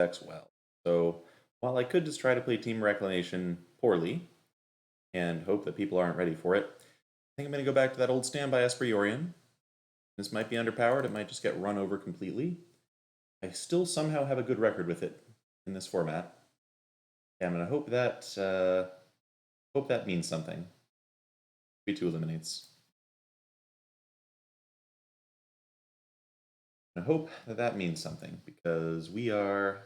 decks well. So while I could just try to play Team Reclamation poorly and hope that people aren't ready for it, I think I'm going to go back to that old standby Esper Yorion. This might be underpowered, it might just get run over completely. I still somehow have a good record with it in this format. And I'm going to hope that means something. B2 eliminates. I hope that means something, because we are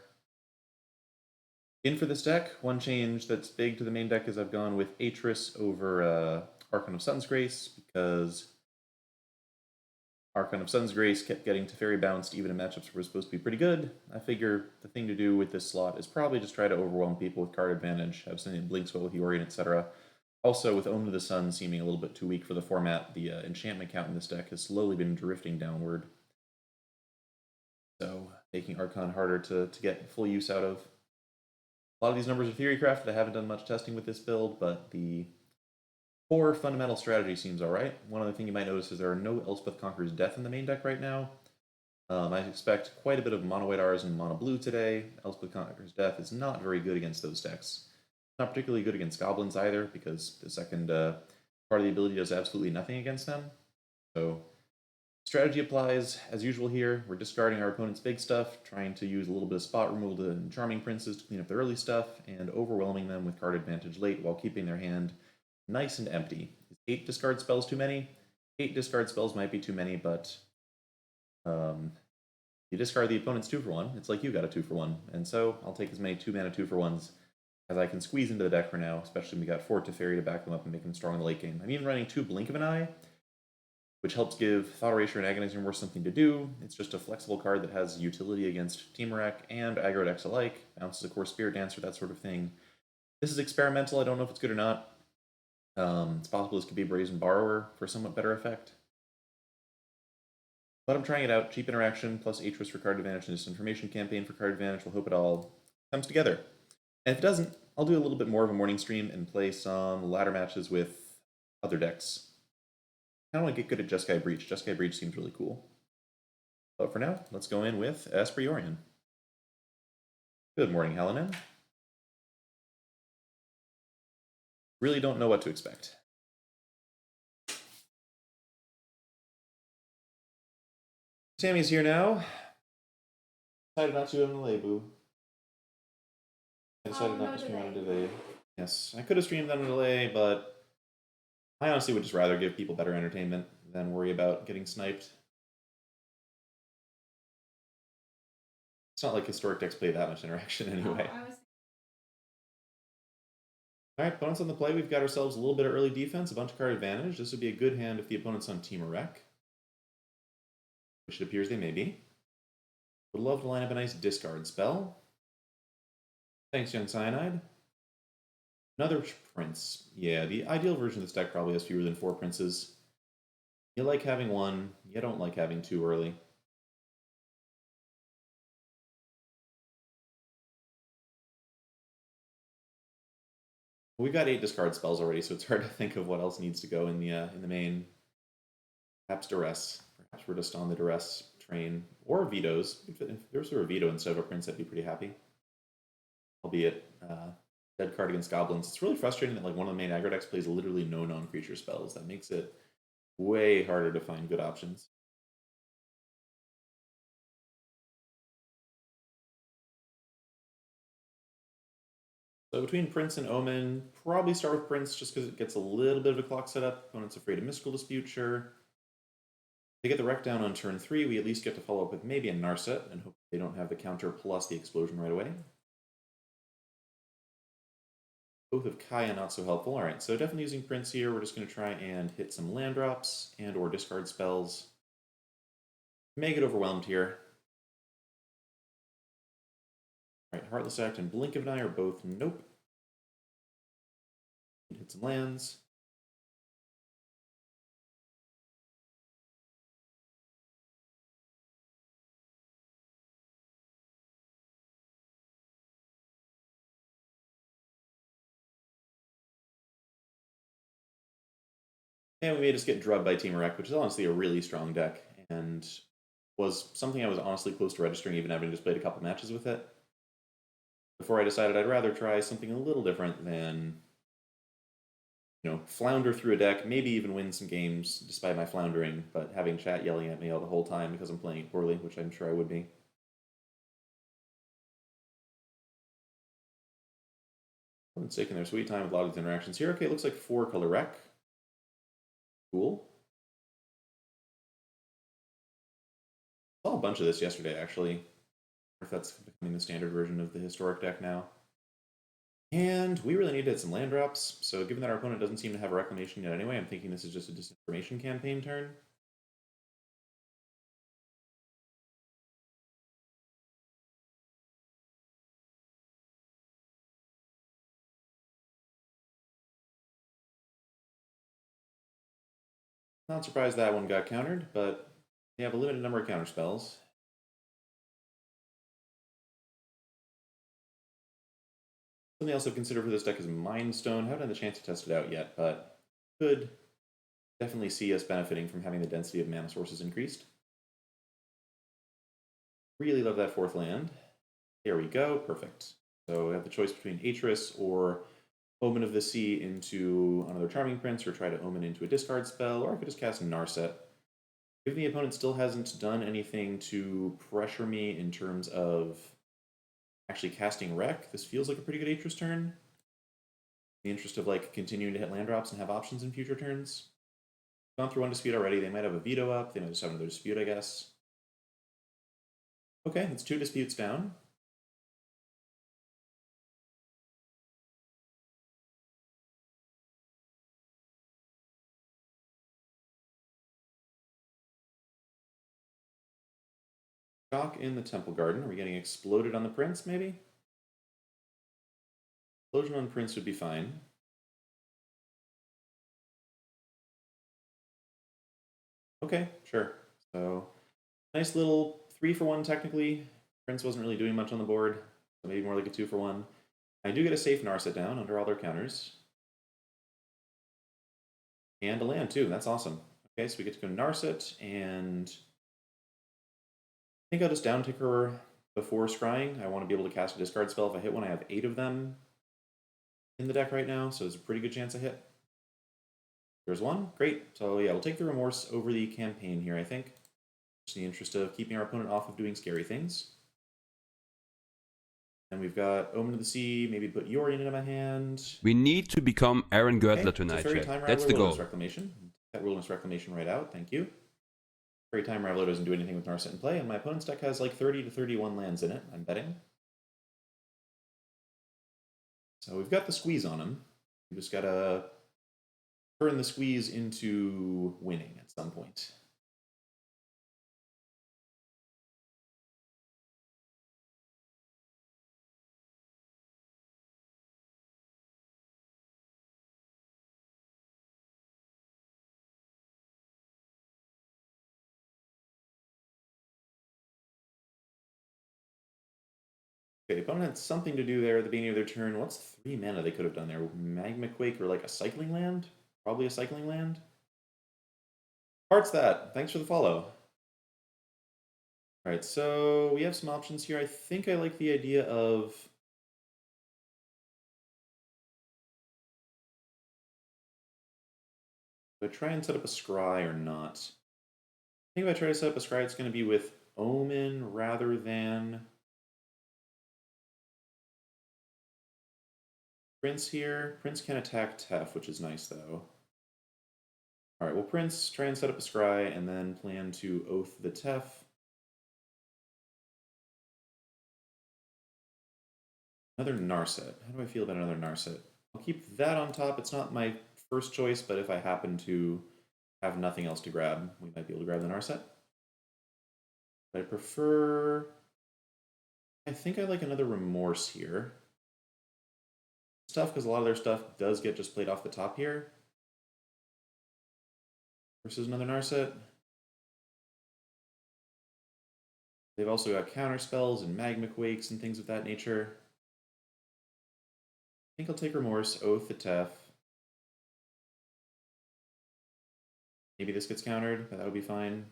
in for this deck. One change that's big to the main deck is I've gone with Atris over Archon of Sun's Grace, because Archon of Sun's Grace kept getting Teferi bounced even in matchups where it was supposed to be pretty good. I figure the thing to do with this slot is probably just try to overwhelm people with card advantage, have something that blinks well with Yorion, etc. Also, with Omen of the Sun seeming a little bit too weak for the format, the enchantment count in this deck has slowly been drifting downward. So, making Archon harder to get full use out of. A lot of these numbers are theory crafted. I haven't done much testing with this build, but the core fundamental strategy seems alright. One other thing you might notice is there are no Elspeth Conqueror's Death in the main deck right now. I expect quite a bit of mono white R's and mono blue today. Elspeth Conqueror's Death is not very good against those decks. Not particularly good against goblins either, because the second part of the ability does absolutely nothing against them. So strategy applies as usual here. We're discarding our opponent's big stuff, trying to use a little bit of spot removal to Charming Princes to clean up the early stuff, and overwhelming them with card advantage late while keeping their hand nice and empty. Is 8 discard spells too many? 8 discard spells might be too many, but you discard the opponent's 2-for-1, it's like you got a 2-for-1, and so I'll take as many 2-mana 2-for-1s as I can squeeze into the deck for now, especially when we got 4 Teferi to back them up and make them strong in the late game. I'm even running 2 Blink of an Eye, which helps give Thought Erasure and Agonizing Remorse something to do. It's just a flexible card that has utility against Temur and aggro decks alike, bounces a core Spirit Dancer, that sort of thing. This is experimental, I don't know if it's good or not. It's possible this could be a Brazen Borrower for somewhat better effect. But I'm trying it out. Cheap interaction plus Atris for card advantage and Disinformation Campaign for card advantage. We'll hope it all comes together. And if it doesn't, I'll do a little bit more of a morning stream and play some ladder matches with other decks. I don't want to get good at Jeskai Breach. Jeskai Breach seems really cool. But for now, let's go in with Esper Yorion. Good morning, Helenin. Really don't know what to expect. Sammy's here now. Decided not to on the delay, boo. I decided not to stream on a delay. Yes, I could have streamed on a delay, but I honestly would just rather give people better entertainment than worry about getting sniped. It's not like historic decks play that much interaction anyway. Alright, opponents on the play, we've got ourselves a little bit of early defense, a bunch of card advantage. This would be a good hand if the opponent's on Team Wreck, which it appears they may be. Would love to line up a nice discard spell. Thanks, Young Cyanide. Another Prince. Yeah, the ideal version of this deck probably has fewer than 4 Princes. You like having 1, you don't like having 2 early. We've got 8 discard spells already, so it's hard to think of what else needs to go in the main. Perhaps Duress. Perhaps we're just on the Duress train. Or Vetoes. If there was a veto instead of a Prince, I'd be pretty happy. Albeit, dead card against Goblins. It's really frustrating that like one of the main aggro decks plays literally no non-creature spells. That makes it way harder to find good options. So between Prince and Omen, probably start with Prince just because it gets a little bit of a clock setup. Opponent's afraid of Mystical Dispute, sure. They get the wreck down on turn 3, we at least get to follow up with maybe a Narset and hope they don't have the counter plus the explosion right away. Both of Kaya not so helpful. Alright, so definitely using Prince here. We're just going to try and hit some land drops and or discard spells. May get overwhelmed here. Alright, Heartless Act and Blink of an Eye are both nope. Hit some lands. And we may just get drubbed by Team Wreck, which is honestly a really strong deck, and was something I was honestly close to registering even having just played a couple matches with it. before I decided I'd rather try something a little different than, flounder through a deck, maybe even win some games despite my floundering, but having chat yelling at me all the whole time because I'm playing it poorly, which I'm sure I would be. Everyone's taking their sweet time with a lot of these interactions here. Okay, looks like 4-color rec. Cool. I saw a bunch of this yesterday, actually. If that's becoming the standard version of the historic deck now. And we really need to hit some land drops, so given that our opponent doesn't seem to have a Reclamation yet anyway, I'm thinking this is just a disinformation campaign turn. Not surprised that one got countered, but they have a limited number of counter spells. Something else I've considered for this deck is Mind Stone. Haven't had the chance to test it out yet, but could definitely see us benefiting from having the density of mana sources increased. Really love that 4th land. There we go, perfect. So we have the choice between Atris or Omen of the Sea into another Charming Prince, or try to Omen into a discard spell, or I could just cast Narset. If the opponent still hasn't done anything to pressure me in terms of actually casting Wreck, this feels like a pretty good Atris turn. In the interest of continuing to hit land drops and have options in future turns. Gone through 1 dispute already. They might have a veto up. They might just have another dispute, I guess. Okay, that's 2 disputes down. Shock in the Temple Garden. Are we getting exploded on the Prince, maybe? Explosion on Prince would be fine. Okay, sure. So, nice little 3-for-1 technically. Prince wasn't really doing much on the board, so maybe more like a 2-for-1. I do get a safe Narset down under all their counters. And a land too, that's awesome. Okay, so we get to go Narset, and I think I'll just downtick her before scrying. I want to be able to cast a discard spell. If I hit one, I have 8 of them in the deck right now, so there's a pretty good chance I hit. There's one, great. So yeah, we'll take the Remorse over the campaign here, I think. Just in the interest of keeping our opponent off of doing scary things. And we've got Omen of the Sea, maybe put Yorion into my hand. We need to become Aaron Girdler tonight, chat. That's the goal. Reclamation. That Wilderness Reclamation right out, thank you. Fairy Time Raveler doesn't do anything with Narset in play, and my opponent's deck has 30 to 31 lands in it, I'm betting. So we've got the squeeze on him. We just gotta turn the squeeze into winning at some point. Okay, the opponent had something to do there at the beginning of their turn. What's 3 mana they could have done there? Magma Quake or a cycling land? Probably a cycling land. Hearts that. Thanks for the follow. Alright, so we have some options here. I think I like the idea of do I try and set up a scry or not? I think if I try to set up a scry, it's going to be with Omen rather than Prince here. Prince can attack Tef, which is nice though. Alright, well Prince, try and set up a scry and then plan to Oath the Tef. Another Narset. How do I feel about another Narset? I'll keep that on top. It's not my first choice, but if I happen to have nothing else to grab, we might be able to grab the Narset. But I prefer... I think I like another Remorse here. It's tough because a lot of their stuff does get just played off the top here. Versus another Narset. They've also got counter spells and Magma Quakes and things of that nature. I think I'll take Remorse, Oath the Tef. Maybe this gets countered, but that would be fine.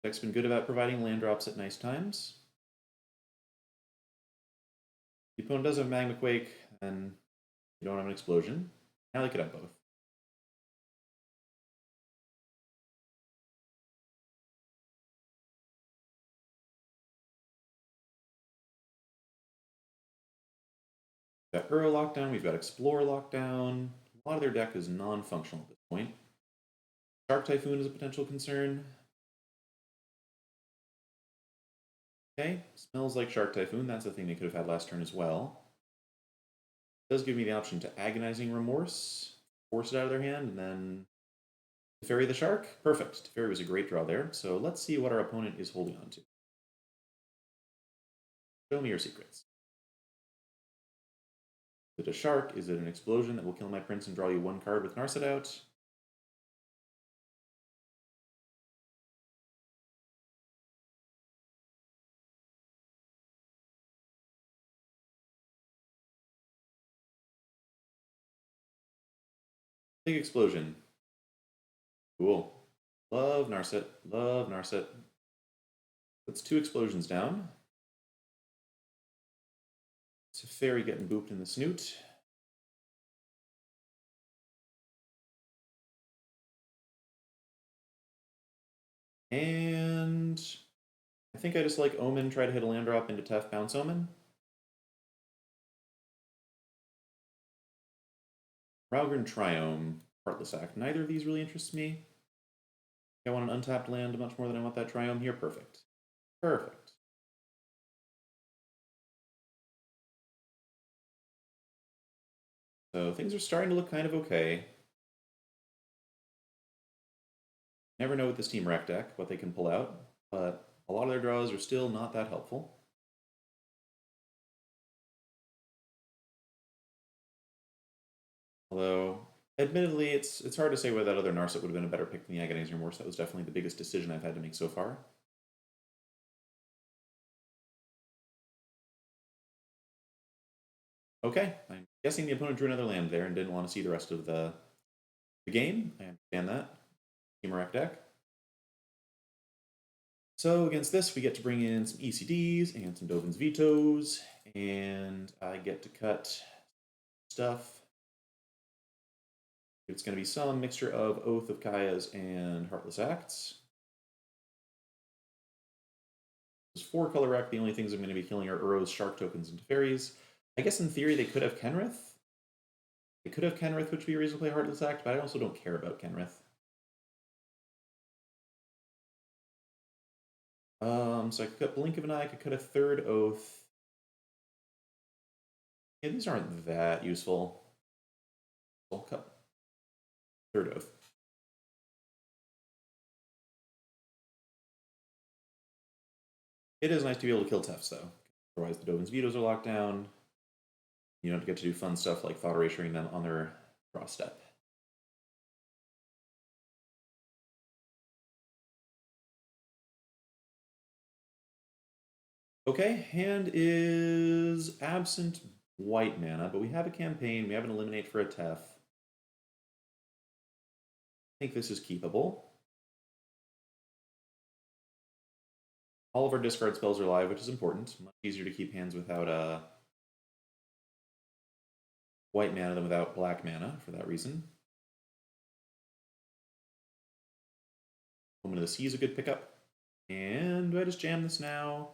Deck's been good about providing land drops at nice times. The opponent does have Magma Quake, and you don't have an explosion. Now they could have both. We've got Uro lockdown, we've got Explore lockdown. A lot of their deck is non-functional at this point. Shark Typhoon is a potential concern. Okay, smells like Shark Typhoon. That's the thing they could have had last turn as well. It does give me the option to Agonizing Remorse, force it out of their hand, and then Teferi the Shark. Perfect. Teferi was a great draw there. So let's see what our opponent is holding on to. Show me your secrets. Is it a shark? Is it an explosion that will kill my prince and draw you one card with Narset out? Big explosion. Cool. Love Narset. Love Narset. That's 2 explosions down. Teferi getting booped in the snoot. And I think I just like Omen, try to hit a land drop into Tef, bounce Omen. Raugrin Triome, Heartless Act. Neither of these really interests me. I want an untapped land much more than I want that Triome here. Perfect. Perfect. So things are starting to look kind of okay. Never know with this Team Rec deck what they can pull out, but a lot of their draws are still not that helpful. Although, admittedly, it's hard to say whether that other Narset would have been a better pick than the Agonizing Remorse. That was definitely the biggest decision I've had to make so far. Okay, I'm guessing the opponent drew another land there and didn't want to see the rest of the game. I understand that. Team Rec deck. So against this, we get to bring in some ECDs and some Dovin's Vetoes, and I get to cut stuff. It's going to be some mixture of Oath of Kaya's and Heartless Acts. This 4-color rack, the only things I'm going to be killing are Uro's, Shark tokens, and Teferis. I guess in theory they could have Kenrith. They could have Kenrith, which would be a reason to play Heartless Act, but I also don't care about Kenrith. So I could cut Blink of an Eye, I could cut a 3rd Oath. Yeah, these aren't that useful. I'll cut 3rd Oath. It is nice to be able to kill Tefs, though. Otherwise, the Dovin's Vetoes are locked down. You don't get to do fun stuff like Thought Erasuring them on their draw step. Okay, hand is absent white mana, but we have a campaign, we have an eliminate for a Tef. I think this is keepable. All of our discard spells are live, which is important. Much easier to keep hands without white mana than without black mana for that reason. Moment of the Sea is a good pickup. And do I just jam this now?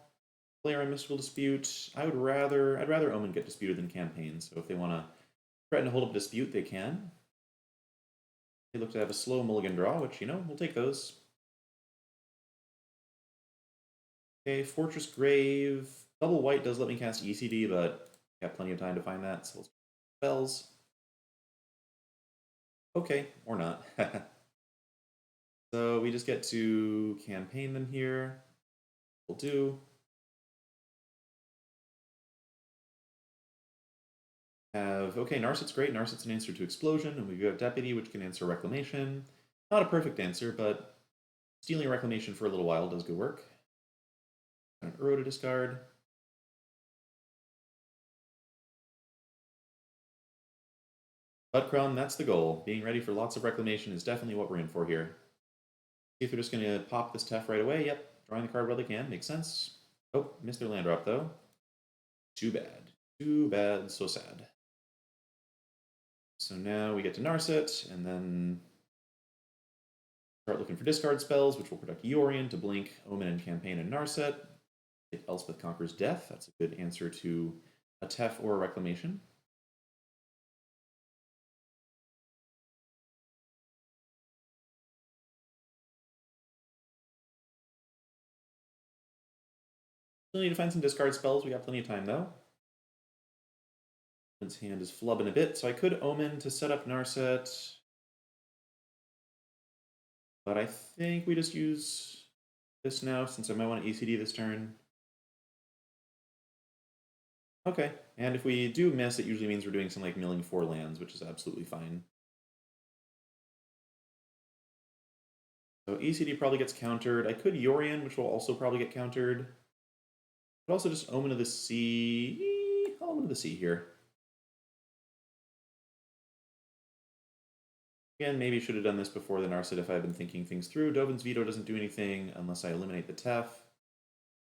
Player Unmissable Dispute. I'd rather Omen get disputed than campaign, so if they want to threaten to hold up dispute, they can. They look to have a slow mulligan draw, which, you know, we'll take those. Okay, Fortress Grave. Double white does let me cast ECD, but I got plenty of time to find that, so let's spells. Okay, or not. So we just get to campaign them here. We'll do. Okay, Narset's great. Narset's an answer to Explosion, and we've got Deputy, which can answer Reclamation. Not a perfect answer, but stealing Reclamation for a little while does good work. An Uro to discard. But Crumb, that's the goal. Being ready for lots of Reclamation is definitely what we're in for here. if they're just going to pop this Tef right away. Yep, drawing the card while they can. Makes sense. Oh, missed their land drop, though. Too bad. Too bad, so sad. So now we get to Narset, and then start looking for discard spells, which will protect Yorion to blink, Omen and Campaign and Narset. If Elspeth conquers death, that's a good answer to a Tef or a Reclamation. Still need to find some discard spells. We got plenty of time, though. His hand is flubbing a bit, so I could Omen to set up Narset. But I think we just use this now, since I might want to ECD this turn. Okay, and if we do miss, it usually means we're doing some like milling 4 lands, which is absolutely fine. So ECD probably gets countered. I could Yorion, which will also probably get countered. But also just Omen of the Sea. Omen of the Sea here. Again, maybe should have done this before the Narset if I had been thinking things through. Dovin's Veto doesn't do anything unless I eliminate the Tef.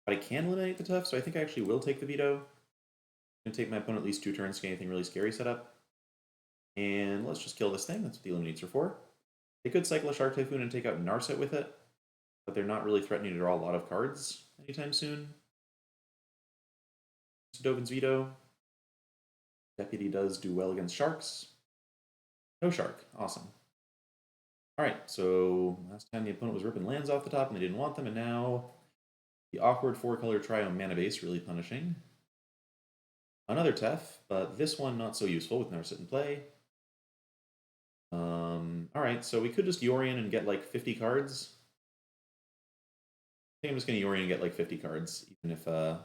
But I can eliminate the Tef, so I think I actually will take the Veto. I'm going to take my opponent at least 2 turns to get anything really scary set up. And let's just kill this thing. That's what the Eliminates are for. They could cycle a Shark Typhoon and take out Narset with it, but they're not really threatening to draw a lot of cards anytime soon. So Dovin's Veto. Deputy does do well against sharks. No shark. Awesome. Alright, so last time the opponent was ripping lands off the top and they didn't want them, and now the awkward 4-color Triome mana base really punishing. Another Tef, but this one not so useful with Narset in play. Alright, so we could just Yorion and get like 50 cards. I think I'm just going to Yorion and get like 50 cards, even if we're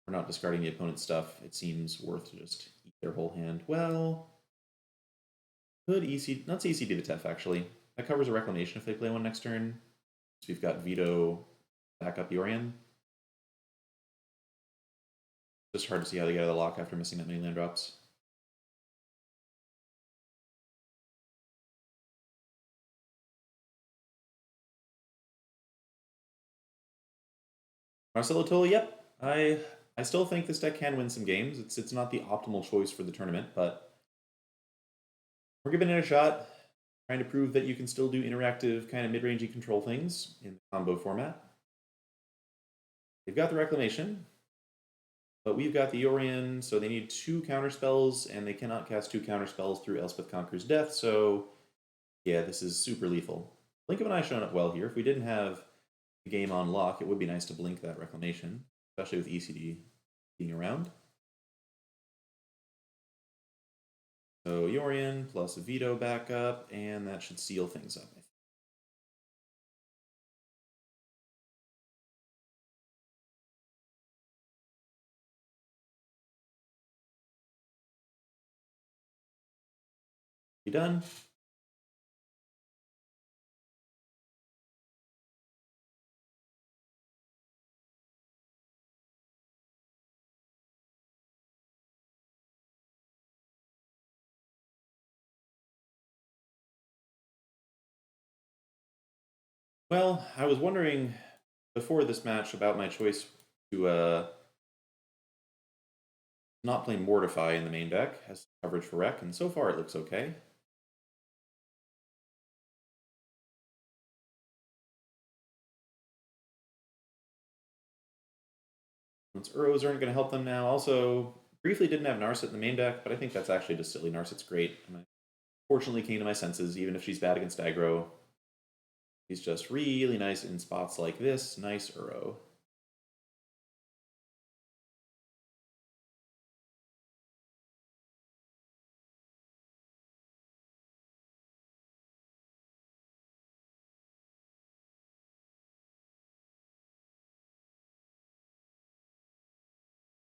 not discarding the opponent's stuff. It seems worth to just eat their whole hand. Well, could ECD, not ECD the Tef actually. That covers a Reclamation if they play one next turn. So we've got Veto, back up Yorion. Just hard to see how they get out of the lock after missing that many land drops. Marcelo Tola, yep. I still think this deck can win some games. It's not the optimal choice for the tournament, but we're giving it a shot. Trying to prove that you can still do interactive kind of mid-rangey control things in the combo format. They've got the Reclamation, but we've got the Yorion, so they need 2 counterspells, and they cannot cast 2 counterspells through Elspeth Conquers Death, so yeah, this is super lethal. Blink of an Eye showing up well here. If we didn't have the game on lock, it would be nice to blink that Reclamation, especially with ECD being around. So Yorion plus a Veto backup, and that should seal things up, I think. Be done. Well, I was wondering before this match about my choice to not play Mortify in the main deck as coverage for Rec, and so far it looks okay. Once Uros aren't going to help them now. Also, briefly didn't have Narset in the main deck, but I think that's actually just silly. Narset's great. And I fortunately came to my senses, even if she's bad against aggro. He's just really nice in spots like this. Nice Uro.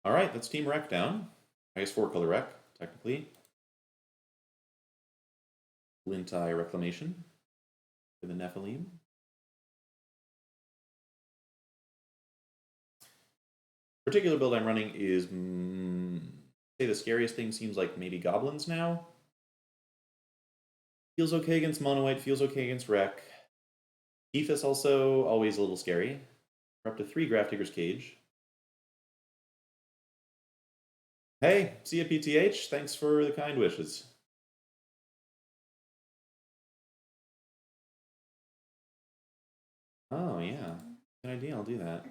All right, that's Team Rec down. I guess 4-color Rec, technically. Lintai Reclamation for the Nephilim. Particular build I'm running is, say the scariest thing seems like maybe Goblins now. Feels okay against Mono White, feels okay against Rec. Ethos also always a little scary. We're up to 3 Grafdigger's Cage. Hey, see ya PTH. Thanks for the kind wishes. Oh yeah, good idea. I'll do that.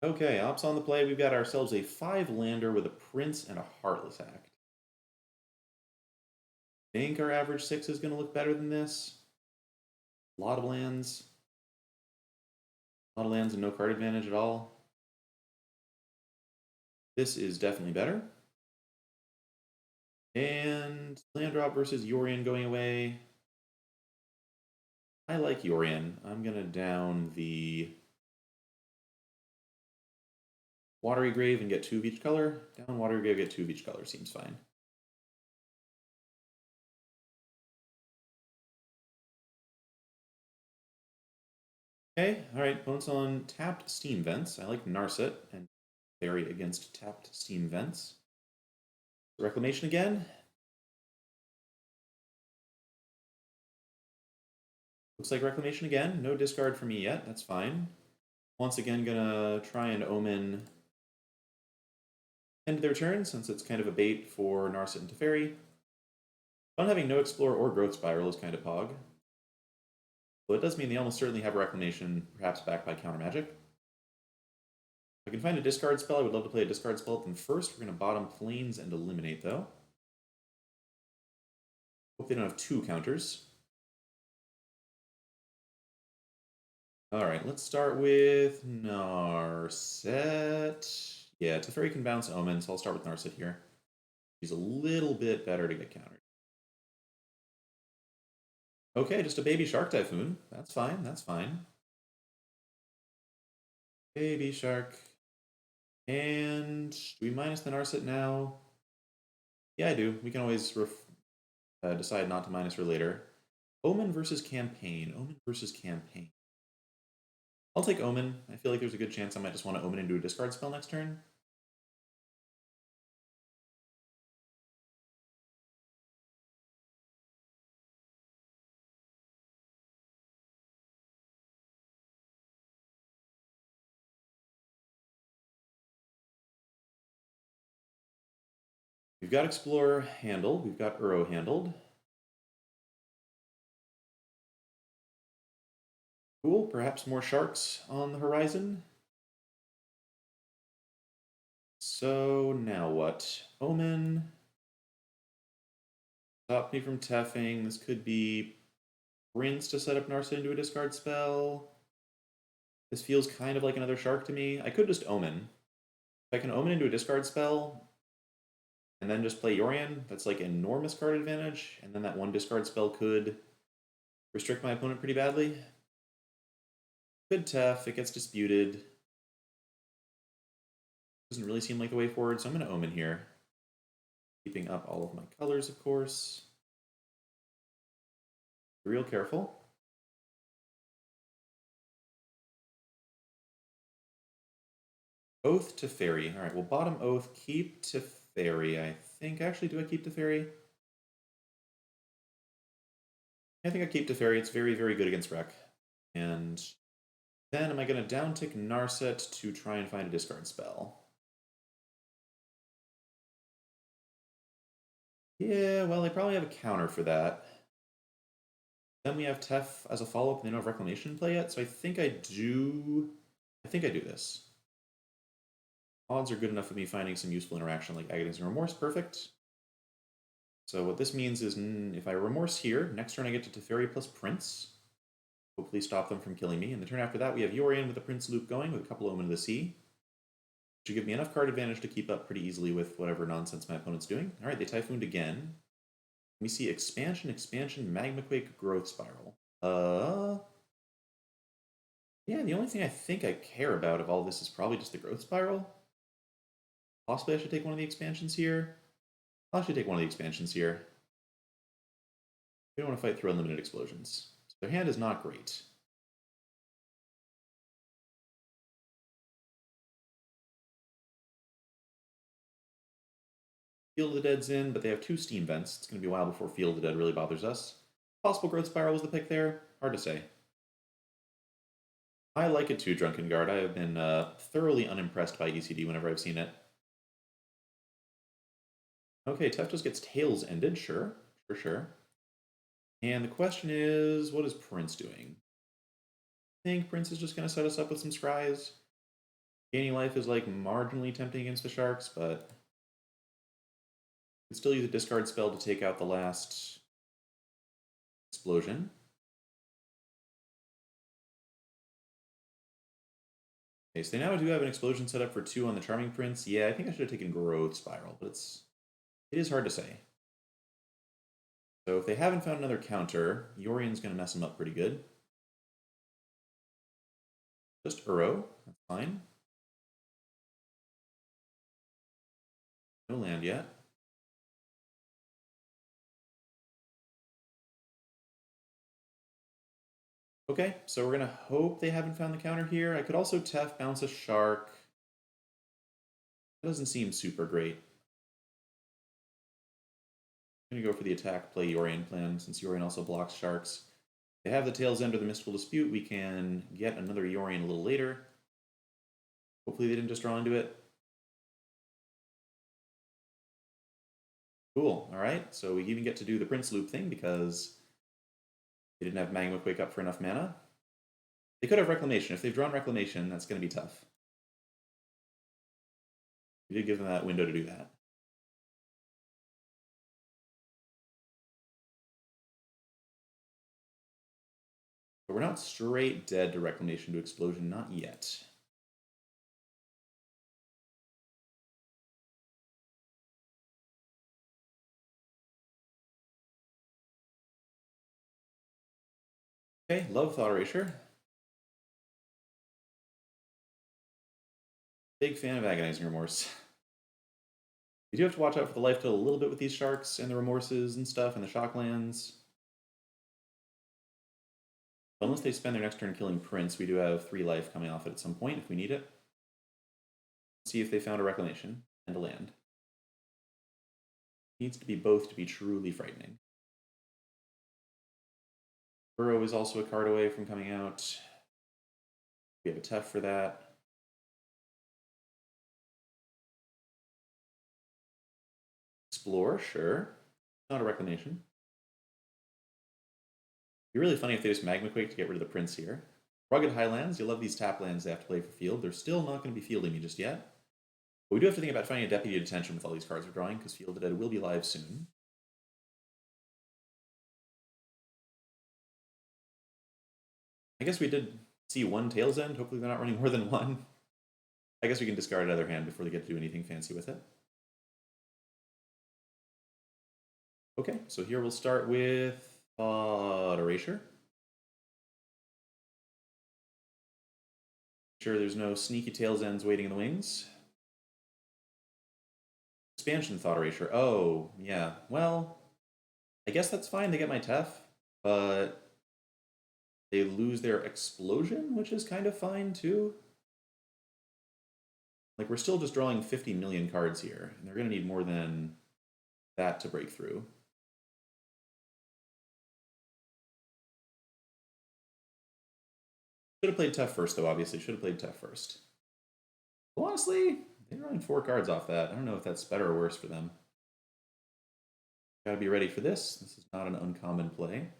Okay, ops on the play. We've got ourselves a 5-lander with a Prince and a Heartless Act. I think our average 6 is going to look better than this. A lot of lands. A lot of lands and no card advantage at all. This is definitely better. And land drop versus Yorion going away. I like Yorion. I'm going to down the Watery Grave and get 2 of each color. Down Watery Grave, get 2 of each color. Seems fine. Okay, alright, opponent's on tapped Steam Vents. I like Narset and Fairy against tapped Steam Vents. Reclamation again. Looks like Reclamation again. No discard for me yet, that's fine. Once again, gonna try and Omen end their turn, since it's kind of a bait for Narset and Teferi. Fun having no Explore or Growth Spiral is kind of pog. Well, it does mean they almost certainly have Reclamation, perhaps backed by Counter Magic. If I can find a discard spell, I would love to play a discard spell with them first. We're going to bottom Plains and Eliminate, though. Hope they don't have 2 counters. Alright, let's start with Narset. Yeah, Teferi can bounce Omen, so I'll start with Narset here. He's a little bit better to get countered. Okay, just a baby Shark Typhoon. That's fine, that's fine. Baby Shark. And do we minus the Narset now? Yeah, I do. We can always decide not to minus her later. Omen versus Campaign. Omen versus Campaign. I'll take Omen. I feel like there's a good chance I might just want to Omen into a discard spell next turn. We've got Explorer handled. We've got Uro handled. Cool. Perhaps more sharks on the horizon. So now what? Omen. Stop me from teffing. This could be Prince to set up Narset into a discard spell. This feels kind of like another shark to me. I could just Omen. If I can Omen into a discard spell, and then just play Yorion, that's like enormous card advantage, and then that one discard spell could restrict my opponent pretty badly. Good Teff, it gets disputed. Doesn't really seem like the way forward, so I'm going to Omen here. Keeping up all of my colors, of course. Be real careful. Oath to Fairy. Alright, we'll bottom Oath, keep to Fairy, I think. Actually, do I keep to Fairy? I think I keep to Fairy. It's very, very good against Rec. And then am I going to downtick Narset to try and find a discard spell? Yeah, well, they probably have a counter for that. Then we have Teff as a follow-up, and they don't have Reclamation in play yet, so I think I do this. Odds are good enough of me finding some useful interaction like Agonizing Remorse, perfect. So what this means is if I Remorse here, next turn I get to Teferi plus Prince. Hopefully stop them from killing me. And the turn after that, we have Yorion with the Prince loop going with a couple Omen of the Sea. Should give me enough card advantage to keep up pretty easily with whatever nonsense my opponent's doing. Alright, they Typhooned again. We see Expansion, Magmaquake, Growth Spiral. Yeah, the only thing I think I care about of all this is probably just the Growth Spiral. Possibly I should take one of the expansions here. I'll actually take one of the expansions here. We don't want to fight through unlimited explosions. So their hand is not great. Field of the Dead's in, but they have 2 steam vents. It's going to be a while before Field of the Dead really bothers us. Possible Growth Spiral was the pick there. Hard to say. I like it too, Drunken Guard. I have been thoroughly unimpressed by ECD whenever I've seen it. Okay, Tef just gets Tails ended. Sure. Sure. And the question is, what is Prince doing? I think Prince is just going to set us up with some scries. Gaining life is like marginally tempting against the Sharks, but could still use a discard spell to take out the last explosion. Okay, so they now do have an explosion set up for 2 on the Charming Prince. Yeah, I think I should have taken Growth Spiral, but it is hard to say. So if they haven't found another counter, Yorion's going to mess them up pretty good. Just Uro, that's fine. No land yet. Okay, so we're going to hope they haven't found the counter here. I could also Tef, bounce a Shark. That doesn't seem super great. I'm going to go for the attack, play Yorion plan, since Yorion also blocks Sharks. If they have the Tails End or the Mystical Dispute, we can get another Yorion a little later. Hopefully they didn't just draw into it. Cool, alright, so we even get to do the Prince Loop thing because they didn't have Magma Quake up for enough mana. They could have Reclamation. If they've drawn Reclamation, that's going to be tough. We did give them that window to do that. But we're not straight dead to Reclamation to Explosion, not yet. Okay, love Thought Erasure. Big fan of Agonizing Remorse. You do have to watch out for the life total a little bit with these Sharks and the Remorses and stuff and the Shocklands. But unless they spend their next turn killing Prince, we do have 3 life coming off it at some point if we need it. Let's see if they found a Reclamation and a land. Needs to be both to be truly frightening. Burrow is also a card away from coming out. We have a Tef for that. Explore, sure. Not a Reclamation. It'd be really funny if they just Magma Quake to get rid of the Prince here. Rugged Highlands, you love these tap lands they have to play for field. They're still not going to be fielding me just yet. But we do have to think about finding a Deputy Detention with all these cards we're drawing, because Field of the Dead will be live soon. I guess we did see 1 Tails End. Hopefully they're not running more than 1. I guess we can discard another hand before they get to do anything fancy with it. Okay, so here we'll start with Thought Erasure. Sure there's no sneaky Tails Ends waiting in the wings. Expansion Thought Erasure. Oh, yeah. Well, I guess that's fine. They get my Tef, but they lose their Explosion, which is kind of fine too. Like, we're still just drawing 50 million cards here, and they're going to need more than that to break through. Should have played Tef first, though, obviously. Should have played Tef first. Well, honestly, they're running 4 cards off that. I don't know if that's better or worse for them. Gotta be ready for this. This is not an uncommon play.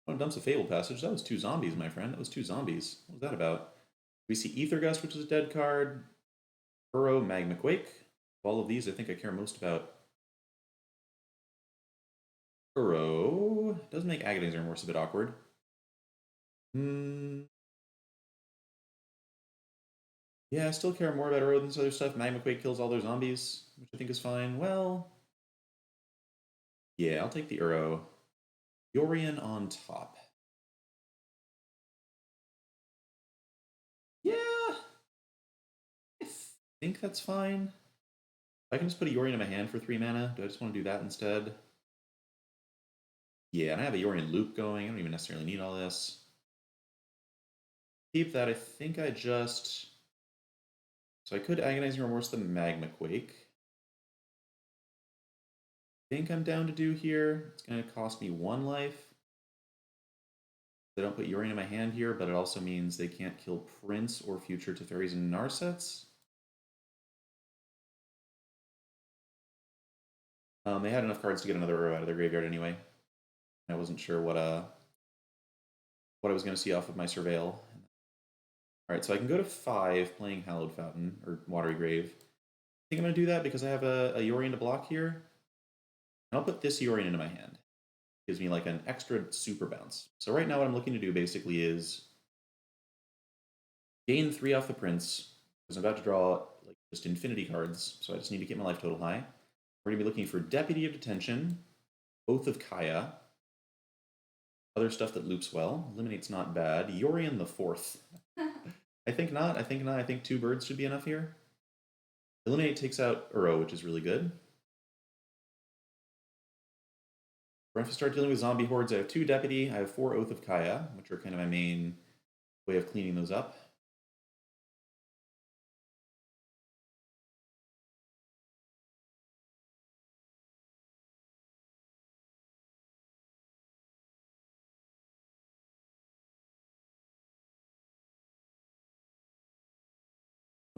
Oh, dumps a Fable Passage. That was 2 zombies, my friend. That was 2 zombies. What was that about? We see Ether Gust, which is a dead card. Burrow, Magma Quake. Of all of these, I think I care most about Burrow. Does make Agonizing Remorse a bit awkward. Yeah, I still care more about Uro than this other stuff. Magma Quake kills all their zombies, which I think is fine. Well, yeah, I'll take the Uro. Yorion on top. Yeah, I think that's fine. I can just put a Yorion in my hand for 3 mana. Do I just want to do that instead? Yeah, and I have a Yorion loop going. I don't even necessarily need all this. Keep that. I think I just So I could Agonizing Remorse the Magma Quake. I think I'm down to do here. It's going to cost me 1 life. They don't put Yorion in my hand here, but it also means they can't kill Prince or future Teferis and Narsets. They had enough cards to get another Uro out of their graveyard anyway. I wasn't sure what I was going to see off of my Surveil. Alright, so I can go to 5 playing Hallowed Fountain, or Watery Grave. I think I'm going to do that because I have a Yorion to block here. And I'll put this Yorion into my hand. Gives me like an extra super bounce. So right now what I'm looking to do basically is gain 3 off the Prince, because I'm about to draw like just infinity cards, so I just need to get my life total high. We're going to be looking for Deputy of Detention, Oath of Kaya, other stuff that loops well. Eliminate's not bad. Yorion the 4th. I think not. I think 2 birds should be enough here. Eliminate takes out Uro, which is really good. We're going to start dealing with zombie hordes. I have 2 Deputy. I have 4 Oath of Kaya, which are kind of my main way of cleaning those up.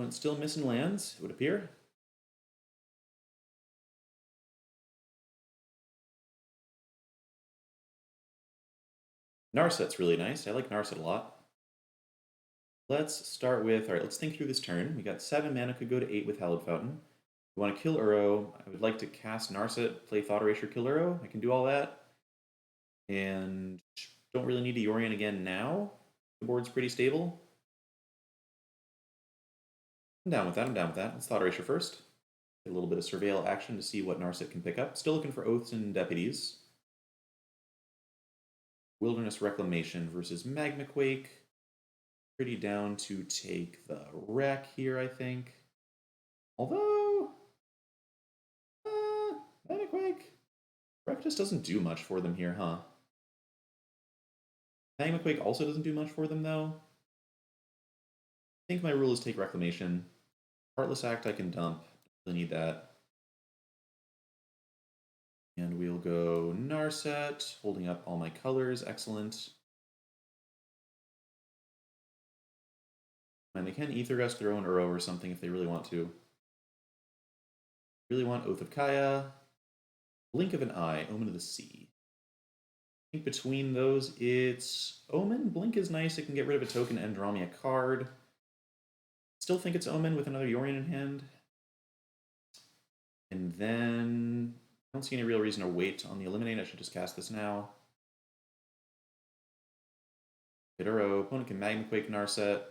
It's still missing lands, it would appear. Narset's really nice. I like Narset a lot. Let's start with, all right, let's think through this turn. We got 7 mana, could go to 8 with Hallowed Fountain. We want to kill Uro. I would like to cast Narset, play Thought Erasure, kill Uro. I can do all that. And don't really need a Yorion again now. The board's pretty stable. I'm down with that. Let's Thought Erasure first. Get a little bit of Surveil action to see what Narset can pick up. Still looking for Oaths and Deputies. Wilderness Reclamation versus Magma Quake. Pretty down to take the wreck here, I think. Although, Magma Quake. Wreck just doesn't do much for them here, huh? Magma Quake also doesn't do much for them, though. I think my rule is take Reclamation. Heartless Act I can dump. Really need that. And we'll go Narset, holding up all my colors. Excellent. And they can Ether Gust their own Uro or something if they really want to. Really want Oath of Kaya. Blink of an Eye, Omen of the Sea. I think between those, it's Omen. Blink is nice. It can get rid of a token and draw me a card. Still think it's Omen with another Yorion in hand. And then I don't see any real reason to wait on the Eliminate. I should just cast this now. Hit Uro. Opponent can Magma Quake Narset.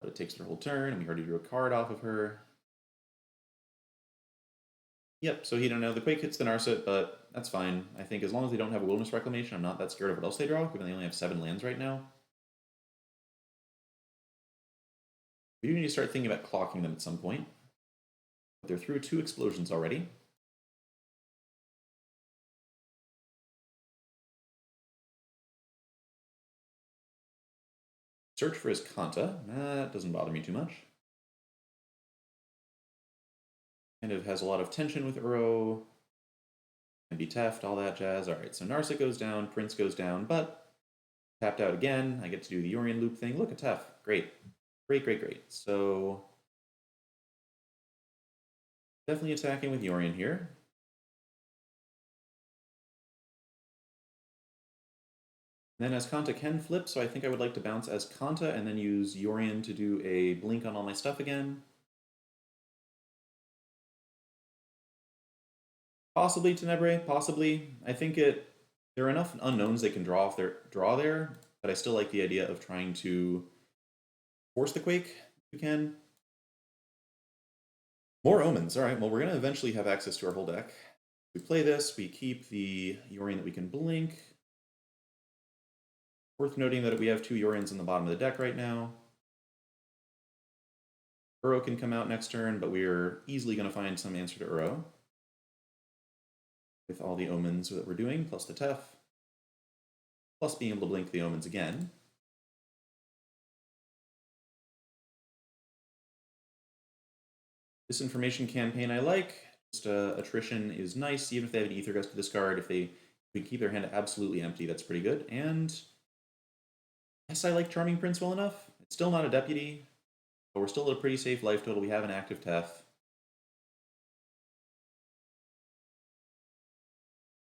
But it takes their whole turn, and we already drew a card off of her. Yep, so he don't know. The Quake hits the Narset, but that's fine. I think as long as they don't have a Wilderness Reclamation, I'm not that scared of what else they draw, given they only have 7 lands right now. We do need to start thinking about clocking them at some point. But they're through 2 explosions already. Search for his Kanta. That doesn't bother me too much. Kind of has a lot of tension with Uro. Can be Teft, all that jazz. Alright, so Narset goes down, Prince goes down, but tapped out again. I get to do the Yorion loop thing. Look at Teft. Great. Great. So definitely attacking with Yorion here. And then as Kanta can flip, so I think I would like to bounce as Kanta and then use Yorion to do a blink on all my stuff again. Possibly Tenebrae, possibly. I think there are enough unknowns they can draw off their draw there, but I still like the idea of trying to force the Quake if we can. More Omens. All right, well, we're going to eventually have access to our whole deck. We play this, we keep the Yorion that we can blink. Worth noting that we have 2 Yorions in the bottom of the deck right now. Uro can come out next turn, but we're easily going to find some answer to Uro. With all the Omens that we're doing, plus the Tef. Plus being able to blink the Omens again. Disinformation campaign I like. Just attrition is nice, even if they have an Ether Gust to discard. If they keep their hand absolutely empty, that's pretty good. And yes, I like Charming Prince well enough. It's still not a deputy, but we're still at a pretty safe life total. We have an active Tef.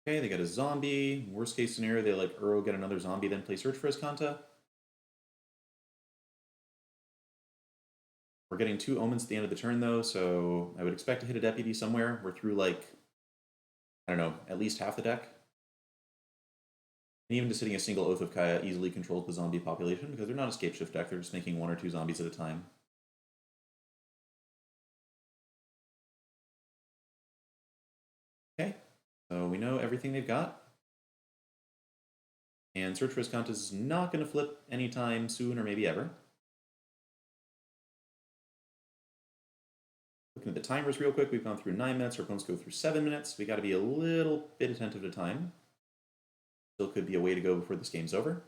Okay, they got a zombie. Worst case scenario, they let Uro get another zombie, then play Search for Azcanta. We're getting 2 Omens at the end of the turn, though, so I would expect to hit a Deputy somewhere. We're through, like, I don't know, at least half the deck. And even just hitting a single Oath of Kaya easily controls the zombie population, because they're not a Scape Shift deck, they're just making 1 or 2 zombies at a time. Okay, so we know everything they've got. And Search for Azcanta is not going to flip anytime soon, or maybe ever. Looking at the timers real quick, we've gone through 9 minutes, our opponents go through 7 minutes. We got to be a little bit attentive to time. Still could be a way to go before this game's over.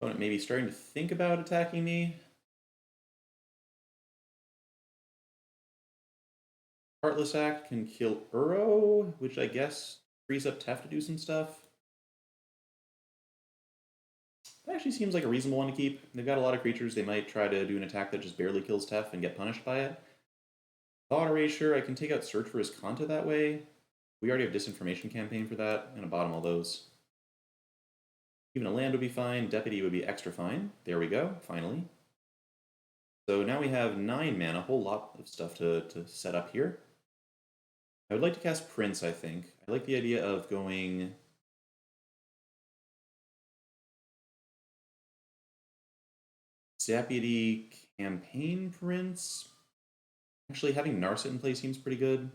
Opponent maybe starting to think about attacking me. Heartless Act can kill Uro, which I guess frees up Tef to do some stuff. That actually seems like a reasonable one to keep. They've got a lot of creatures. They might try to do an attack that just barely kills Tef and get punished by it. Thought Erasure, I can take out Search for Azcanta that way. We already have Disinformation Campaign for that. I'm going to bottom all those. Even a land would be fine. Deputy would be extra fine. There we go, finally. So now we have 9 mana, a whole lot of stuff to set up here. I would like to cast Prince, I think. I like the idea of going... Deputy Campaign Prince. Actually, having Narset in play seems pretty good.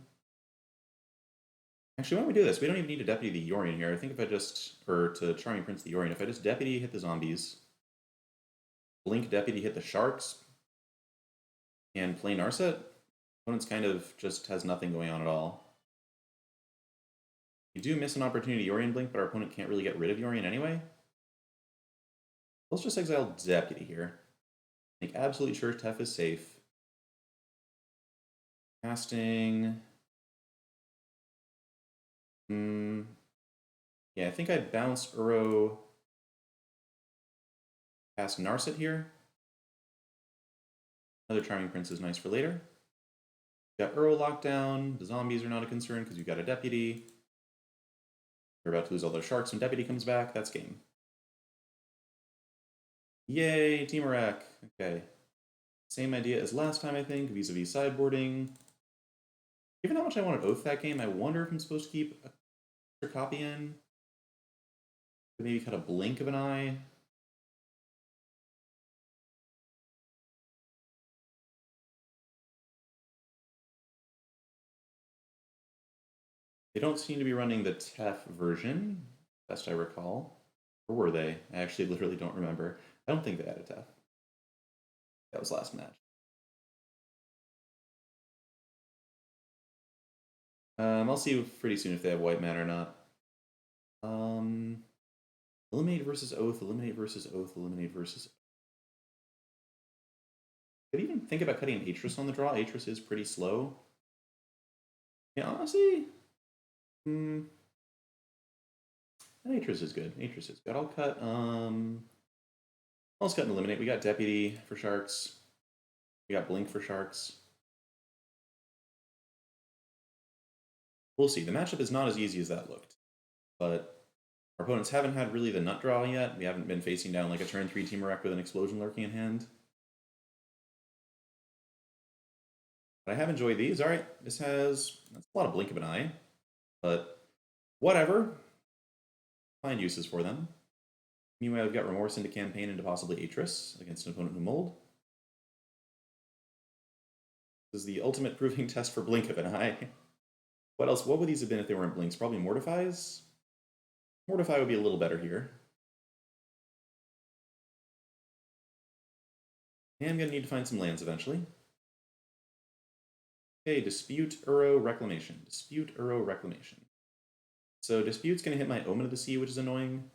Actually, why don't we do this? We don't even need to Deputy the Yorion here. I think if I just... Or to Charming Prince the Yorion. If I just Deputy hit the zombies, Blink Deputy hit the sharks, and play Narset, opponent's kind of just has nothing going on at all. You do miss an opportunity to Yorion Blink, but our opponent can't really get rid of Yorion anyway. Let's just exile Deputy here. Make absolutely sure Tef is safe. Casting... Yeah, I think I bounce Uro, cast Narset here. Another Charming Prince is nice for later. Got Uro locked down. The zombies are not a concern because you've got a Deputy. We're about to lose all those sharks when Deputy comes back. That's game. Yay, Temur. Okay. Same idea as last time, I think, vis-a-vis sideboarding. Given how much I wanted Oath that game, I wonder if I'm supposed to keep a extra copy in. Maybe cut a blink of an eye. They don't seem to be running the Tef version, best I recall. Or were they? I actually literally don't remember. I don't think they had a Tef. That was last match. I'll see pretty soon if they have white mana or not. Eliminate versus Oath, eliminate versus Oath, eliminate versus... Could even think about cutting an Atris on the draw. Atris is pretty slow. Yeah, honestly... Atris is good. Atris is good. I'll cut... Let's cut and eliminate. We got Deputy for sharks. We got Blink for sharks. We'll see. The matchup is not as easy as that looked. But our opponents haven't had really the nut draw yet. We haven't been facing down like a turn 3 Temur with an Explosion lurking in hand. But I have enjoyed these. Alright, this has... That's a lot of blink of an eye. But whatever. Find uses for them. Meanwhile, we've got Remorse into Campaign into possibly Atris against an opponent who mold. This is the ultimate proving test for blink of an eye. What else? What would these have been if they weren't blinks? Probably Mortifies? Mortify would be a little better here. And I'm going to need to find some lands eventually. Okay, Dispute, Uro, Reclamation. Dispute, Uro, Reclamation. So Dispute's going to hit my Omen of the Sea, which is annoying.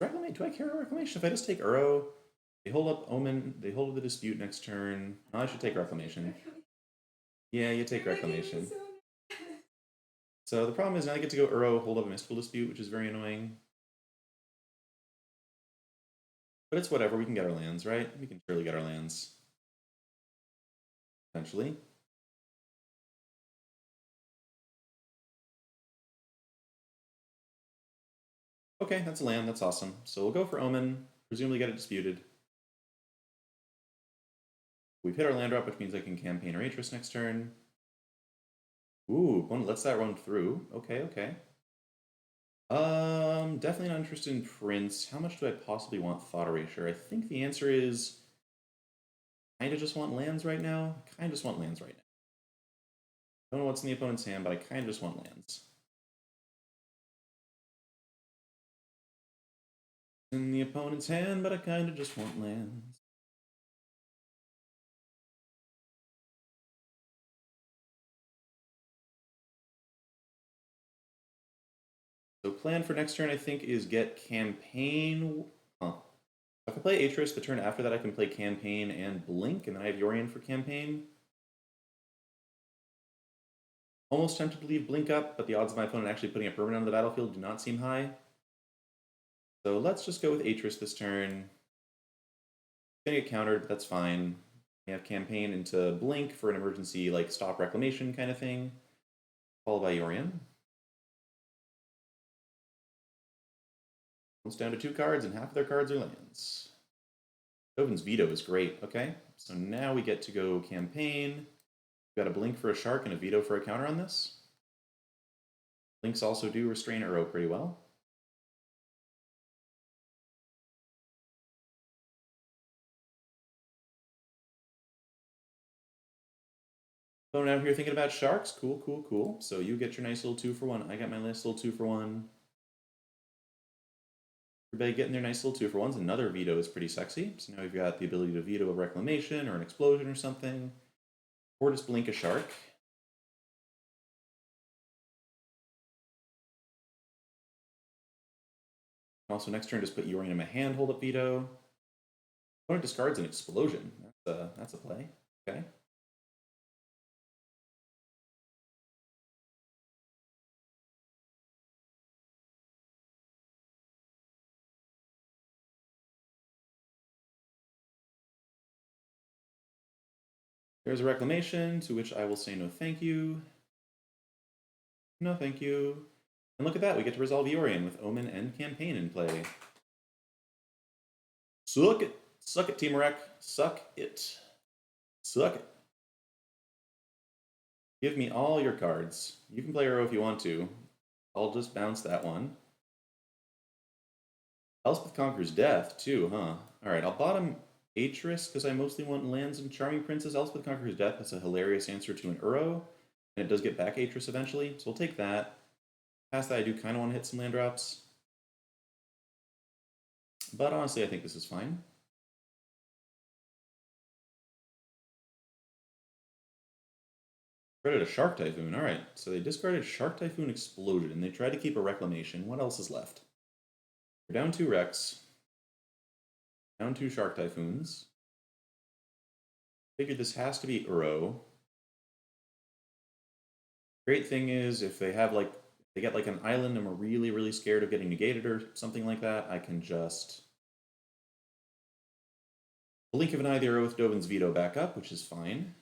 Reclamation, do I care about Reclamation? If I just take Uro, they hold up Omen, they hold up the Dispute next turn. Oh, I should take Reclamation. Yeah, you take Reclamation. So the problem is now I get to go Uro, hold up a Mystical Dispute, which is very annoying. But it's whatever, we can get our lands, right? We can surely get our lands. Eventually. Okay, that's a land, that's awesome. So we'll go for Omen, presumably get it disputed. We've hit our land drop, which means I can campaign or Atris next turn. Ooh, one lets that run through. Okay, okay. Definitely not interested in Prince. How much do I possibly want Thought Erasure? I think the answer is kinda just want lands right now. Kinda just want lands right now. Don't know what's in the opponent's hand, but I kinda just want lands. In the opponent's hand, but I kinda just want lands. So plan for next turn, I think, is get Campaign. Huh. If I play Atris, the turn after that I can play Campaign and Blink, and then I have Yorion for Campaign. Almost tempted to leave Blink up, but the odds of my opponent actually putting a permanent on the battlefield do not seem high. So let's just go with Atris this turn. Gonna get countered, but that's fine. We have Campaign into Blink for an emergency, like, stop Reclamation kind of thing. Followed by Yorion. It's down to 2 cards, and half of their cards are lands. Dovin's Veto is great. Okay, so now we get to go Campaign. We've got a Blink for a Shark and a Veto for a counter on this. Blinks also do Restrain Uro pretty well. So now here thinking about Sharks. Cool, cool, cool. So you get your nice little 2-for-1. I got my nice little 2-for-1. Everybody getting their nice little 2-for-1s. Another Veto is pretty sexy. So now we've got the ability to veto a Reclamation or an Explosion or something. Or just Blink a Shark. Also, next turn, just put Yorion in my hand, hold up Veto. Opponent discards an Explosion. That's a play. Okay. There's a Reclamation, to which I will say no thank you. No thank you. And look at that, we get to resolve Yorion with Omen and Campaign in play. Suck it. Suck it, Temur. Suck it. Suck it. Give me all your cards. You can play Uro if you want to. I'll just bounce that one. Elspeth Conquers Death, too, huh? Alright, I'll bottom Atris, because I mostly want lands and Charming Princess. Elspeth Conquers Death, that's a hilarious answer to an Uro. And it does get back Atris eventually, so we'll take that. Past that, I do kind of want to hit some land drops. But honestly, I think this is fine. Discarded a Shark Typhoon. Alright, so they discarded Shark Typhoon Explosion, and they tried to keep a Reclamation. What else is left? We're down 2 Rex. Down 2 Shark Typhoons. Figured this has to be Uro. Great thing is, if they have, like, they get, like, an island and we're really, really scared of getting negated or something like that, I can just Blink of an Eye the Uro with Dovin's Veto back up, which is fine.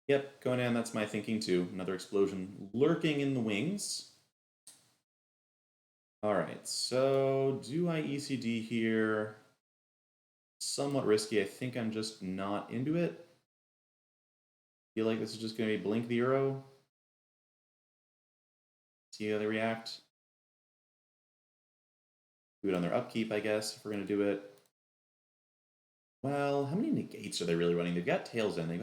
Yep, Conan, that's my thinking too. Another Explosion lurking in the wings. Alright, so do I ECD here? Somewhat risky. I think I'm just not into it. Feel like this is just going to be Blink the Uro. See how they react. Do it on their upkeep, I guess, if we're going to do it. Well, how many negates are they really running? They've got Tails in. They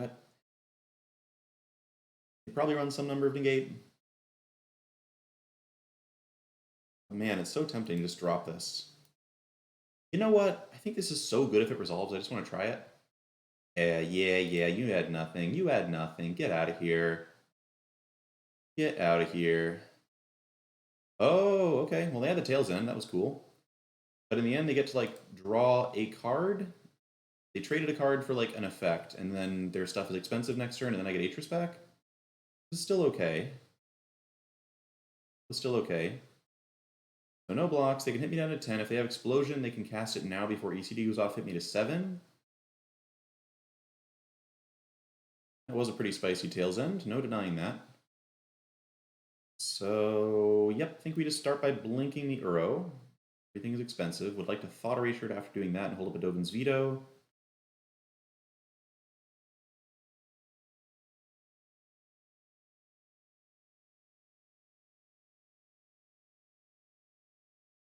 probably run some number of negate. Man, it's so tempting to just drop this. You know what? I think this is so good if it resolves. I just want to try it. Yeah, you had nothing. You had nothing. Get out of here. Get out of here. Oh, okay. Well, they had the tail's end. That was cool. But in the end, they get to, like, draw a card. They traded a card for, like, an effect, and then their stuff is expensive next turn, and then I get Atris back. It's still okay. It's still okay. So no blocks. They can hit me down to 10. If they have Explosion, they can cast it now before ECD goes off, hit me to 7. That was a pretty spicy tail's end. No denying that. So, yep, I think we just start by blinking the Uro. Everything is expensive. Would like to Thought Erasure it after doing that and hold up a Dovin's Veto.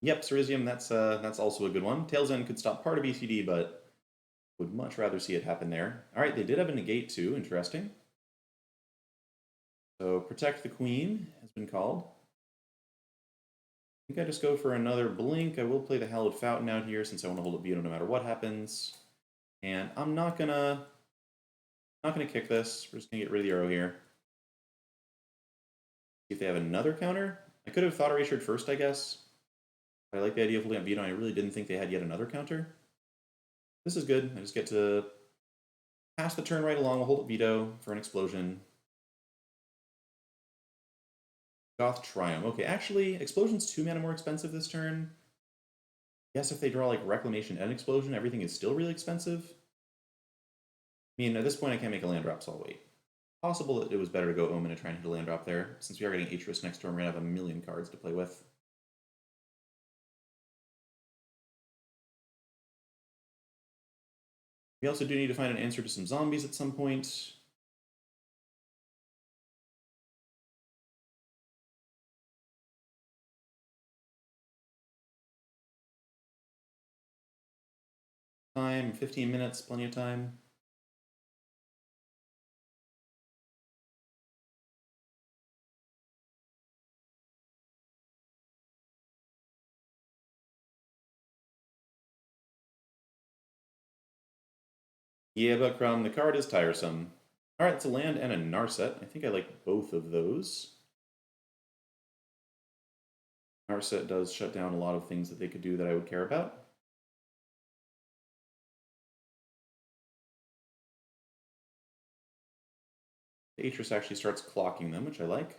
Yep, Cerisium, that's also a good one. Tail's End could stop part of ECD, but would much rather see it happen there. All right, they did have a negate too. Interesting. So Protect the Queen has been called. I think I just go for another blink. I will play the Hallowed Fountain out here since I want to hold up Veto no matter what happens. And I'm not gonna kick this. We're just gonna get rid of the arrow here. See if they have another counter. I could have Thought Erasured first, I guess. I like the idea of holding up Veto. I really didn't think they had yet another counter. This is good. I just get to pass the turn right along. I'll hold up Veto for an explosion. Goth Triumph. Okay, actually, Explosion's 2 mana more expensive this turn. Yes, if they draw like Reclamation and Explosion, everything is still really expensive. I mean, at this point, I can't make a land drop, so I'll wait. Possible that it was better to go Omen and try and hit a land drop there. Since we are getting Atris next turn, we're going to have a million cards to play with. We also do need to find an answer to some zombies at some point. Time, 15 minutes, plenty of time. Yeah, but Crumb, the card is tiresome. Alright, it's a land and a Narset. I think I like both of those. Narset does shut down a lot of things that they could do that I would care about. The Atris actually starts clocking them, which I like.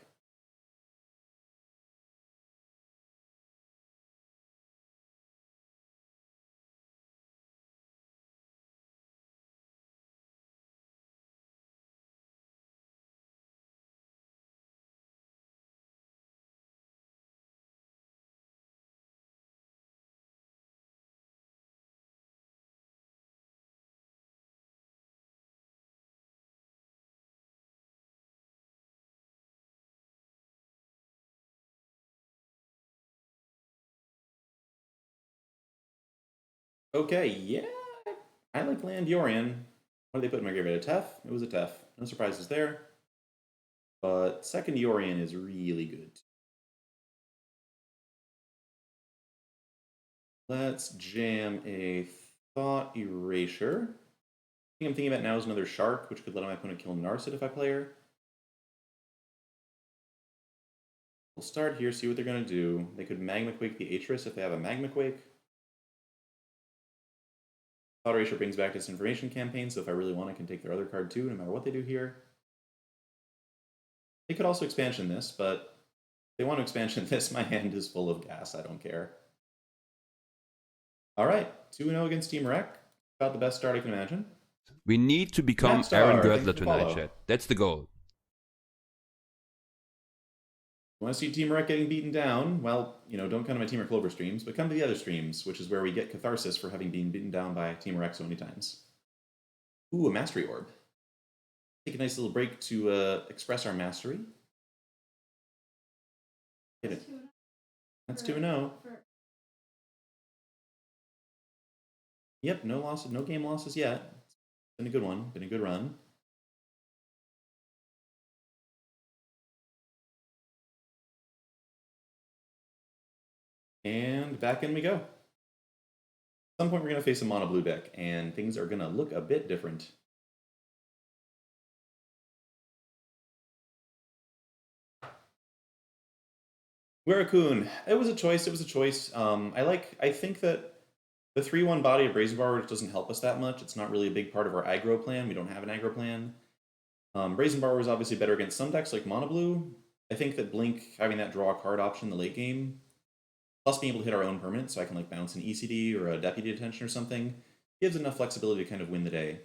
Okay, yeah. I like land Yorion. What did they put in my graveyard? A Tef? It was a Tef. No surprises there. But second Yorion is really good. Let's jam a Thought Erasure. The thing I'm thinking about now is another Shark, which could let my opponent kill Narset if I play her. We'll start here, see what they're going to do. They could Magma Quake the Atris if they have a Magma Quake. Thought Erasure brings back this information campaign, so if I really want, I can take their other card too, no matter what they do here. They could also expansion this, but if they want to expansion this, my hand is full of gas. I don't care. All right, 2-0 against Team Rec. About the best start I can imagine. We need to become Aaron Girdler tonight, chat. That's the goal. You want to see Team Rec getting beaten down? Well, you know, don't come to my Team Rec Clover streams, but come to the other streams, which is where we get catharsis for having been beaten down by Team Rec so many times. Ooh, a Mastery Orb. Take a nice little break to express our mastery. Hit it. That's 2-0. Yep, no losses, no game losses yet. Been a good one, been a good run. And back in we go. At some point we're going to face a mono blue deck, and things are going to look a bit different. Werakun. It was a choice. It was a choice. I think that the 3/1 body of Brazen Borrower doesn't help us that much. It's not really a big part of our aggro plan. We don't have an aggro plan. Brazen Borrower is obviously better against some decks like Mono Blue. I think that Blink, having that draw card option in the late game, plus being able to hit our own permanent, so I can like bounce an ECD or a Deputy Detention or something, gives enough flexibility to kind of win the day.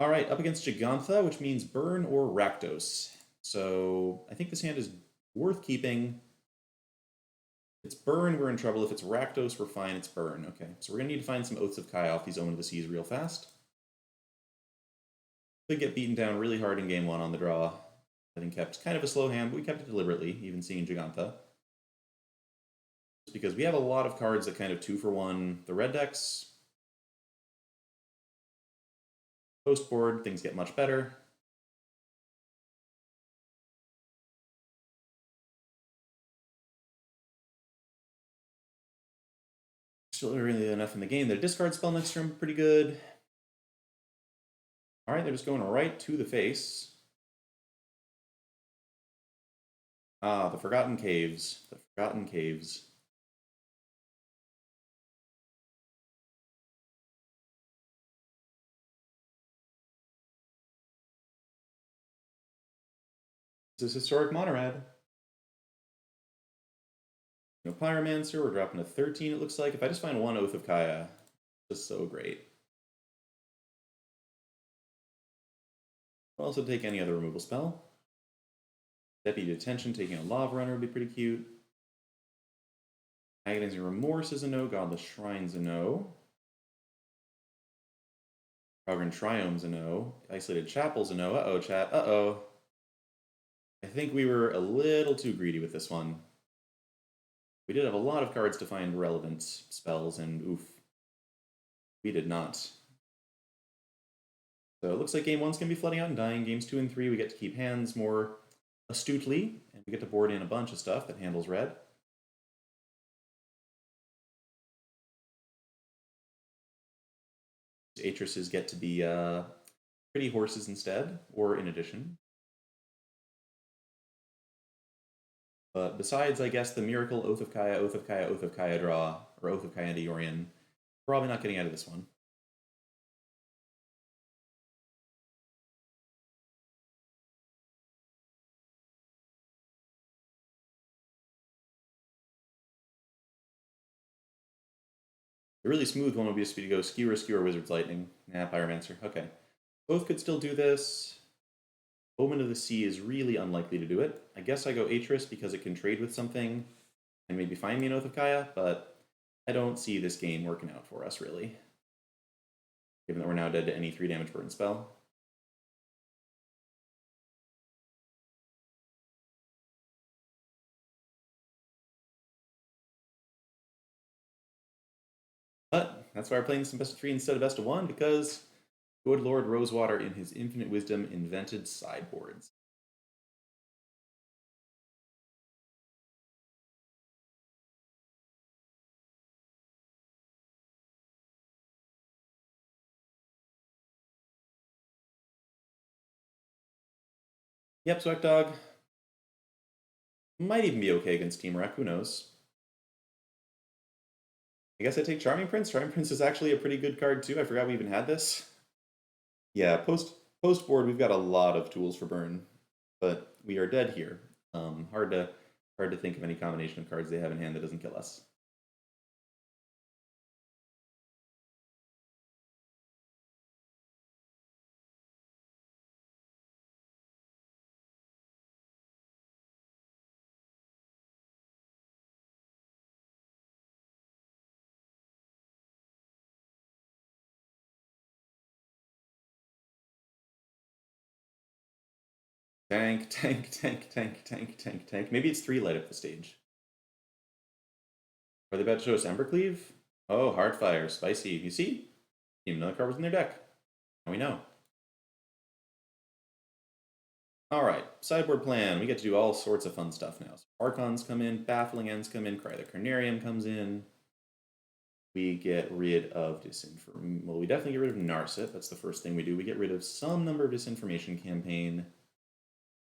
All right, up against Gigantha, which means Burn or Rakdos. So I think this hand is worth keeping. If it's Burn, we're in trouble. If it's Rakdos, we're fine. It's Burn. Okay, so we're going to need to find some Oaths of Kai off these Omen of the Seas real fast. Could get beaten down really hard in game 1 on the draw. I think kept kind of a slow hand, but we kept it deliberately, even seeing Gigantha. Just because we have a lot of cards that kind of 2-for-1 the red decks. Post board, things get much better. Still really enough in the game. Their discard spell next turn pretty good. All right, they're just going right to the face. Ah, the Forgotten Caves. The Forgotten Caves. This is Historic Monorad. No Pyromancer, we're dropping to 13, it looks like. If I just find one Oath of Kaya, just so great. I'll also take any other removal spell. Deputy Detention, taking a Lava Runner would be pretty cute. Agonizing Remorse is a no. Godless Shrine's a no. Kraugryn Triome's a no. Isolated Chapel's a no. Uh-oh, chat. Uh-oh. I think we were a little too greedy with this one. We did have a lot of cards to find relevant spells, and oof. We did not. So it looks like game 1's going to be flooding out and dying. Games 2 and 3, we get to keep hands more astutely, and we get to board in a bunch of stuff that handles red. Atreses get to be pretty horses instead, or in addition. But besides, I guess, the Miracle, Oath of Kaya, Oath of Kaya, Oath of Kaya draw, or Oath of Kaya into Yorion, probably not getting out of this one. The really smooth one would be just to go Skewer, Wizard's Lightning. Nah, Pyromancer. Okay. Both could still do this. Omen of the Sea is really unlikely to do it. I guess I go Atris because it can trade with something and maybe find me an Oath of Kaya, but I don't see this game working out for us, really. Given that we're now dead to any 3 damage burn spell. But that's why we're playing some best of 3 instead of best of 1, because good Lord Rosewater, in his infinite wisdom, invented sideboards. Yep, Sweat Dog. Might even be okay against Temur, who knows? I guess I take Charming Prince. Charming Prince is actually a pretty good card too. I forgot we even had this. Yeah, post board we've got a lot of tools for burn, but we are dead here. Hard to think of any combination of cards they have in hand that doesn't kill us. Tank, tank, tank, tank, tank, tank, tank. Maybe it's 3 light up the stage. Are they about to show us Embercleave? Oh, Heartfire, spicy. You see? Even another card was in their deck. Now we know. Alright, sideboard plan. We get to do all sorts of fun stuff now. So Archons come in, Baffling Ends come in, Cry the Carnarium comes in. We get rid of disinformation. Well, we definitely get rid of Narset. That's the first thing we do. We get rid of some number of disinformation campaign.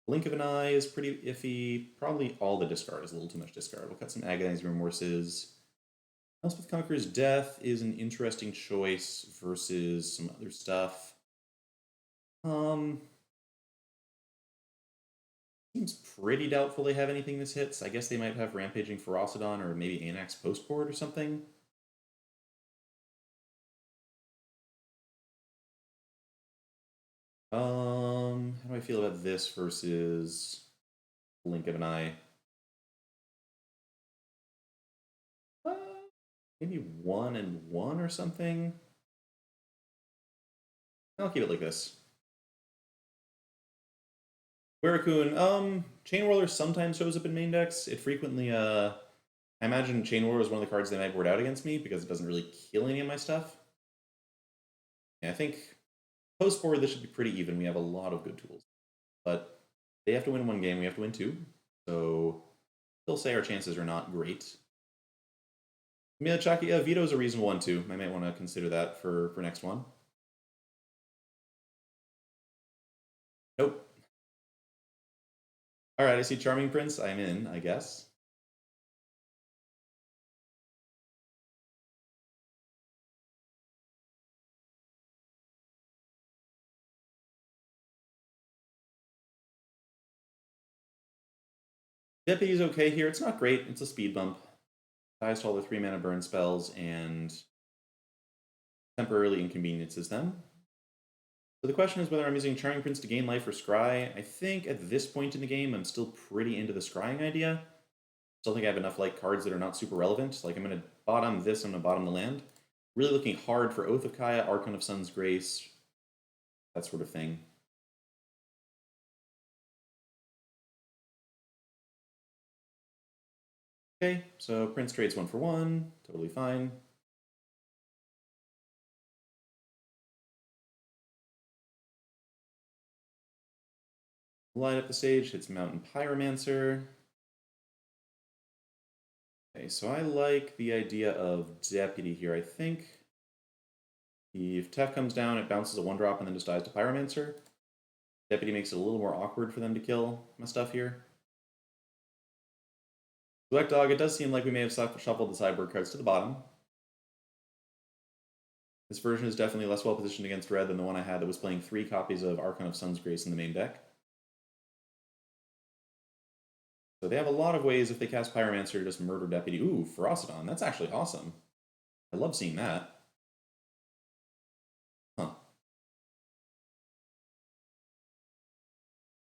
Blink of an Eye is pretty iffy. Probably all the discard is a little too much discard. We'll cut some Agonizing Remorses. Elspeth Conqueror's Death is an interesting choice versus some other stuff. Seems pretty doubtful they have anything this hits. I guess they might have Rampaging Ferocidon or maybe Anax Postboard or something. How do I feel about this versus Blink of an Eye? Maybe 1 and 1 or something. I'll keep it like this. Werrikun, Chain Whirler sometimes shows up in main decks. It frequently, I imagine Chain Whirler is one of the cards they might board out against me because it doesn't really kill any of my stuff. Yeah, I think post-board this should be pretty even. We have a lot of good tools. But they have to win 1 game, we have to win 2. So, still say our chances are not great. Miyachaki, Veto's a reasonable one too. I might want to consider that for next one. Nope. Alright, I see Charming Prince. I'm in, I guess. Deputy's okay here. It's not great. It's a speed bump. Dies to all the 3-mana burn spells and temporarily inconveniences them. So the question is whether I'm using Charming Prince to gain life or scry. I think at this point in the game, I'm still pretty into the scrying idea. Still think I have enough like cards that are not super relevant. Like I'm going to bottom this, I'm going to bottom the land. Really looking hard for Oath of Kaya, Archon of Sun's Grace, that sort of thing. Okay, so Prince trades 1 for 1, totally fine. Light up the stage, hits Mountain Pyromancer. Okay, so I like the idea of Deputy here. I think if Tef comes down, it bounces a 1-drop and then just dies to Pyromancer. Deputy makes it a little more awkward for them to kill my stuff here. Black Dog, it does seem like we may have shuffled the sideboard cards to the bottom. This version is definitely less well positioned against red than the one I had that was playing 3 copies of Archon of Sun's Grace in the main deck. So they have a lot of ways if they cast Pyromancer to just murder Deputy. Ooh, Ferocidon, that's actually awesome. I love seeing that. Huh.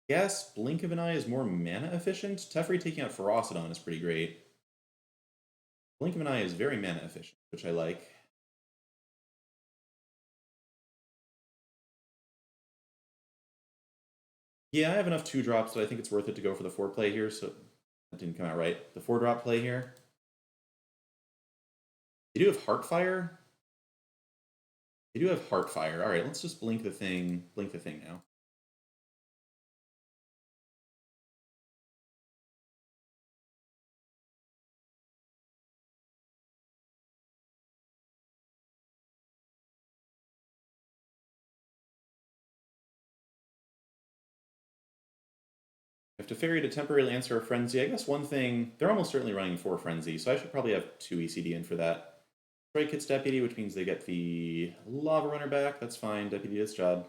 Yes, Blink of an Eye is more mana efficient. Teferi taking out Ferocidon is pretty great. Blink of an Eye is very mana efficient, which I like. Yeah, I have enough 2-drops that I think it's worth it to go for the 4 play here, so that didn't come out right. The 4-drop play here. They do have Heartfire. They do have Heartfire. Alright, let's just blink the thing now. If Teferi to temporarily answer a Frenzy, I guess one thing, they're almost certainly running 4 Frenzy, so I should probably have 2 ECD in for that. Strike hits Deputy, which means they get the Lava Runner back. That's fine, Deputy did its job.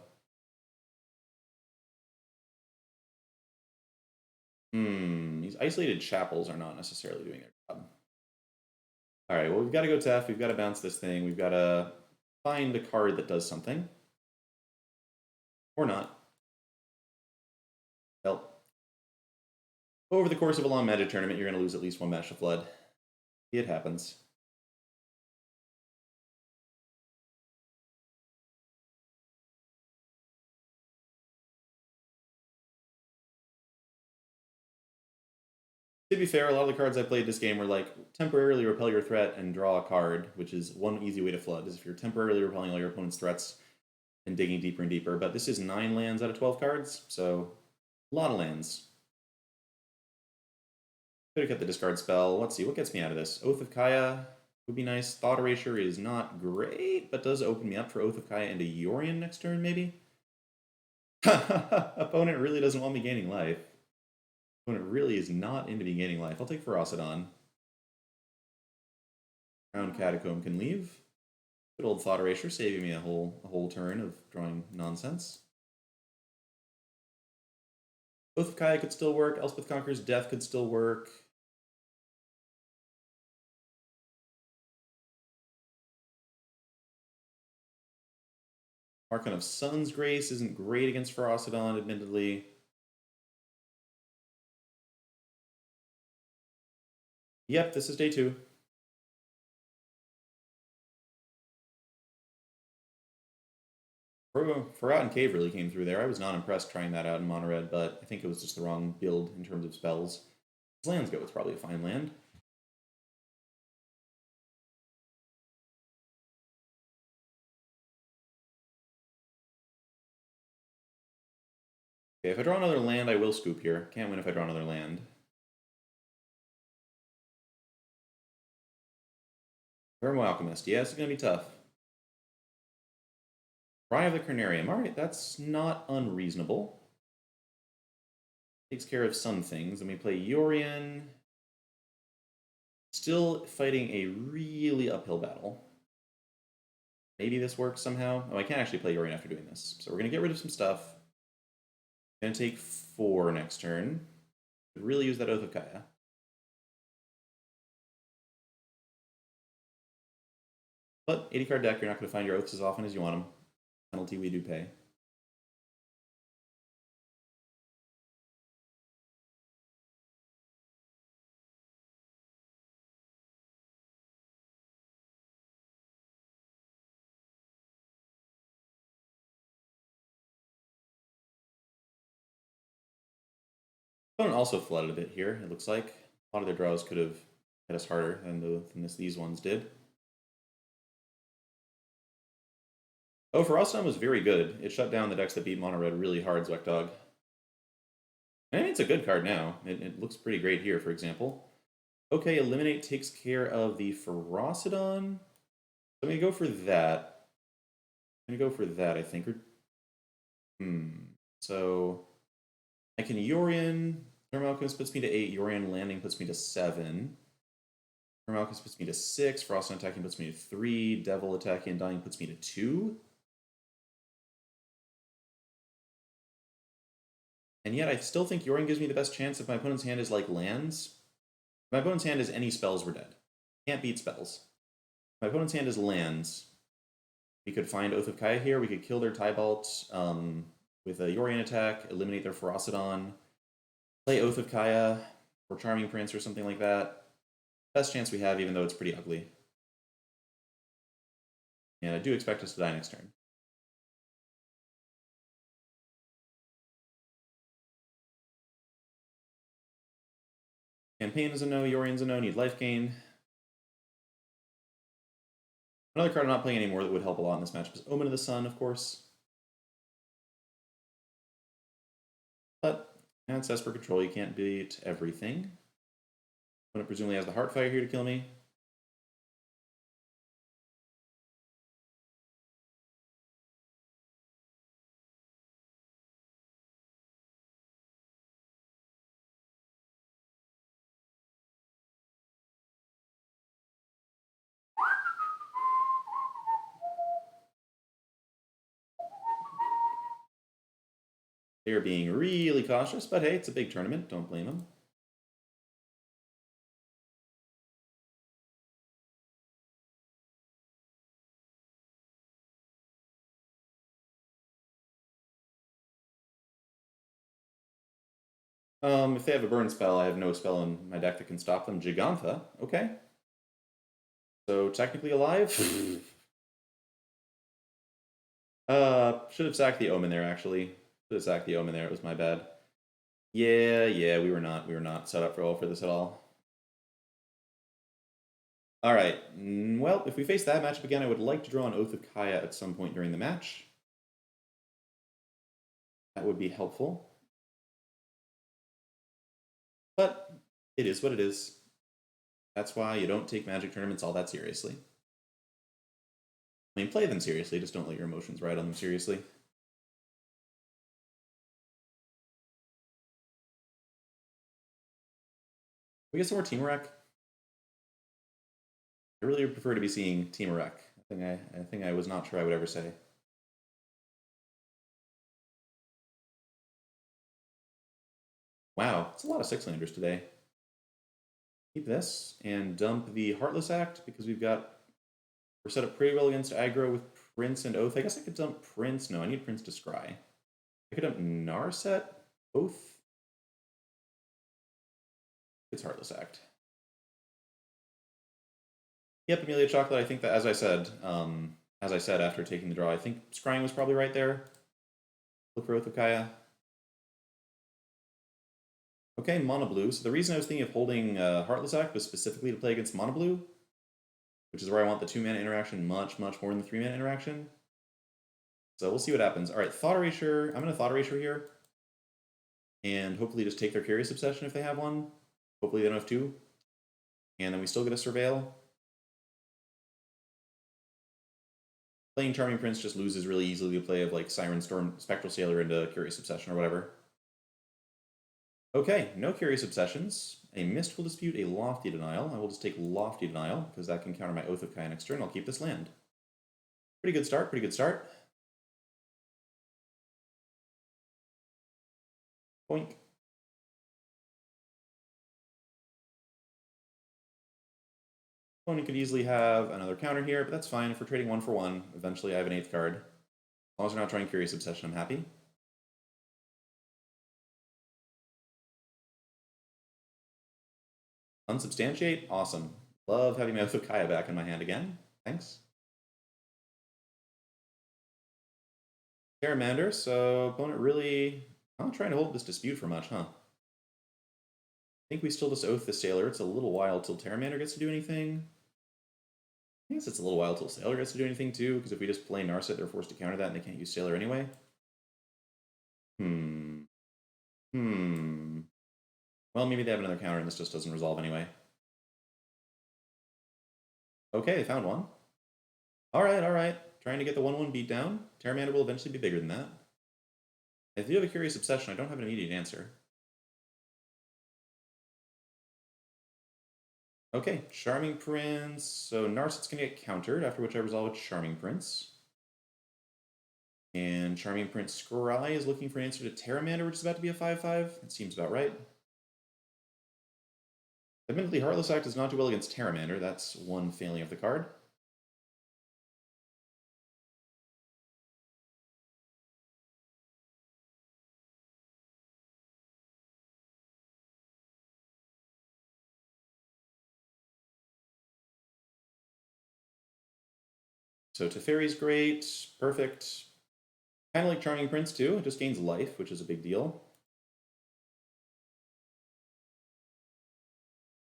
These isolated chapels are not necessarily doing their job. Alright, well we've got to go Tef, we've got to bounce this thing, we've got to find a card that does something. Or not. Well, over the course of a long Magic tournament, you're going to lose at least 1 Match of Flood. It happens. To be fair, a lot of the cards I played this game were like, temporarily repel your threat and draw a card, which is one easy way to flood, is if you're temporarily repelling all your opponent's threats and digging deeper and deeper. But this is 9 lands out of 12 cards, so A lot of lands. Could have kept the discard spell. Let's see, what gets me out of this? Oath of Kaya would be nice. Thought Erasure is not great, but does open me up for Oath of Kaya into Yorion next turn, maybe? Opponent really doesn't want me gaining life. Opponent really is not into me gaining life. I'll take Ferocidon. Crown Catacomb can leave. Good old Thought Erasure, saving me a whole turn of drawing nonsense. Oath of Kaya could still work. Elspeth Conqueror's Death could still work. Archon of Sun's Grace isn't great against Ferocidon, admittedly. Yep, this is day 2. Forgotten Cave really came through there. I was not impressed trying that out in mono red, but I think it was just the wrong build in terms of spells. As lands go, it's probably a fine land. Okay, if I draw another land, I will scoop here. Can't win if I draw another land. Vermo Alchemist. Yeah, it's going to be tough. Cry of the Carnarium. Alright, that's not unreasonable. Takes care of some things. Then we play Yorion. Still fighting a really uphill battle. Maybe this works somehow. Oh, I can't actually play Yorion after doing this. So we're going to get rid of some stuff. Going to take 4 next turn. Could really use that Oath of Kaya. But 80 card deck, you're not going to find your oaths as often as you want them. Penalty we do pay. Opponent also flooded a bit here, it looks like. A lot of their draws could have hit us harder than these ones did. Oh, Ferocidon was very good. It shut down the decks that beat mono red really hard, Zwekdog. I mean, it's a good card now. It looks pretty great here, for example. Okay, Eliminate takes care of the Ferocidon. I'm going to go for that. I'm going to go for that, I think. So I can Yorion. Thermal Alchemist puts me to 8. Yorion landing puts me to 7. Thermal Alchemist puts me to 6. Ferocidon attacking puts me to 3. Devil attacking and dying puts me to 2. And yet I still think Yorion gives me the best chance if my opponent's hand is like lands. If my opponent's hand is any spells, we're dead. Can't beat spells. If my opponent's hand is lands, we could find Oath of Kaya here. We could kill their Tybalt with a Yorion attack, eliminate their Ferocidon, play Oath of Kaya or Charming Prince or something like that. Best chance we have, even though it's pretty ugly. And I do expect us to die next turn. Campaign is a no, Yorion's a no, need life gain. Another card I'm not playing anymore that would help a lot in this matchup is Omen of the Sun, of course. But it's Esper Control, you can't beat everything. Opponent presumably has the Heartfire here to kill me. They're being really cautious, but hey, it's a big tournament. Don't blame them. If they have a burn spell, I have no spell in my deck that can stop them. Gigantha, okay. So technically alive. Should have sacked the Omen there, actually. Should have sacked the Omen there, it was my bad. Yeah, we were not set up for this at all. Alright, well, if we face that matchup again, I would like to draw an Oath of Kaya at some point during the match. That would be helpful. But it is what it is. That's why you don't take Magic tournaments all that seriously. I mean, play them seriously, just don't let your emotions ride on them seriously. We get some more Temur. I really prefer to be seeing Temur. I think I was not sure I would ever say. Wow, it's a lot of 6-landers today. Keep this and dump the Heartless Act because we're set up pretty well against aggro with Prince and Oath. I guess I could dump Prince. No, I need Prince to scry. I could dump Narset, Oath. It's Heartless Act. Yep, Amelia Chocolate. I think that, as I said after taking the draw, I think scrying was probably right there. Look for Oath of Kaya. Okay, Mono Blue. So the reason I was thinking of holding Heartless Act was specifically to play against Mono Blue, which is where I want the 2-mana interaction much more than the 3-mana interaction. So we'll see what happens. All right, Thought Erasure. I'm going to Thought Erasure here. And hopefully just take their Curious Obsession if they have one. Hopefully they don't have 2. And then we still get a Surveil. Playing Charming Prince just loses really easily the play of like Siren Storm, Spectral Sailor into Curious Obsession or whatever. Okay, no Curious Obsessions. A Mystical Dispute, a Lofty Denial. I will just take Lofty Denial because that can counter my Oath of Kaya next turn. I'll keep this land. Pretty good start, pretty good start. Boink. Opponent could easily have another counter here, but that's fine. If we're trading 1 for 1, eventually I have an 8th card. As long as we're not trying Curious Obsession, I'm happy. Unsubstantiate, awesome. Love having my Oath of Kaya back in my hand again. Thanks. Terramander, so opponent really not trying to hold this dispute for much, huh? I think we still just Oath the Sailor. It's a little while till Terramander gets to do anything. I guess it's a little while till Sailor gets to do anything too, because if we just play Narset, they're forced to counter that and they can't use Sailor anyway. Well, maybe they have another counter and this just doesn't resolve anyway. Okay, they found one. Alright. Trying to get the 1-1 beat down. Terramander will eventually be bigger than that. If you have a Curious Obsession, I don't have an immediate answer. Okay, Charming Prince. So Narset's going to get countered, after which I resolve with Charming Prince. And Charming Prince Scry is looking for an answer to Terramander, which is about to be a 5/5. That seems about right. Admittedly, Heartless Act does not do well against Terramander. That's one failing of the card. So Teferi's great, perfect. Kind of like Charming Prince too, it just gains life, which is a big deal.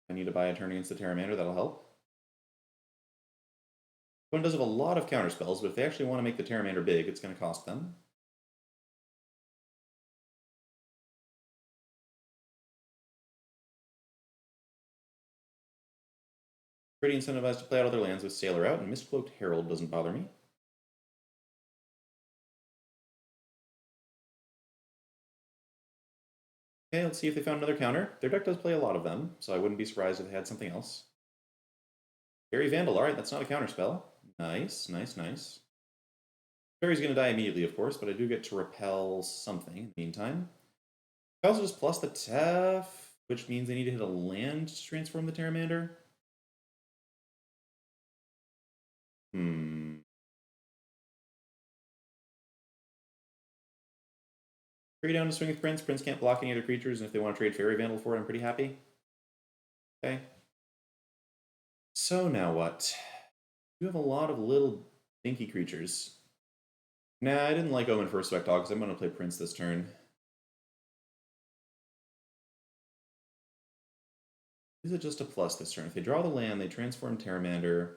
I need to buy a turn against the Terramander, that'll help. One does have a lot of counter spells, but if they actually want to make the Terramander big, it's going to cost them. Pretty incentivized to play out other lands with Sailor out, and Mistcloaked Herald doesn't bother me. Okay, let's see if they found another counter. Their deck does play a lot of them, so I wouldn't be surprised if they had something else. Fairy Vandal, alright, that's not a counter spell. Nice. Fairy's going to die immediately, of course, but I do get to repel something in the meantime. I also just plus the Tef, which means they need to hit a land to transform the Terramander. Trade down to swing with Prince. Prince can't block any other creatures, and if they want to trade Fairy Vandal for it, I'm pretty happy. Okay. So now what? You have a lot of little dinky creatures. Nah, I didn't like Omen First Spectacle because I'm going to play Prince this turn. Is it just a plus this turn? If they draw the land, they transform Terramander.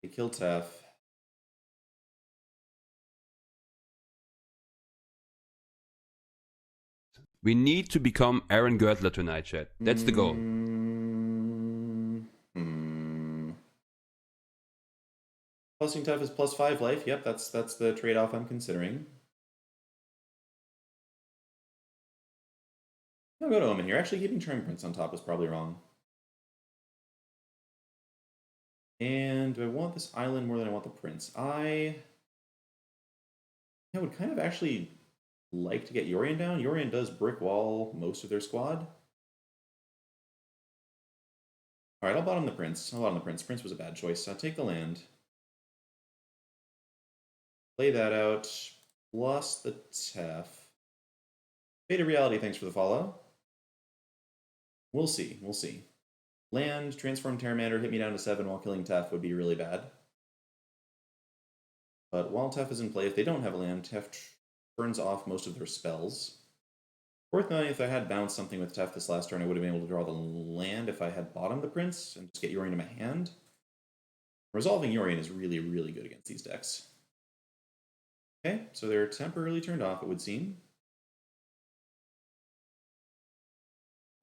They kill Tef. We need to become Aaron Girdler tonight, chat. That's the goal. Plusing tough is +5 life. Yep, that's the trade-off I'm considering. I'll go to Omen here. Actually, keeping Charming Prince on top is probably wrong. And do I want this island more than I want the prince? I would kind of actually like to get Yorion down. Yorion does brick wall most of their squad. All right, I'll bottom the prince. Prince was a bad choice. I'll take the land. Play that out. Plus the Tef. Beta Reality, thanks for the follow. We'll see. We'll see. Land, transform Terramander, hit me down to 7 while killing Tef would be really bad. But while Tef is in play, if they don't have a land, Tef turns off most of their spells. Worth noting, if I had bounced something with Tef this last turn, I would have been able to draw the land if I had bottomed the Prince and just get Yorion to my hand. Resolving Yorion is really, really good against these decks. Okay, so they're temporarily turned off, it would seem.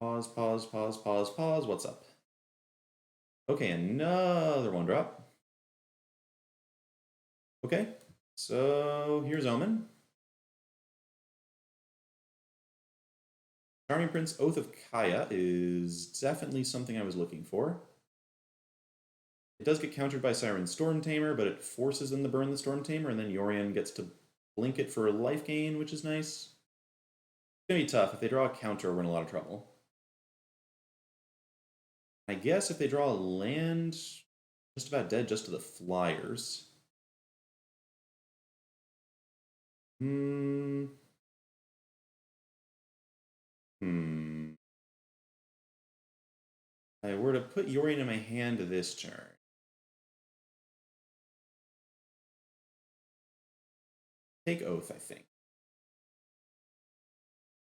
Pause, pause, pause, pause, pause. What's up? Okay, another 1-drop. Okay, so here's Omen. Charming Prince, Oath of Kaya is definitely something I was looking for. It does get countered by Siren Storm Tamer, but it forces them to burn the Storm Tamer, and then Yorion gets to blink it for life gain, which is nice. It's going to be tough. If they draw a counter, we're in a lot of trouble. I guess if they draw a land, just about dead just to the flyers. If I were to put Yorion in my hand this turn. Take Oath, I think.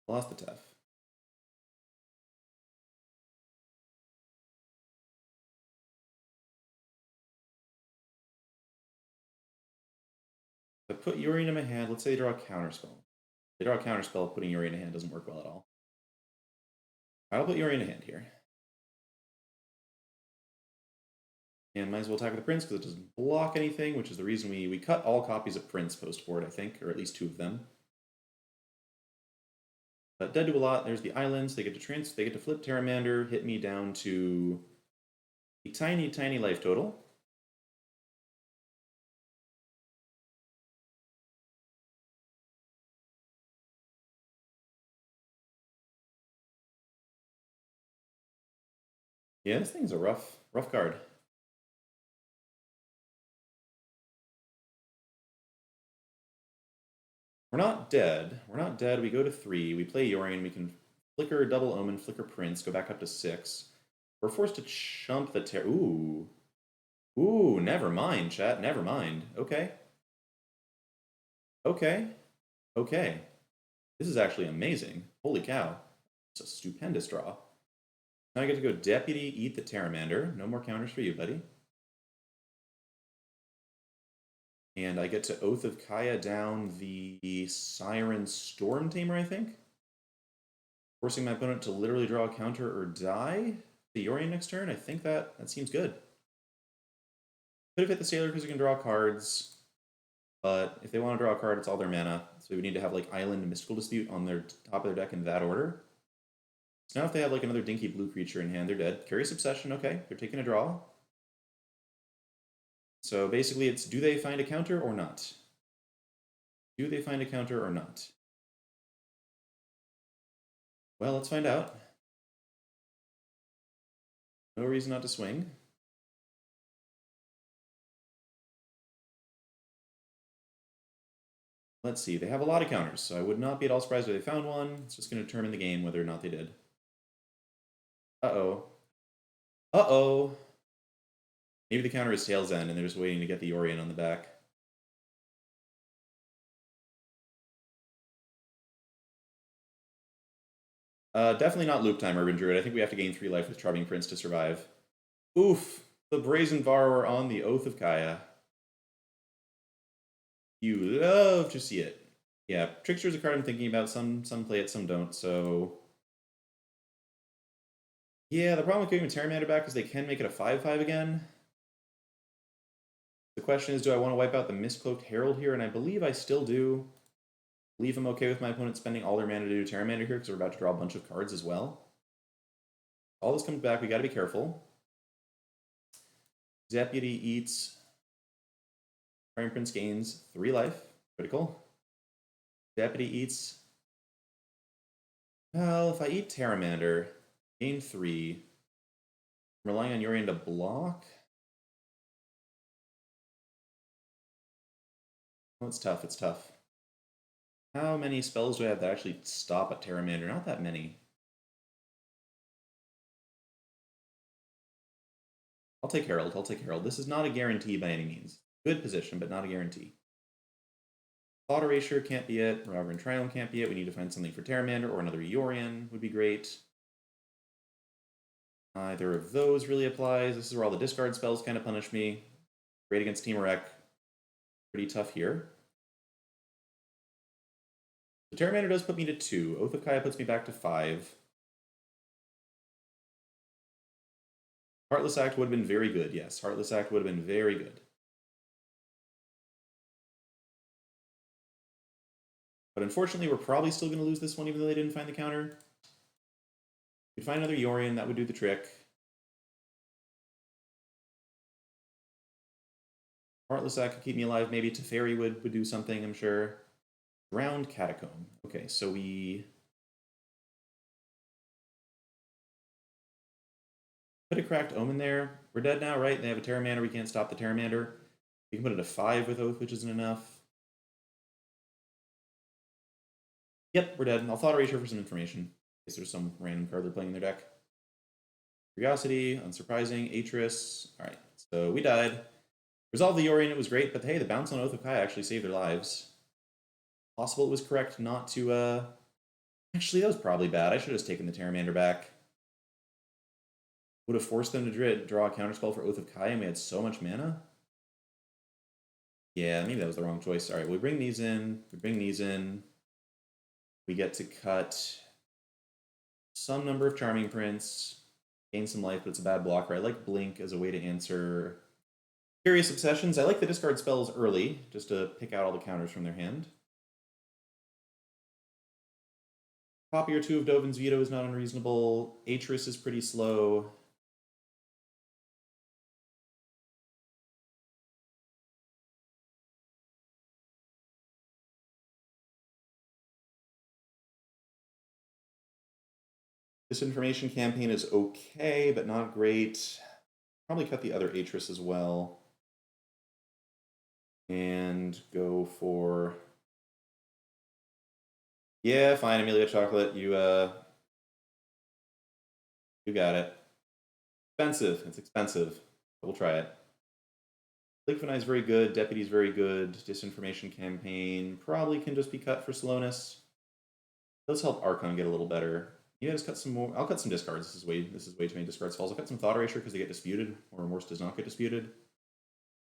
Lost the Tef. If I put Yorion in my hand, let's say they draw a counterspell. If they draw a counterspell, putting Yorion in hand doesn't work well at all. I'll put Yorion in hand here. And might as well attack with the Prince because it doesn't block anything, which is the reason we cut all copies of Prince post-board, I think, or at least 2 of them. But dead do a lot. There's the islands. They get to flip Terramander, hit me down to a tiny, tiny life total. Yeah, this thing's a rough card. We're not dead. We're not dead. We go to 3. We play Yorion. We can flicker double Omen, flicker Prince, go back up to 6. We're forced to chump the Ooh. Ooh, never mind, chat. Never mind. Okay. Okay. Okay. This is actually amazing. Holy cow. It's a stupendous draw. Now I get to go Deputy, eat the Terramander. No more counters for you, buddy. And I get to Oath of Kaya down the Siren Storm Tamer, I think. Forcing my opponent to literally draw a counter or die. The Yorion next turn, I think that seems good. Could have hit the Sailor because we can draw cards. But if they want to draw a card, it's all their mana. So we need to have like Island and Mystical Dispute on their top of their deck in that order. So now if they have like another dinky blue creature in hand, they're dead. Curious Obsession, okay. They're taking a draw. So basically it's, do they find a counter or not? Do they find a counter or not? Well, let's find out. No reason not to swing. Let's see, they have a lot of counters, so I would not be at all surprised if they found one. It's just going to determine the game whether or not they did. Uh-oh. Uh-oh. Maybe the counter is Tail's End, and they're just waiting to get the Yorion on the back. Definitely not Loop Time, Urban Druid. I think we have to gain 3 life with Charming Prince to survive. Oof! The Brazen Borrower on the Oath of Kaya. You love to see it. Yeah, Trickster's a card I'm thinking about. Some play it, some don't. So yeah, the problem with giving Terramander back is they can make it a 5/5 again. The question is, do I want to wipe out the Mistcloaked Herald here? And I believe I still do. I believe I'm okay with my opponent spending all their mana to do Terramander here because we're about to draw a bunch of cards as well. All this comes back. We got to be careful. Deputy eats. Iron Prince gains 3 life. Critical. Deputy eats. Well, if I eat Terramander, gain 3. I'm relying on Yorion to block. Oh, it's tough. It's tough. How many spells do I have that actually stop a Terramander? Not that many. I'll take Herald. I'll take Herald. This is not a guarantee by any means. Good position, but not a guarantee. Thought Erasure can't be it. Reverend Triumph can't be it. We need to find something for Terramander, or another Yorion would be great. Either of those really applies. This is where all the discard spells kind of punish me. Great against Temur. Pretty tough here. The Terramander does put me to 2. Oath of Kaya puts me back to 5. Heartless Act would have been very good, yes. Heartless Act would have been very good. But unfortunately, we're probably still going to lose this one, even though they didn't find the counter. We'd find another Yorion, that would do the trick. Heartless Act could keep me alive. Maybe Teferi would do something, I'm sure. Drowned Catacomb. Okay, so we put a Cracked Omen there. We're dead now, right? They have a Terramander. We can't stop the Terramander. We can put it to 5 with Oath, which isn't enough. Yep, we're dead. I'll Thought Erasure for some information. In case there's some random card they're playing in their deck. Curiosity, unsurprising, Atris. Alright, so we died. Resolve the Yorion, it was great, but hey, the bounce on Oath of Kaya actually saved their lives. Possible it was correct not to, Actually, that was probably bad. I should have just taken the Terramander back. Would have forced them to draw a counterspell for Oath of Kaya, and we had so much mana. Yeah, maybe that was the wrong choice. Alright, we bring these in. We bring these in. We get to cut some number of Charming Prince, gain some life, but it's a bad blocker. I like Blink as a way to answer Curious Obsessions. I like the discard spells early, just to pick out all the counters from their hand. Copy or 2 of Dovin's Veto is not unreasonable. Atris is pretty slow. This information campaign is okay, but not great. Probably cut the other Atris as well. And go for... Yeah, fine, Amelia Chocolate. You got it. Expensive. It's expensive. But we'll try it. Liquify is very good. Deputy is very good. Disinformation campaign probably can just be cut for slowness. Let's help Archon get a little better. Yeah, just cut some more. I'll cut some discards. This is way too many discard spells. I'll cut some Thought Erasure because they get disputed, or Remorse does not get disputed.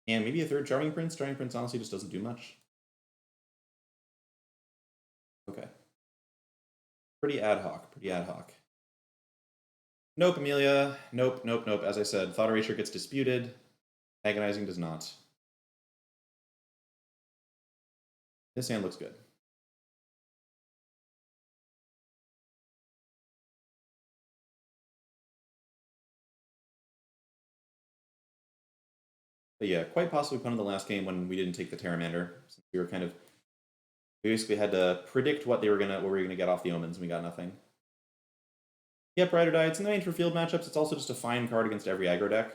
And maybe a third Charming Prince. Charming Prince honestly just doesn't do much. Okay. Pretty ad hoc. Pretty ad hoc. Nope, Amelia. Nope, nope, nope. As I said, Thought Erasure gets disputed. Agonizing does not. This hand looks good. But yeah, quite possibly punted the last game when we didn't take the Terramander. Since we were kind of... We basically had to predict what we were gonna get off the Omens, and we got nothing. Yep, Ride or Die. It's in the range for field matchups. It's also just a fine card against every aggro deck.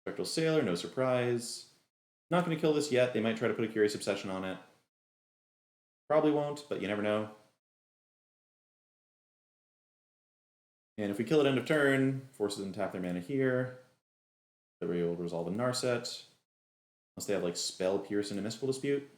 Spectral Sailor, no surprise. Not going to kill this yet. They might try to put a Curious Obsession on it. Probably won't, but you never know. And if we kill it end of turn, forces them to tap their mana here. They're able to resolve a Narset. Unless they have like Spell, Pierce, and a Mystical Dispute.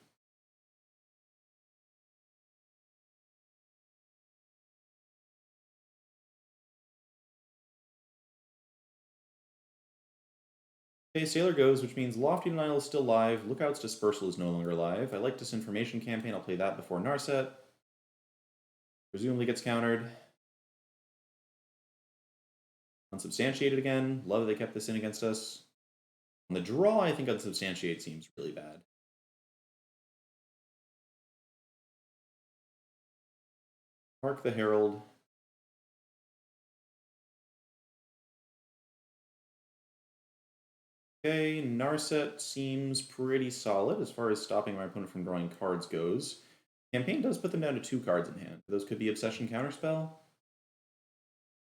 Okay, Sailor goes, which means Lofty Denial is still live. Lookout's Dispersal is no longer live. I like Disinformation Campaign. I'll play that before Narset. Presumably gets countered. Unsubstantiated again. Love they kept this in against us. On the draw, I think Unsubstantiate seems really bad. Mark the Herald. Okay, Narset seems pretty solid as far as stopping my opponent from drawing cards goes. Campaign does put them down to 2 cards in hand. Those could be Obsession Counterspell.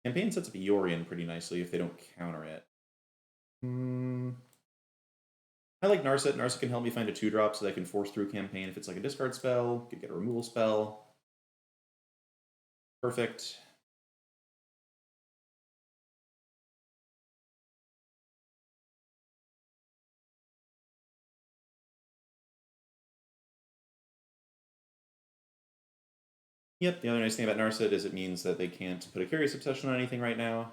Campaign sets up Yorion pretty nicely if they don't counter it. I like Narset. Narset can help me find a 2-drop so that I can force through Campaign if it's like a discard spell. Could get a removal spell. Perfect. Yep, the other nice thing about Narset is it means that they can't put a Curious Obsession on anything right now.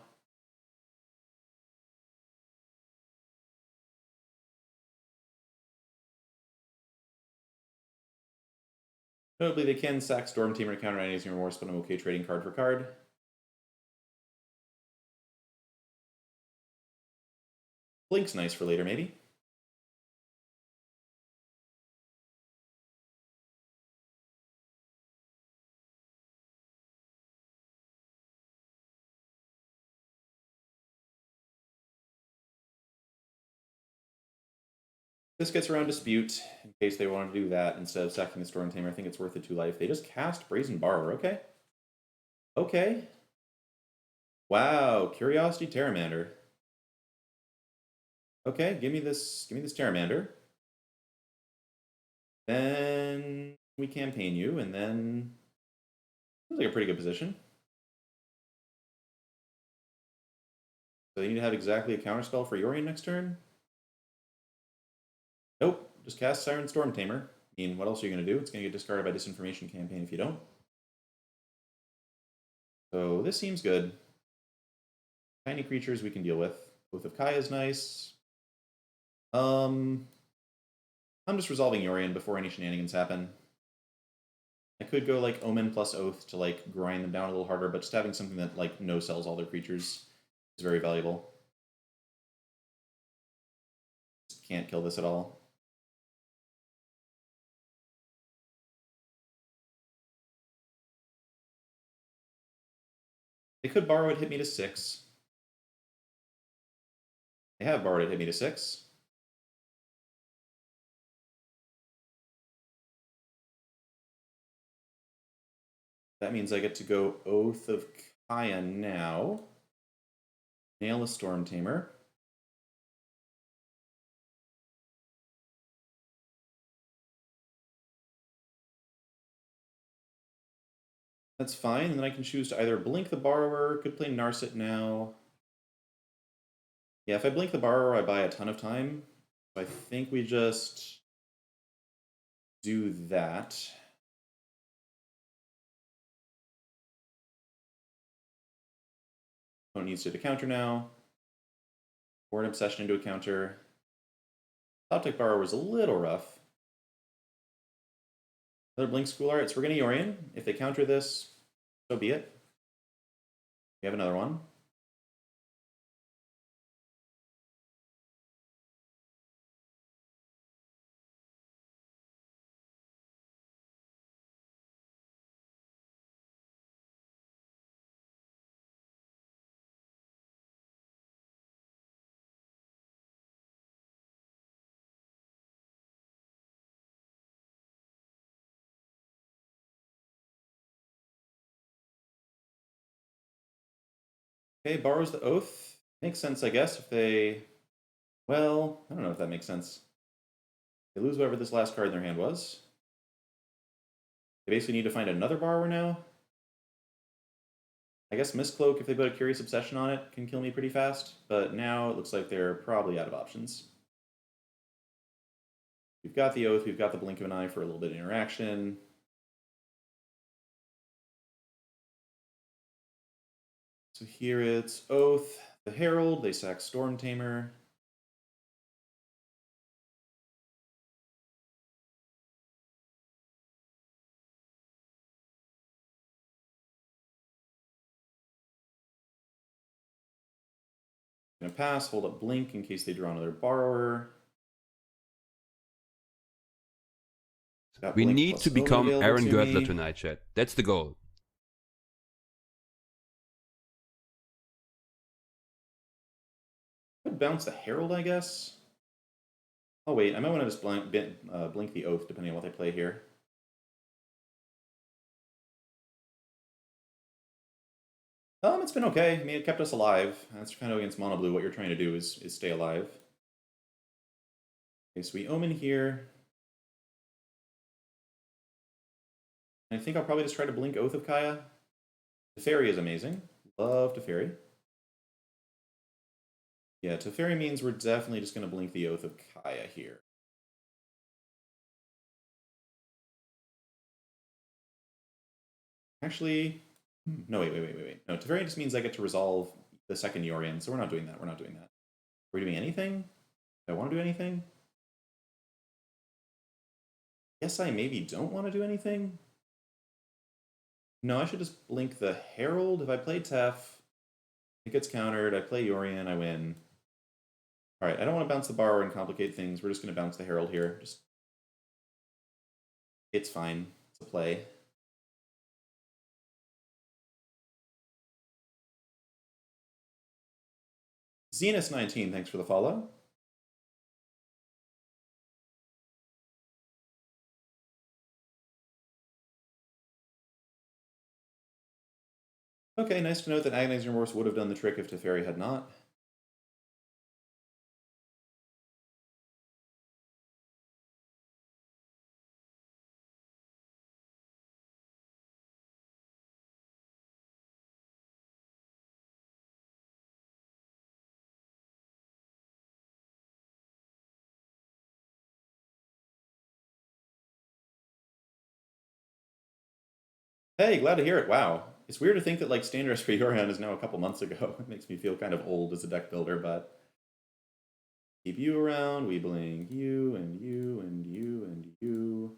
Notably, they can sack Storm Tamer to counter anything remorse, but I'm okay trading card for card. Blink's nice for later, maybe. This gets around Dispute, in case they want to do that instead of sacking the Storm Tamer. I think it's worth the 2 life. They just cast Brazen Borrower, okay. Okay. Wow, Curiosity Terramander. Okay, give me this Terramander. Then we campaign you, and then seems like a pretty good position. So you need to have exactly a counterspell for Yorion next turn. Nope, just cast Siren Storm Tamer. I mean, what else are you going to do? It's going to get discarded by Disinformation Campaign if you don't. So this seems good. Tiny creatures we can deal with. Oath of Kaya is nice. I'm just resolving Yorion before any shenanigans happen. I could go like Omen plus Oath to like grind them down a little harder, but just having something that like no-sells all their creatures is very valuable. Just can't kill this at all. They could borrow it, hit me to 6. They have borrowed it, hit me to 6. That means I get to go Oath of Kaya now. Nail a Storm Tamer. That's fine, and then I can choose to either blink the Borrower, could play Narset now. Yeah, if I blink the Borrower, I buy a ton of time. I think we just do that. Opponent needs to counter now. Or an Obsession into a counter. Optic Borrower was a little rough. Another Blink School Art. So we're going to Yorion. If they counter this, so be it. We have another one. Okay, borrows the Oath. Makes sense, I guess, if they... Well, I don't know if that makes sense. They lose whatever this last card in their hand was. They basically need to find another borrower now. I guess Mistcloak, if they put a Curious Obsession on it, can kill me pretty fast, but now it looks like they're probably out of options. We've got the Oath, we've got the Blink of an Eye for a little bit of interaction. So here it's Oath, the Herald, they sack Storm Tamer. Gonna pass, hold up blink in case they draw another borrower. We need to become Aaron Girdler tonight, chat. That's the goal. I'd bounce the Herald, I guess. Oh wait, I might want to just blink the Oath depending on what they play here. It's been okay. I mean, it kept us alive. That's kind of against mono blue. What you're trying to do is stay alive. Okay, so we Omen here. I think I'll probably just try to blink Oath of Kaya. Teferi is amazing. Love Teferi. Yeah, Teferi means we're definitely just going to blink the Oath of Kaya here. Actually, no, wait. No, Teferi just means I get to resolve the second Yorion, so we're not doing that. We're not doing that. Are we doing anything? Do I want to do anything? Guess I maybe don't want to do anything. No, I should just blink the Herald. If I play Tef, it gets countered. I play Yorion, I win. All right, I don't want to bounce the Borrower and complicate things. We're just going to bounce the Herald here. It's fine. It's a play. Zenus19, thanks for the follow. Okay, nice to note that Agonizing Remorse would have done the trick if Teferi had not. Hey, glad to hear it. Wow. It's weird to think that like standard Esper Yorion is now a couple months ago. It makes me feel kind of old as a deck builder, but keep you around. We blink you and you and you and you.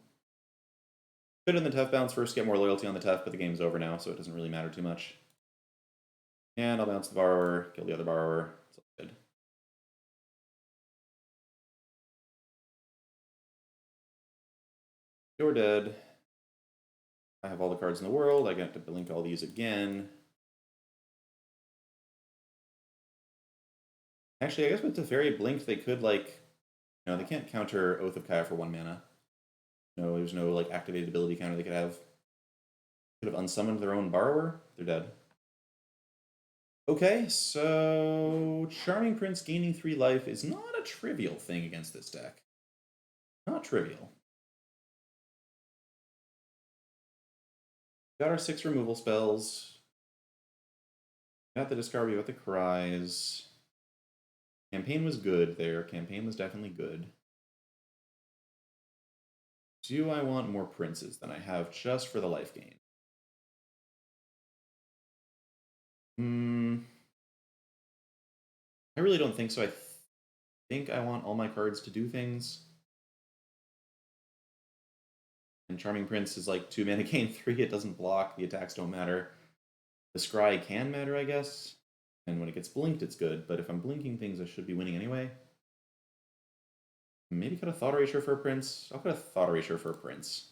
Could in the Tef bounce first, get more loyalty on the Tef, but the game's over now, so it doesn't really matter too much. And I'll bounce the Borrower, kill the other Borrower. It's all good. You're dead. I have all the cards in the world. I get to blink all these again. Actually, I guess with Teferi blinked, they could like, they can't counter Oath of Kaya for 1 mana. No, there's no like activated ability counter they could have. Could have unsummoned their own Borrower. They're dead. Okay, so Charming Prince gaining 3 life is not a trivial thing against this deck. Not trivial. Got our 6 removal spells. Got the discard, we got the cries. Campaign was good there. Campaign was definitely good. Do I want more princes than I have just for the life gain? I really don't think so. I think I want all my cards to do things. And Charming Prince is like 2 mana gain 3. It doesn't block. The attacks don't matter. The Scry can matter, I guess. And when it gets blinked, it's good. But if I'm blinking things, I should be winning anyway. Maybe cut a Thought Erasure for a Prince. I'll cut a Thought Erasure for a Prince.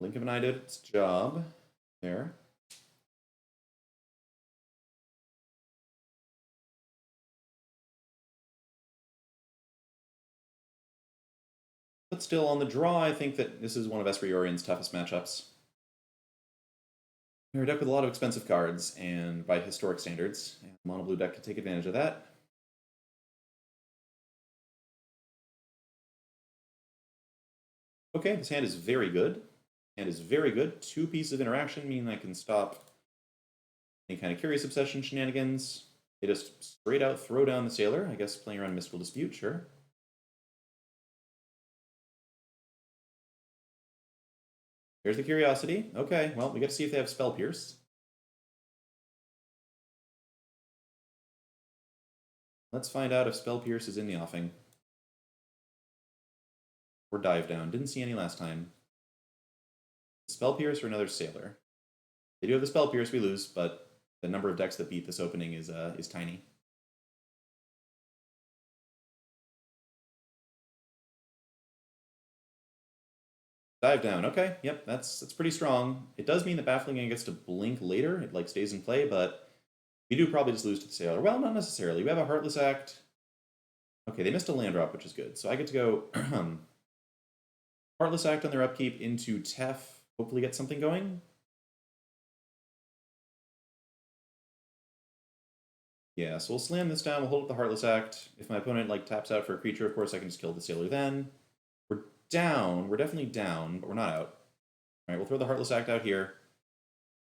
Blink of an Eye did its job. There. But still, on the draw, I think that this is one of Esper Yorion's toughest matchups. They're a deck with a lot of expensive cards, and by historic standards, and mono blue deck can take advantage of that. Okay, this hand is very good. Hand is very good. 2 pieces of interaction mean I can stop any kind of Curious Obsession shenanigans. They just straight out throw down the Sailor. I guess playing around Mystical Dispute, sure. Here's the Curiosity. Okay, well, we got to see if they have Spell Pierce. Let's find out if Spell Pierce is in the offing. Or Dive Down. Didn't see any last time. Spell Pierce or another Sailor. They do have the Spell Pierce, we lose, but the number of decks that beat this opening is tiny. Dive down. Okay, yep, that's pretty strong. It does mean that Baffling Gang gets to blink later. It like stays in play, but we do probably just lose to the Sailor. Well, not necessarily. We have a Heartless Act. Okay, they missed a land drop, which is good. So I get to go Heartless Act on their upkeep into Tef. Hopefully get something going. Yeah, so we'll slam this down. We'll hold up the Heartless Act. If my opponent like taps out for a creature, of course I can just kill the Sailor then. We're down. We're definitely down, but we're not out. All right, we'll throw the Heartless Act out here.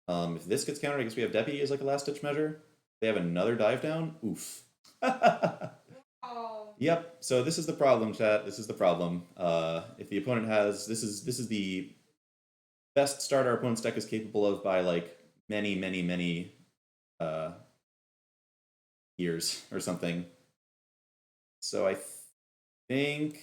If this gets countered, I guess we have Deputy as like a last-ditch measure. They have another dive down. Oof. Oh. Yep. So this is the problem, chat. This is the problem. If the opponent has this is the best start our opponent's deck is capable of by like many years or something. So I think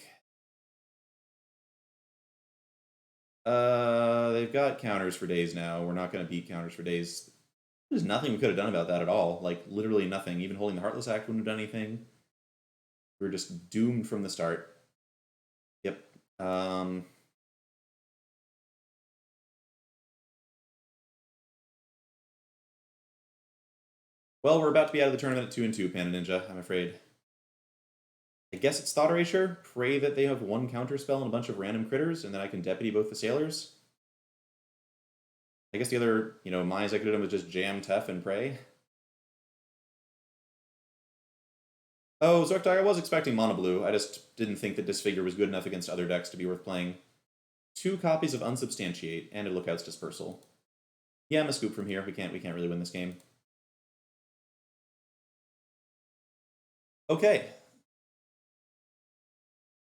they've got counters for days now. We're not going to beat counters for days. There's nothing we could have done about that at all. Like literally nothing. Even holding the Heartless Act wouldn't have done anything. We were just doomed from the start. Yep. Well, we're about to be out of the tournament at 2-2, Panda Ninja, I'm afraid. I guess it's Thought Erasure. Pray that they have one counter spell and a bunch of random critters, and then I can Deputy both the Sailors. I guess the other, Mai's I could have done was just jam Tef and pray. Oh, Zoctar, I was expecting Mono Blue. I just didn't think that Disfigure was good enough against other decks to be worth playing. 2 copies of Unsubstantiate and a Lookout's Dispersal. Yeah, I'm a scoop from here. We can't really win this game. Okay.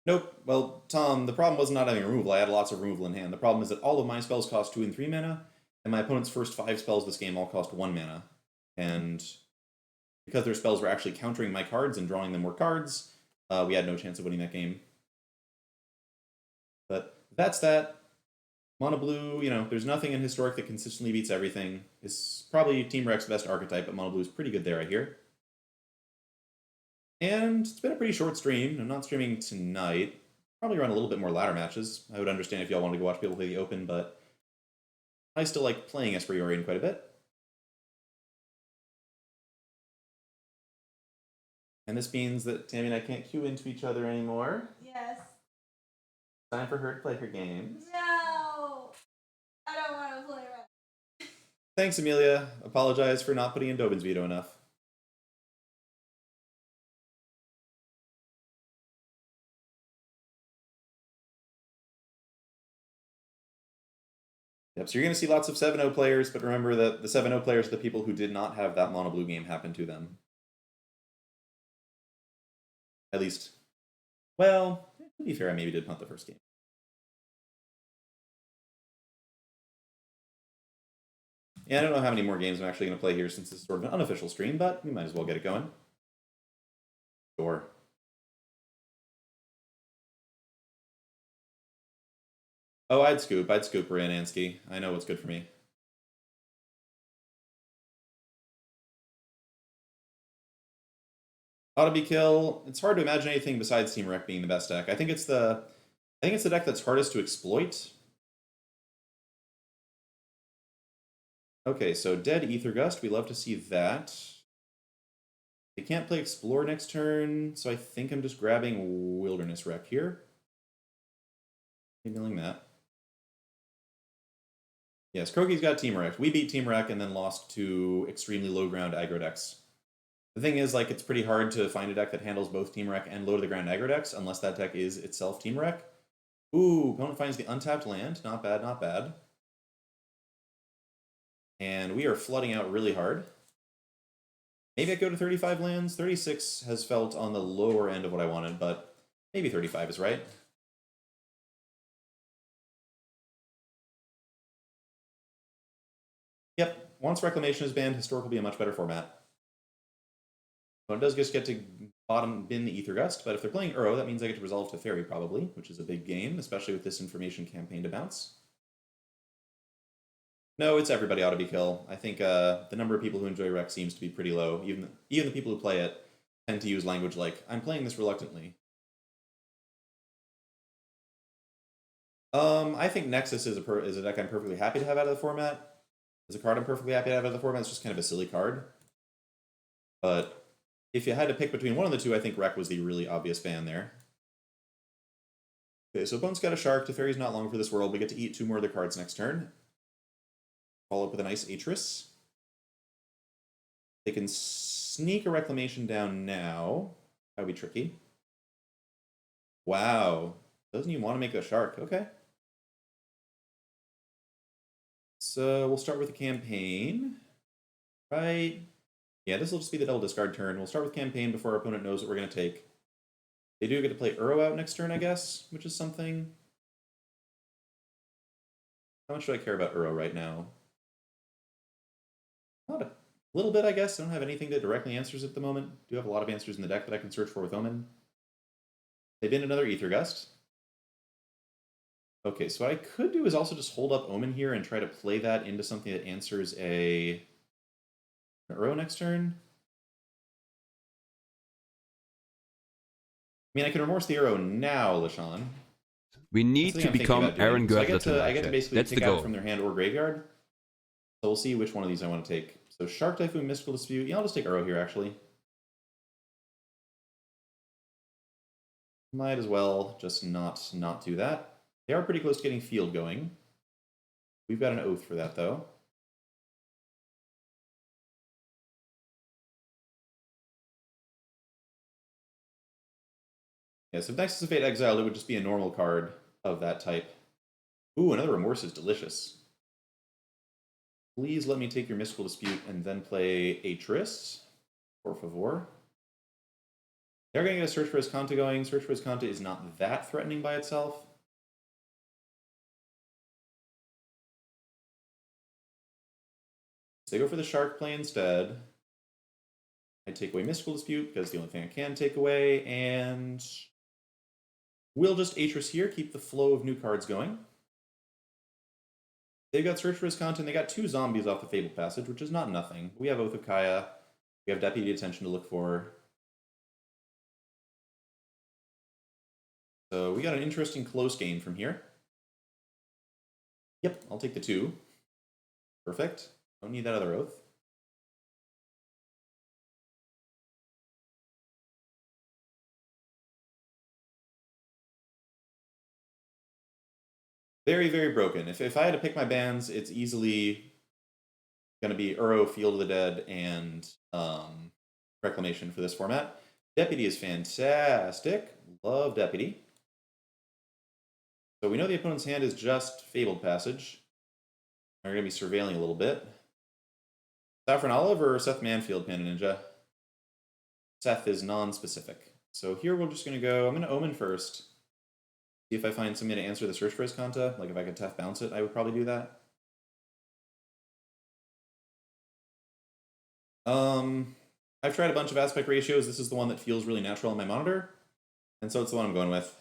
Nope. Well, Tom, the problem was not having removal. I had lots of removal in hand. The problem is that all of my spells cost 2 and 3 mana, and my opponent's first 5 spells this game all cost 1 mana. And because their spells were actually countering my cards and drawing them more cards, we had no chance of winning that game. But that's that. Mono Blue, there's nothing in Historic that consistently beats everything. It's probably Team Rek's best archetype, but Mono Blue is pretty good there, I hear. And it's been a pretty short stream. I'm not streaming tonight. Probably run a little bit more ladder matches. I would understand if y'all wanted to go watch people play the Open, but I still like playing Esper Yorion quite a bit. And this means that Tammy and I can't queue into each other anymore. Yes. Time for her to play her games. No! I don't want to play right. Thanks, Amelia. Apologize for not putting in Dobin's veto enough. Yep, so you're going to see lots of 7-0 players, but remember that the 7-0 players are the people who did not have that mono blue game happen to them. At least, well, to be fair, I maybe did punt the first game. Yeah, I don't know how many more games I'm actually going to play here since this is sort of an unofficial stream, but we might as well get it going. Sure. Oh, I'd scoop Ryan Ansky. I know what's good for me. Auto kill. It's hard to imagine anything besides Team Rec being the best deck. I think it's the deck that's hardest to exploit. Okay, so dead Ether Gust. We love to see that. They can't play Explore next turn, so I think I'm just grabbing Wilderness Wreck here. Emailing that. Yes, Croaky's got Team Wreck. We beat Team Wreck and then lost to extremely low ground aggro decks. The thing is, like, it's pretty hard to find a deck that handles both Team Wreck and low to the ground aggro decks, unless that deck is itself Team Wreck. Ooh, opponent finds the untapped land. Not bad, not bad. And we are flooding out really hard. Maybe I go to 35 lands. 36 has felt on the lower end of what I wanted, but maybe 35 is right. Yep, once Reclamation is banned, Historic will be a much better format. So it does just get to bottom bin the Ether Gust, but if they're playing Uro, that means I get to resolve to Fairy probably, which is a big game, especially with this information campaign to bounce. No, it's everybody ought to be kill. I think the number of people who enjoy Rec seems to be pretty low. Even the people who play it tend to use language like, I'm playing this reluctantly. I think Nexus is a deck I'm perfectly happy to have out of the format. It's a card I'm perfectly happy to have out of the format. It's just kind of a silly card. But if you had to pick between one of the two, I think Rec was the really obvious ban there. Okay, so opponent's got a Shark. Teferi's not long for this world. We get to eat 2 more of their cards next turn. Follow up with a nice Atris. They can sneak a Reclamation down now. That would be tricky. Wow. Doesn't even want to make a Shark. Okay. So we'll start with a campaign. Right. Yeah, this will just be the double discard turn. We'll start with campaign before our opponent knows what we're going to take. They do get to play Uro out next turn, I guess, which is something. How much do I care about Uro right now? Not a little bit, I guess. I don't have anything that directly answers at the moment. Do have a lot of answers in the deck that I can search for with Omen. They bin another Ether Gust. Okay, so what I could do is also just hold up Omen here and try to play that into something that answers an Uro next turn. I mean, I can remorse the Uro now, Lashawn. We need to become Aaron Gödler so I get to tonight. basically That's pick the out goal. from their hand or graveyard. So we'll see which one of these I want to take. So Shark Typhoon, Mystical Dispute. Yeah, I'll just take Uro here, actually. Might as well just not do that. They are pretty close to getting field going. We've got an Oath for that, though. Yeah, so if Nexus of Fate exiled, it would just be a normal card of that type. Ooh, another Remorse is delicious. Please let me take your Mystical Dispute and then play Atris, por favor. They're going to get a Search for Escanta going. Search for Escanta is not that threatening by itself. So they go for the Shark play instead. I take away Mystical Dispute because the only thing I can take away, and we'll just Atris here, keep the flow of new cards going. They've got Search for Escanta, and they got 2 zombies off the Fabled Passage, which is not nothing. We have Oath of Kaya. We have Deputy Attention to look for. So we got an interesting close game from here. Yep, I'll take the 2. Perfect. Don't need that other Oath. Very, very broken. If I had to pick my bans, it's easily going to be Uro, Field of the Dead, and Reclamation for this format. Deputy is fantastic. Love Deputy. So we know the opponent's hand is just Fabled Passage. We're going to be surveilling a little bit. Saffron Olive or Seth Manfield, Panda Ninja? Seth is non-specific. So here we're just going to go, I'm going to Omen first. See if I find something to answer the Search for Escanta. Like if I could Tef bounce it, I would probably do that. I've tried a bunch of aspect ratios. This is the one that feels really natural on my monitor. And so it's the one I'm going with.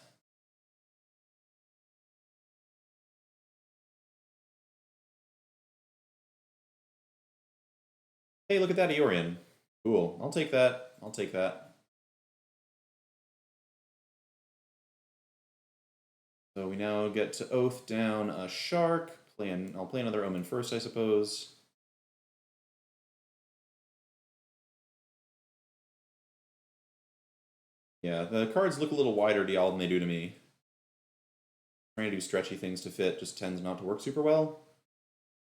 Hey, look at that Yorion. Cool. I'll take that. I'll take that. So we now get to Oath down a Shark. I'll play another Omen first, I suppose. Yeah, the cards look a little wider to y'all than they do to me. Trying to do stretchy things to fit just tends not to work super well.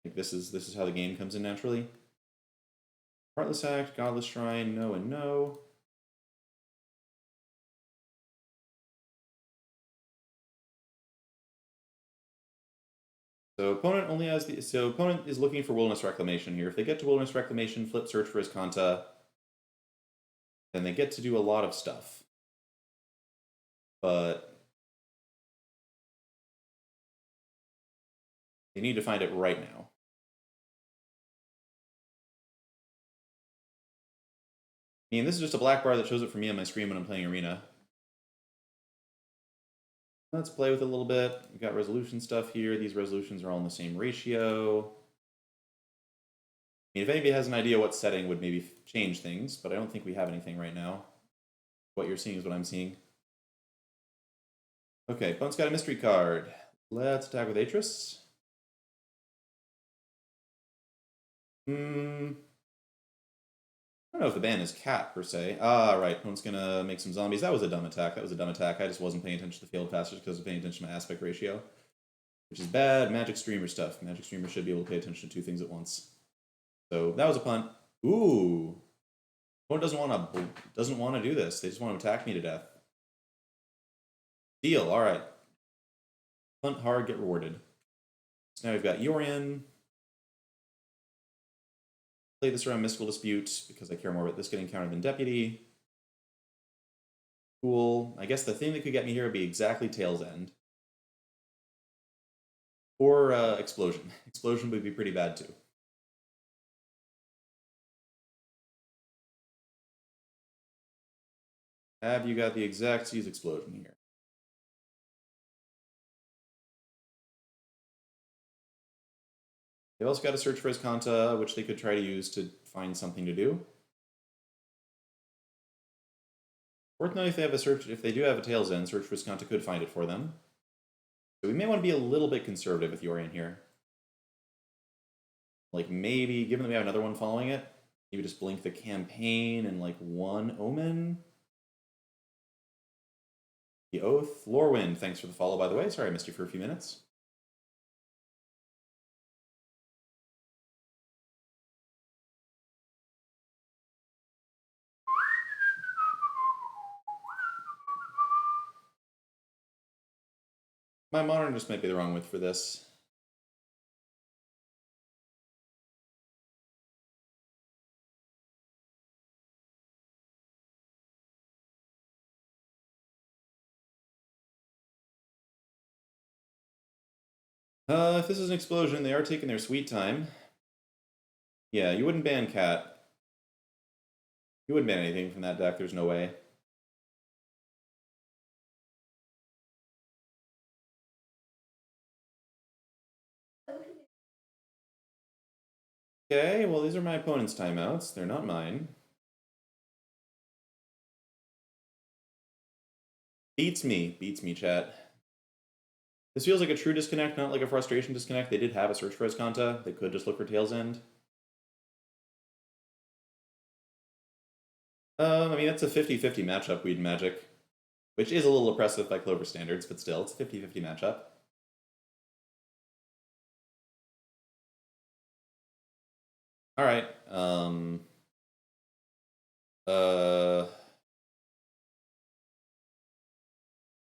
Like this is how the game comes in naturally. Heartless Act, Godless Shrine, no and no. So opponent opponent is looking for Wilderness Reclamation here. If they get to Wilderness Reclamation, flip Search for Escanta, then they get to do a lot of stuff. But they need to find it right now. I mean, this is just a black bar that shows it for me on my screen when I'm playing Arena. Let's play with it a little bit. We've got resolution stuff here. These resolutions are all in the same ratio. mean, if anybody has an idea what setting would maybe change things, but I don't think we have anything right now. What you're seeing is what I'm seeing. Okay, opponent's got a mystery card. Let's attack with Atris. I don't know if the ban is cat, per se. Ah, right. Opponent's gonna make some zombies. That was a dumb attack. That was a dumb attack. I just wasn't paying attention to the field passage because I was paying attention to my aspect ratio. Which is bad Magic Streamer stuff. Magic Streamer should be able to pay attention to two things at once. So that was a punt. Ooh. Opponent doesn't want to do this. They just want to attack me to death. Deal. All right. Punt hard, get rewarded. So now we've got Yorion. Play this around Mystical Dispute because I care more about this getting countered than Deputy. Cool. I guess the thing that could get me here would be exactly Tail's End. Or Explosion. Explosion would be pretty bad too. Have you got the exact use Explosion here? They've also got to search for his Kanta, which they could try to use to find something to do. Worth noting if they do have a Tail's End, search for his Kanta could find it for them. So we may want to be a little bit conservative with Yorion here. Like maybe, given that we have another one following it, maybe just blink the campaign and like one Omen. The Oath. Lorewind, thanks for the follow, by the way. Sorry I missed you for a few minutes. My monitor just might be the wrong width for this. If this is an explosion, they are taking their sweet time. Yeah, you wouldn't ban Cat. You wouldn't ban anything from that deck, there's no way. Okay, well these are my opponent's timeouts. They're not mine. Beats me, chat. This feels like a true disconnect, not like a frustration disconnect. They did have a search for Escanta. They could just look for Tail's End. I mean, that's a 50-50 matchup, Weed Magic. Which is a little oppressive by Clover standards, but still, it's a 50-50 matchup. Alright,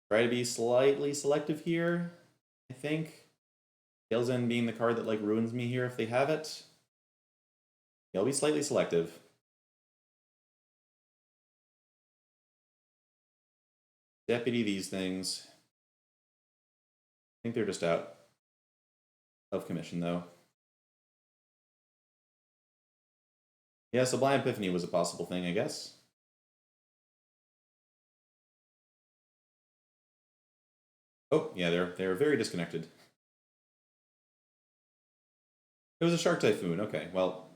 try to be slightly selective here, I think. Tail's End being the card that like ruins me here if they have it. Yeah, I'll be slightly selective. Deputy these things. I think they're just out of commission though. Yeah, Sublime Epiphany was a possible thing, I guess. Oh, yeah, they're very disconnected. It was a Shark Typhoon. Okay, well,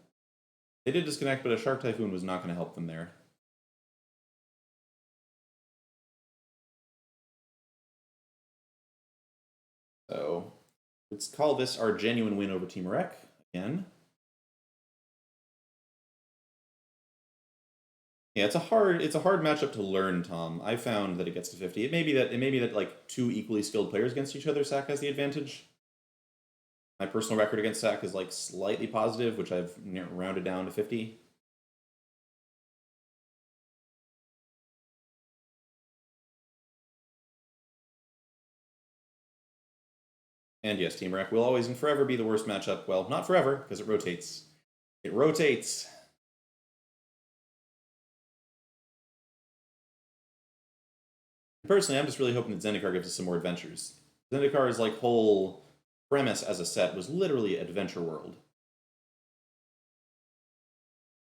they did disconnect, but a Shark Typhoon was not going to help them there. So let's call this our genuine win over Temur again. Yeah, it's a hard matchup to learn, Tom. I found that it gets to 50. It may be that like two equally skilled players against each other, Sack has the advantage. My personal record against Sack is like slightly positive, which I've rounded down to 50. And yes, Team Wreck will always and forever be the worst matchup. Well, not forever, because it rotates. It rotates. Personally, I'm just really hoping that Zendikar gives us some more adventures. Zendikar's like whole premise as a set was literally Adventure World.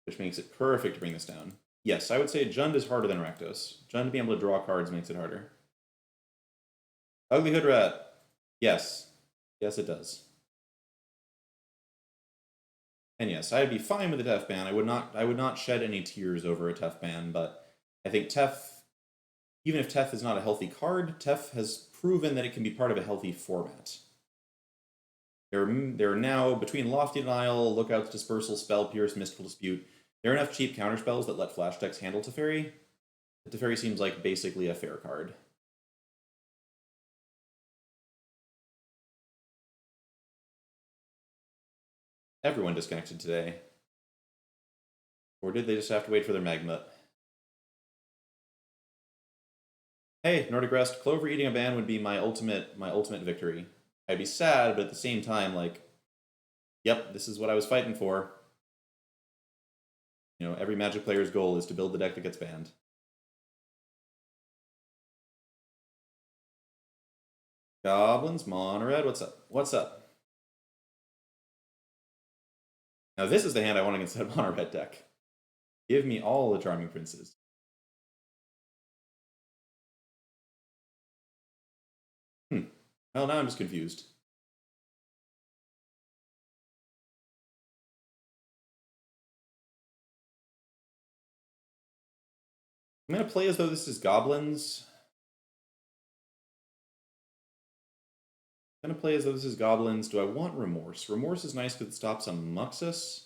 Which makes it perfect to bring this down. Yes, I would say Jund is harder than Rakdos. Jund being able to draw cards makes it harder. Ugly Hood Rat. Yes. Yes, it does. And yes, I'd be fine with a Tef ban. I would not shed any tears over a Tef ban, but I think Tef, even if Tef is not a healthy card, Tef has proven that it can be part of a healthy format. There are now, between Lofty Denial, Lookout's Dispersal, Spell Pierce, Mystical Dispute, there are enough cheap counterspells that let flash decks handle Teferi. Teferi seems like basically a fair card. Everyone disconnected today. Or did they just have to wait for their magma? Hey, Nordic Rest, Clover eating a ban would be my ultimate victory. I'd be sad, but at the same time, like, yep, this is what I was fighting for. You know, every Magic player's goal is to build the deck that gets banned. Goblins, Mono Red, what's up? What's up? Now this is the hand I want against that Mono Red deck. Give me all the Charming Princes. Well, now I'm just confused. I'm going to play as though this is Goblins. I'm going to play as though this is Goblins. Do I want Remorse? Remorse is nice because it stops a Muxus.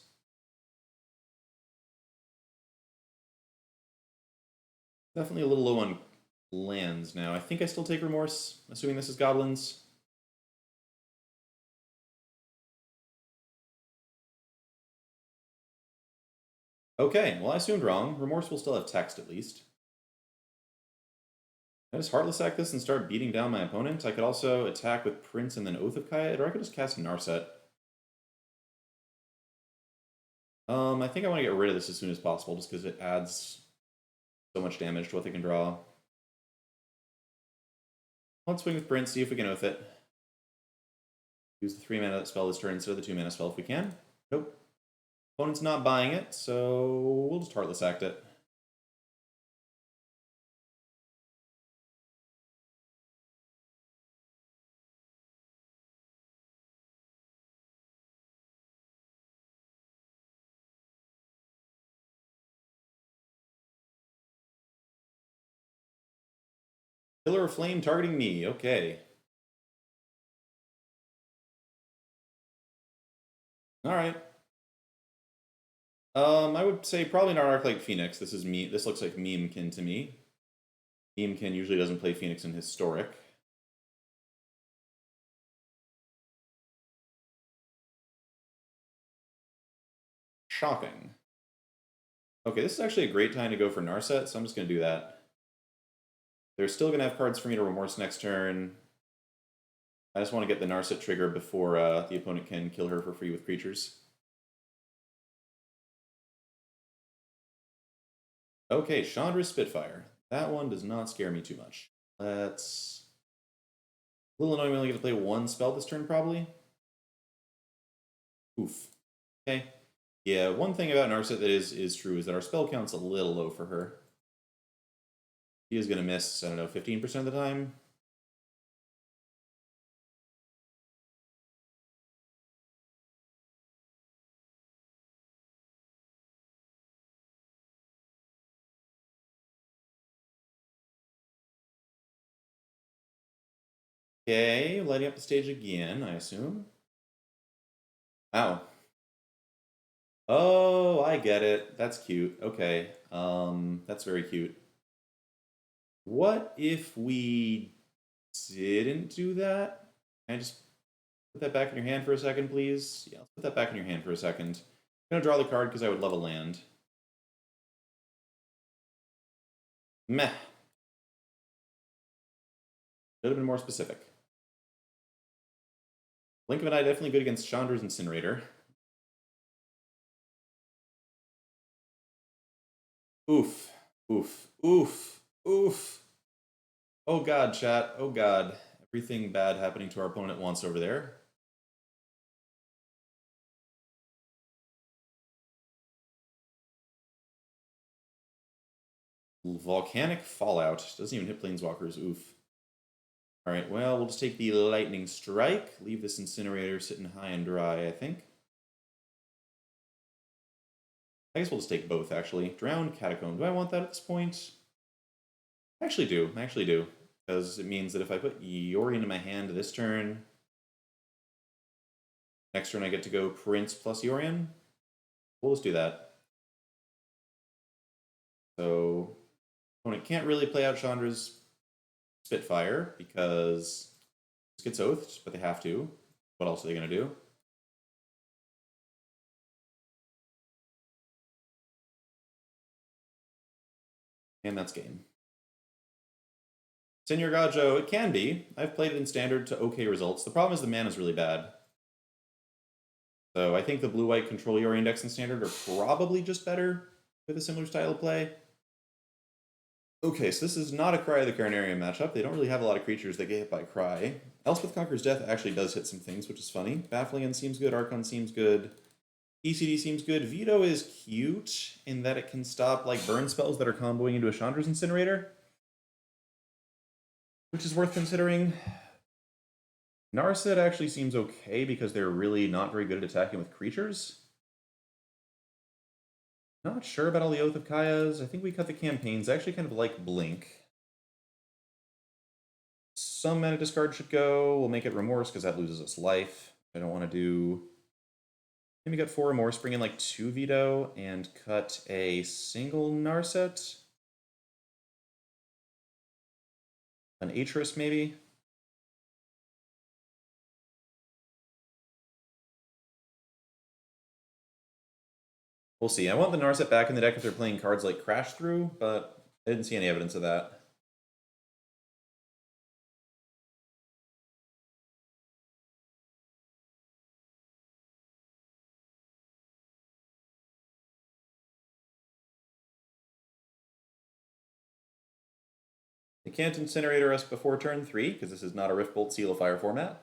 Definitely a little low on lands now. I think I still take Remorse, assuming this is Goblins. Okay, well I assumed wrong. Remorse will still have text at least. I just Heartless Sack this and start beating down my opponent. I could also attack with Prince and then Oath of Kaya, or I could just cast Narset. I think I want to get rid of this as soon as possible, just because it adds so much damage to what they can draw. Let's swing with Prince, see if we can Oath it. Use the 3-mana spell this turn instead of the 2-mana spell if we can. Nope. Opponent's not buying it, so we'll just Heartless Act it. Pillar of Flame targeting me, okay. Alright. I would say probably not Arclight Phoenix. This looks like Memekin to me. Memekin usually doesn't play Phoenix in Historic. Shocking. Okay, this is actually a great time to go for Narset, so I'm just going to do that. They're still going to have cards for me to Remorse next turn. I just want to get the Narset trigger before the opponent can kill her for free with creatures. Okay, Chandra's Spitfire. That one does not scare me too much. Let's... A little annoying we only get to play one spell this turn, probably. Oof. Okay. Yeah, one thing about Narset that is true is that our spell count's a little low for her. She is going to miss, I don't know, 15% of the time. Okay, lighting up the stage again, I assume. Ow. Oh, I get it. That's cute. Okay. That's very cute. What if we didn't do that? Can I just put that back in your hand for a second, please? Yeah, let's put that back in your hand for a second. I'm going to draw the card because I would love a land. Meh. Should have been more specific. Blink of an Eye definitely good against Chandra's Incinerator. Oof. Oof. Oof. Oof. Oh god, chat. Oh god. Everything bad happening to our opponent once over there. Volcanic Fallout. Doesn't even hit Planeswalkers. Oof. Alright, well, we'll just take the Lightning Strike. Leave this Incinerator sitting high and dry, I think. I guess we'll just take both, actually. Drowned Catacomb. Do I want that at this point? I actually do. I actually do. Because it means that if I put Yorion in my hand this turn, next turn I get to go Prince plus Yorion. We'll just do that. So, opponent can't really play out Chandra's Spitfire because this gets oathed, but they have to. What else are they going to do? And that's game. Senor Gajo, it can be. I've played it in Standard to okay results. The problem is the mana is really bad. So I think the blue-white control Yorion decks in Standard are probably just better with a similar style of play. Okay, so this is not a Cry of the Carnarium matchup. They don't really have a lot of creatures that get hit by Cry. Elspeth Conquers Death actually does hit some things, which is funny. Baffling End seems good, Archon seems good, ECD seems good. Veto is cute in that it can stop like burn spells that are comboing into a Chandra's Incinerator, which is worth considering. Narset actually seems okay because they're really not very good at attacking with creatures. Not sure about all the Oath of Kayas. I think we cut the campaigns. I actually kind of like Blink. Some mana discard should go. We'll make it Remorse because that loses us life. I don't want to do... Maybe get 4 Remorse, bring in like 2 Veto, and cut a single Narset. An Atris, maybe? We'll see. I want the Narset back in the deck if they're playing cards like Crash Through, but I didn't see any evidence of that. They can't Incinerator us before turn 3, because this is not a Riftbolt Seal of Fire format.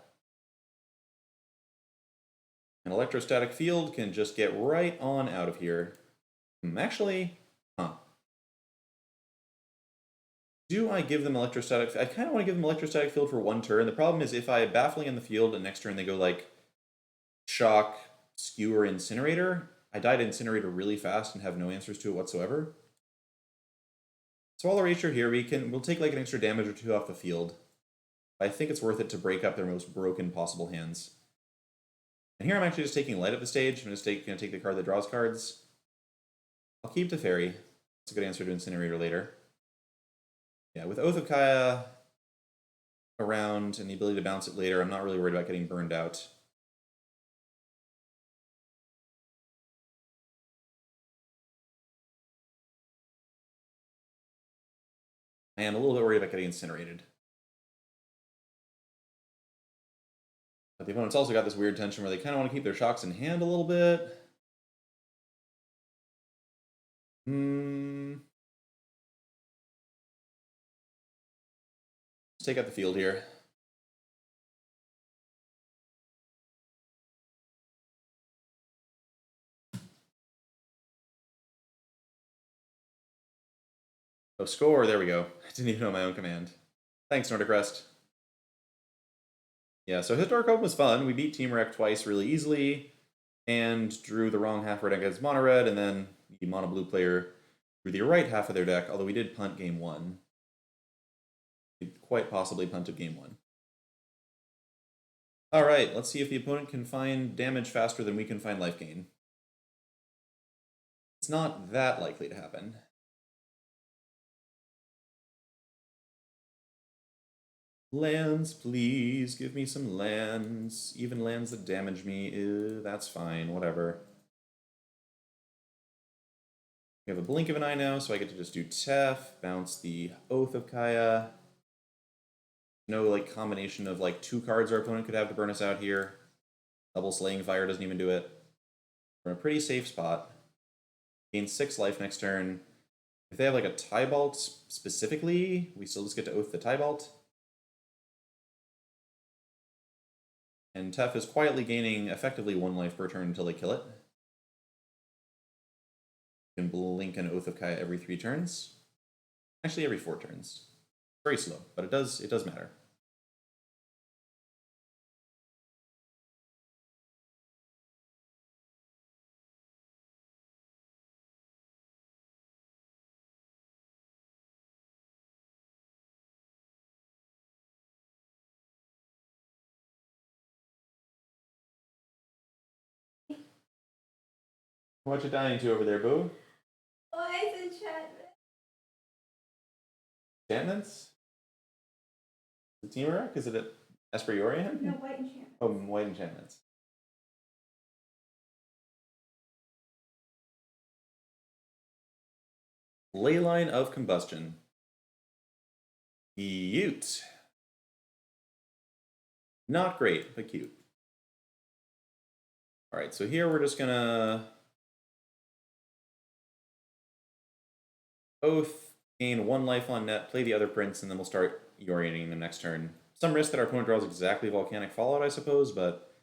An Electrostatic Field can just get right on out of here. Actually, do I give them Electrostatic... I kind of want to give them Electrostatic Field for 1 turn. The problem is if I Baffling in the field and next turn they go like Shock, Skewer, Incinerator, I die to Incinerator really fast and have no answers to it whatsoever. So all our Erasure here, we'll take like an extra damage or 2 off the field. I think it's worth it to break up their most broken possible hands. And here I'm actually just taking light at the stage. I'm just going to take the card that draws cards. I'll keep Teferi. That's a good answer to Incinerator later. Yeah, with Oath of Kaya around and the ability to bounce it later, I'm not really worried about getting burned out. I am a little bit worried about getting incinerated. But the opponent's also got this weird tension where they kind of want to keep their shocks in hand a little bit. Let's take out the field here. Oh, score, there we go. I didn't even know my own command. Thanks, Nordic Rest. Yeah, so Historic Hope was fun. We beat Team Wreck twice really easily, and drew the wrong half red against Mono Red, and then the Mono Blue player drew the right half of their deck, although we did punt game 1. We quite possibly punted game 1. Alright, let's see if the opponent can find damage faster than we can find life gain. It's not that likely to happen. Lands, please. Give me some lands. Even lands that damage me. Ew, that's fine. Whatever. We have a blink of an eye now, so I get to just do Tef, bounce the Oath of Kaya. No like combination of like 2 cards our opponent could have to burn us out here. Double Slaying Fire doesn't even do it. We're in a pretty safe spot. Gain 6 life next turn. If they have like a Tybalt specifically, we still just get to Oath the Tybalt. And Tef is quietly gaining effectively 1 life per turn until they kill it. You can blink an Oath of Kaya every 3 turns. Actually, every 4 turns. Very slow, but it does matter. What you dying to over there, boo? Why is enchantment? Enchantments? The Temur? Is it at Esper Yorion? No, white enchantment. Oh, white enchantments. Leyline of Combustion. Cute. Not great, but cute. Alright, so here we're just gonna both gain 1 life on net, play the other prince, and then we'll start Yorioning them next turn. Some risk that our opponent draws exactly Volcanic Fallout, I suppose, but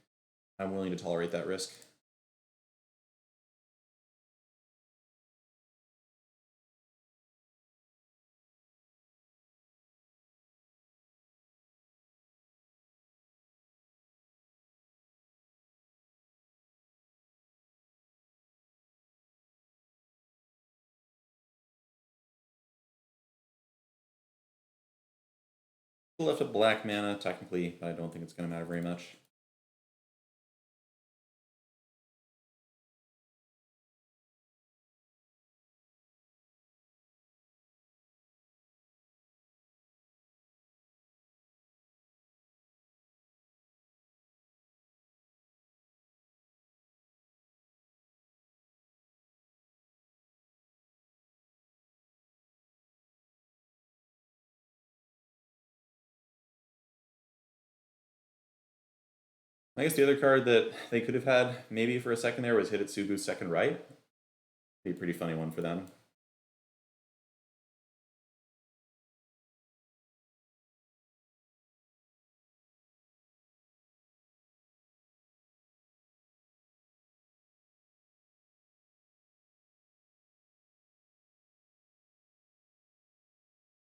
I'm willing to tolerate that risk. Left a black mana, technically, but I don't think it's going to matter very much. I guess the other card that they could have had maybe for a second there was Hidetsugu's Second Right. Be a pretty funny one for them.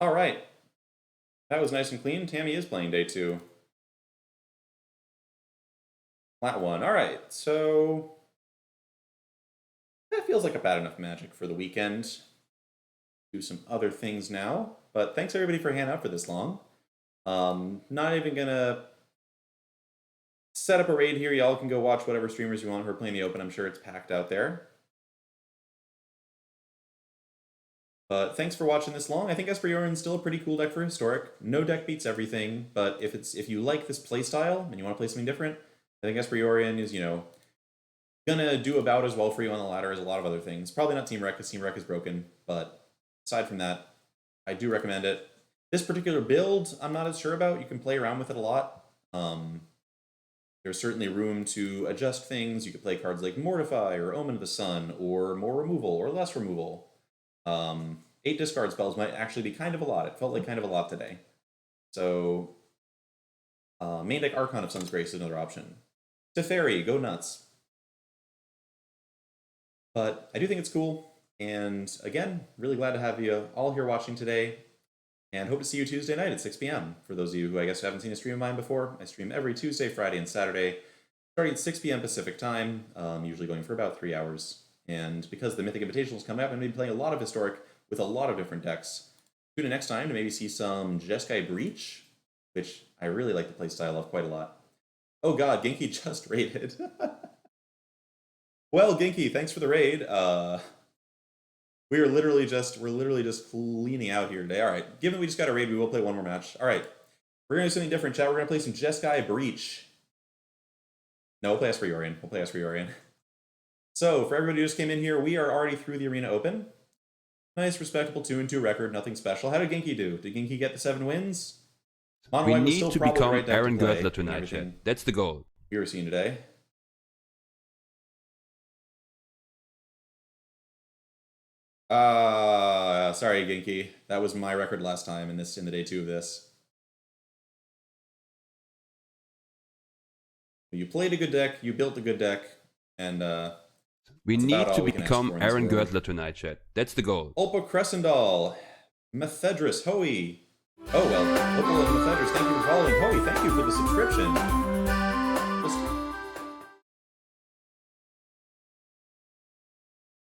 All right. That was nice and clean. Tammy is playing day 2. Flat 1. All right, so that feels like a bad enough Magic for the weekend. Do some other things now, but thanks everybody for hanging out for this long. Not even gonna set up a raid here. Y'all can go watch whatever streamers you want who are playing the open. I'm sure it's packed out there. But thanks for watching this long. I think Esper Yorion is still a pretty cool deck for Historic. No deck beats everything, but if you like this playstyle and you want to play something different, I think Esper Yorion is, gonna do about as well for you on the ladder as a lot of other things. Probably not Team Rec, because Team Rec is broken, but aside from that, I do recommend it. This particular build, I'm not as sure about. You can play around with it a lot. There's certainly room to adjust things. You could play cards like Mortify or Omen of the Sun, or more removal or less removal. 8 discard spells might actually be kind of a lot. It felt like kind of a lot today. So, main deck Archon of Sun's Grace is another option. Teferi, go nuts. But I do think it's cool. And again, really glad to have you all here watching today. And hope to see you Tuesday night at 6 p.m. For those of you who I guess haven't seen a stream of mine before, I stream every Tuesday, Friday, and Saturday, starting at 6 p.m. Pacific time, usually going for about 3 hours. And because the Mythic Invitational is coming up, I'm going to be playing a lot of Historic with a lot of different decks. Tune in next time to maybe see some Jeskai Breach, which I really like the playstyle of quite a lot. Oh god, Genki just raided. Well, Genki, thanks for the raid. We're literally just cleaning out here today. All right, given we just got a raid, we will play one more match. All right, we're gonna do something different, chat. We're gonna play some Jeskai Breach. No, we'll play Esper Yorion. We'll play Esper Yorion. So, for everybody who just came in here, we are already through the Arena Open. Nice, respectable 2-2 record, nothing special. How did Genki do? Did Genki get the 7 wins? Mono we need to become Aaron Girdler tonight, chat. That's the goal. We were seeing today. Sorry, Genki. That was my record last time in the day 2 of this. You played a good deck, you built a good deck, and we need to become Aaron Girdler tonight, chat. That's the goal. Ulpa Cressendal, Methedris, Hoey. Oh well, Ulpa and Methedris, thank you for following. Hoey, thank you for the subscription.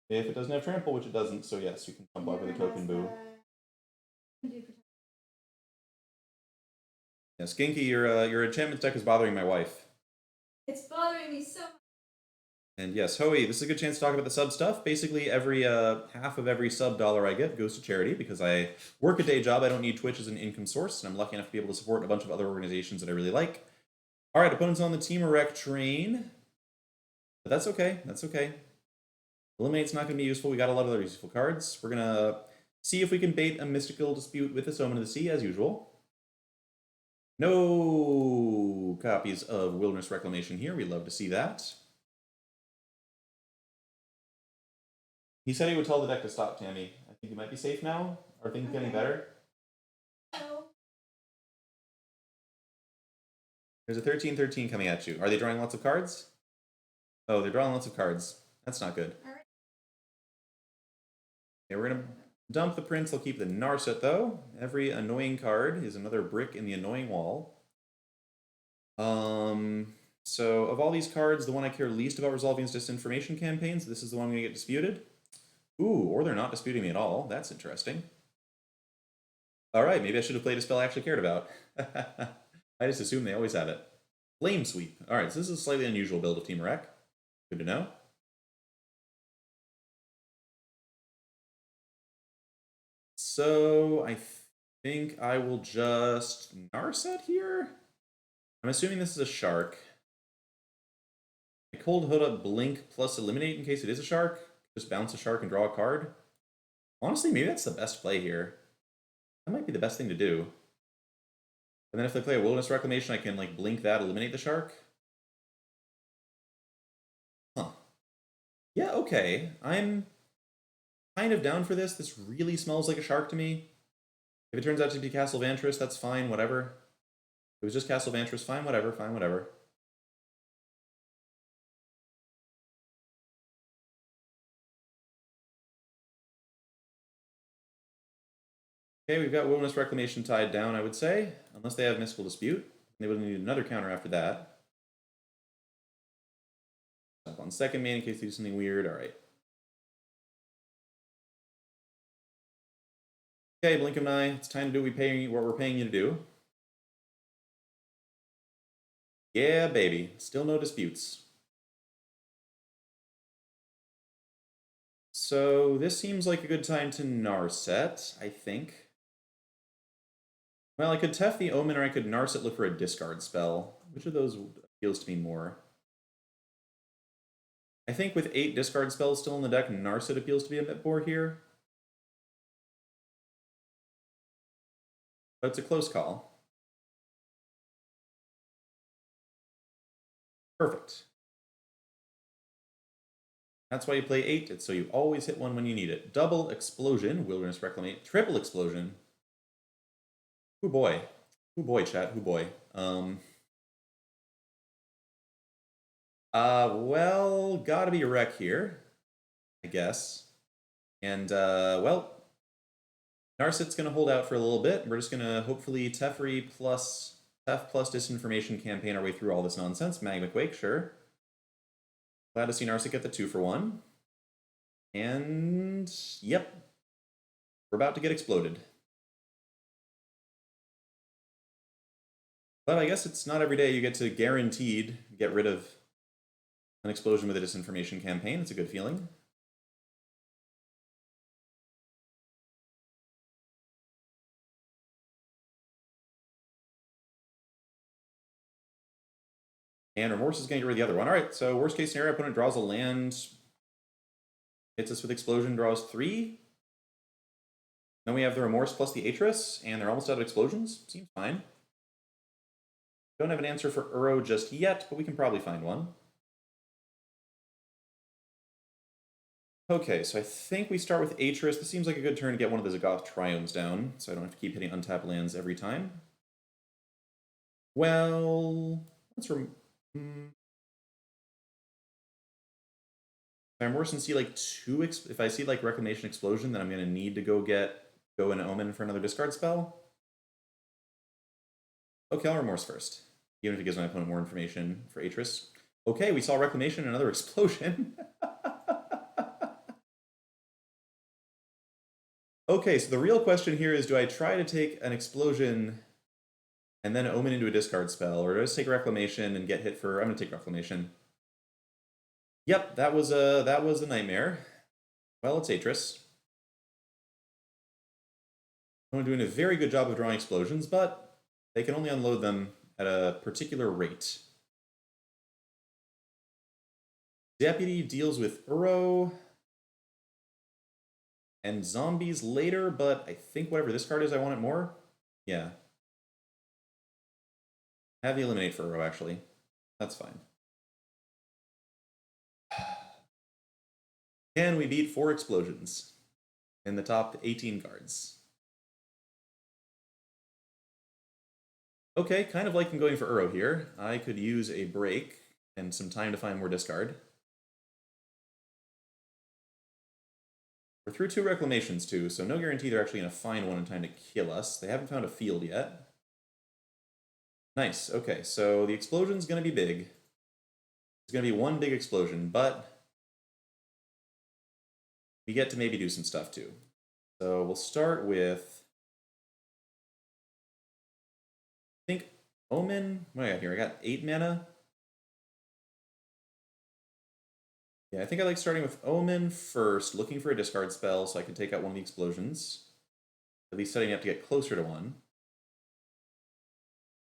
If it doesn't have trample, which it doesn't, so yes, you can jump over the token boo. Yes, Genki, your enchantment deck is bothering my wife. It's bothering me so much. And yes, Hoey, this is a good chance to talk about the sub stuff. Basically, every half of every sub dollar I get goes to charity because I work a day job. I don't need Twitch as an income source, and I'm lucky enough to be able to support a bunch of other organizations that I really like. All right, opponents on the Temur Rec train. But that's okay. That's okay. Eliminate's not going to be useful. We got a lot of other useful cards. We're going to see if we can bait a mystical dispute with this Omen of the Sea, as usual. No copies of Wilderness Reclamation here. We'd love to see that. He said he would tell the deck to stop, Tammy. I think you might be safe now. Are things getting better? No. There's a 13-13 coming at you. Are they drawing lots of cards? Oh, they're drawing lots of cards. That's not good. All right. Okay, we're going to dump the prince. I'll keep the Narset, though. Every annoying card is another brick in the annoying wall. So of all these cards, the one I care least about resolving is disinformation campaigns. This is the one I'm going to get disputed. Ooh, or they're not disputing me at all. That's interesting. All right, maybe I should have played a spell I actually cared about. I just assume they always have it. Flame Sweep. All right, so this is a slightly unusual build of Temur Rec. Good to know. So I think I will just Narset here. I'm assuming this is a shark. I Cold Hood up Blink plus Eliminate in case it is a shark. Just bounce a shark and draw a card. Honestly, maybe that's the best play here. That might be the best thing to do. And then if they play a Wilderness Reclamation, I can like blink that, eliminate the shark. Huh. Yeah, okay. I'm kind of down for this. This really smells like a shark to me. If it turns out to be Castle Vantress, that's fine, whatever. If it was just Castle Vantress, fine, whatever, fine, whatever. Okay, we've got Wilderness Reclamation tied down, I would say. Unless they have Mystical Dispute. They would need another counter after that. Up on second main in case they do something weird. Alright. Okay, blink of an eye. It's time to do what we're paying you to do. Yeah, baby. Still no disputes. So this seems like a good time to Narset, I think. Well, I could Tef the Omen or I could Narset look for a discard spell. Which of those appeals to me more? I think with 8 discard spells still in the deck, Narset appeals to be a bit more here. But it's a close call. Perfect. That's why you play 8. It's so you always hit one when you need it. Double Explosion, Wilderness Reclamation, Triple Explosion. Hoo boy. Hoo boy, chat. Hoo boy. Well, gotta be a wreck here, I guess. And, well, Narset's gonna hold out for a little bit. We're just gonna hopefully Tef plus Disinformation campaign our way through all this nonsense. Magma Quake, sure. Glad to see Narset get the 2-for-1. And, yep. We're about to get exploded. But I guess it's not every day you get to guaranteed get rid of an explosion with a disinformation campaign. It's a good feeling. And Remorse is going to get rid of the other one. All right, so worst case scenario, opponent draws a land, hits us with explosion, draws 3. Then we have the Remorse plus the Atris, and they're almost out of explosions. Seems fine. Don't have an answer for Uro just yet, but we can probably find one. Okay, so I think we start with Atris. This seems like a good turn to get one of the Zagoth Triomes down, so I don't have to keep hitting untapped lands every time. Well, let's I'm worse than see like 2. If I see like Reclamation Explosion, then I'm going to need to go an Omen for another discard spell. Okay, I'll Remorse first, even if it gives my opponent more information for Atris. Okay, we saw Reclamation and another explosion. Okay, so the real question here is, do I try to take an explosion and then Omen into a discard spell, or do I just take Reclamation and get hit for... I'm going to take Reclamation. Yep, that was a nightmare. Well, it's Atris. I'm doing a very good job of drawing explosions, but they can only unload them at a particular rate. Deputy deals with Uro and zombies later, but I think whatever this card is, I want it more. Yeah. I have the eliminate for Uro, actually. That's fine. Can we beat 4 explosions in the top 18 cards? Okay, kind of liking going for Uro here. I could use a break and some time to find more discard. We're through 2 Reclamations too, so no guarantee they're actually going to find one in time to kill us. They haven't found a field yet. Nice, okay, so the explosion's going to be big. It's going to be one big explosion, but we get to maybe do some stuff too. So we'll start with, I think, Omen. What do I got here? I got 8 mana. Yeah, I think I like starting with Omen first, looking for a discard spell so I can take out one of the explosions. At least setting up to get closer to one.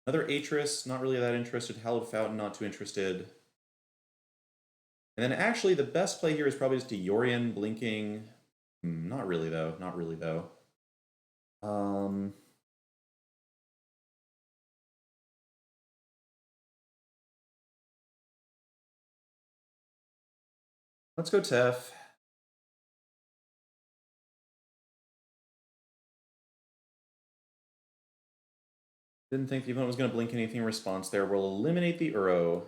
Another Atris, not really that interested. Hallowed Fountain, not too interested. And then actually the best play here is probably just a Yorion blinking. Not really though, not really though. Let's go Tef. Didn't think the opponent was going to blink anything in response there. We'll eliminate the Uro.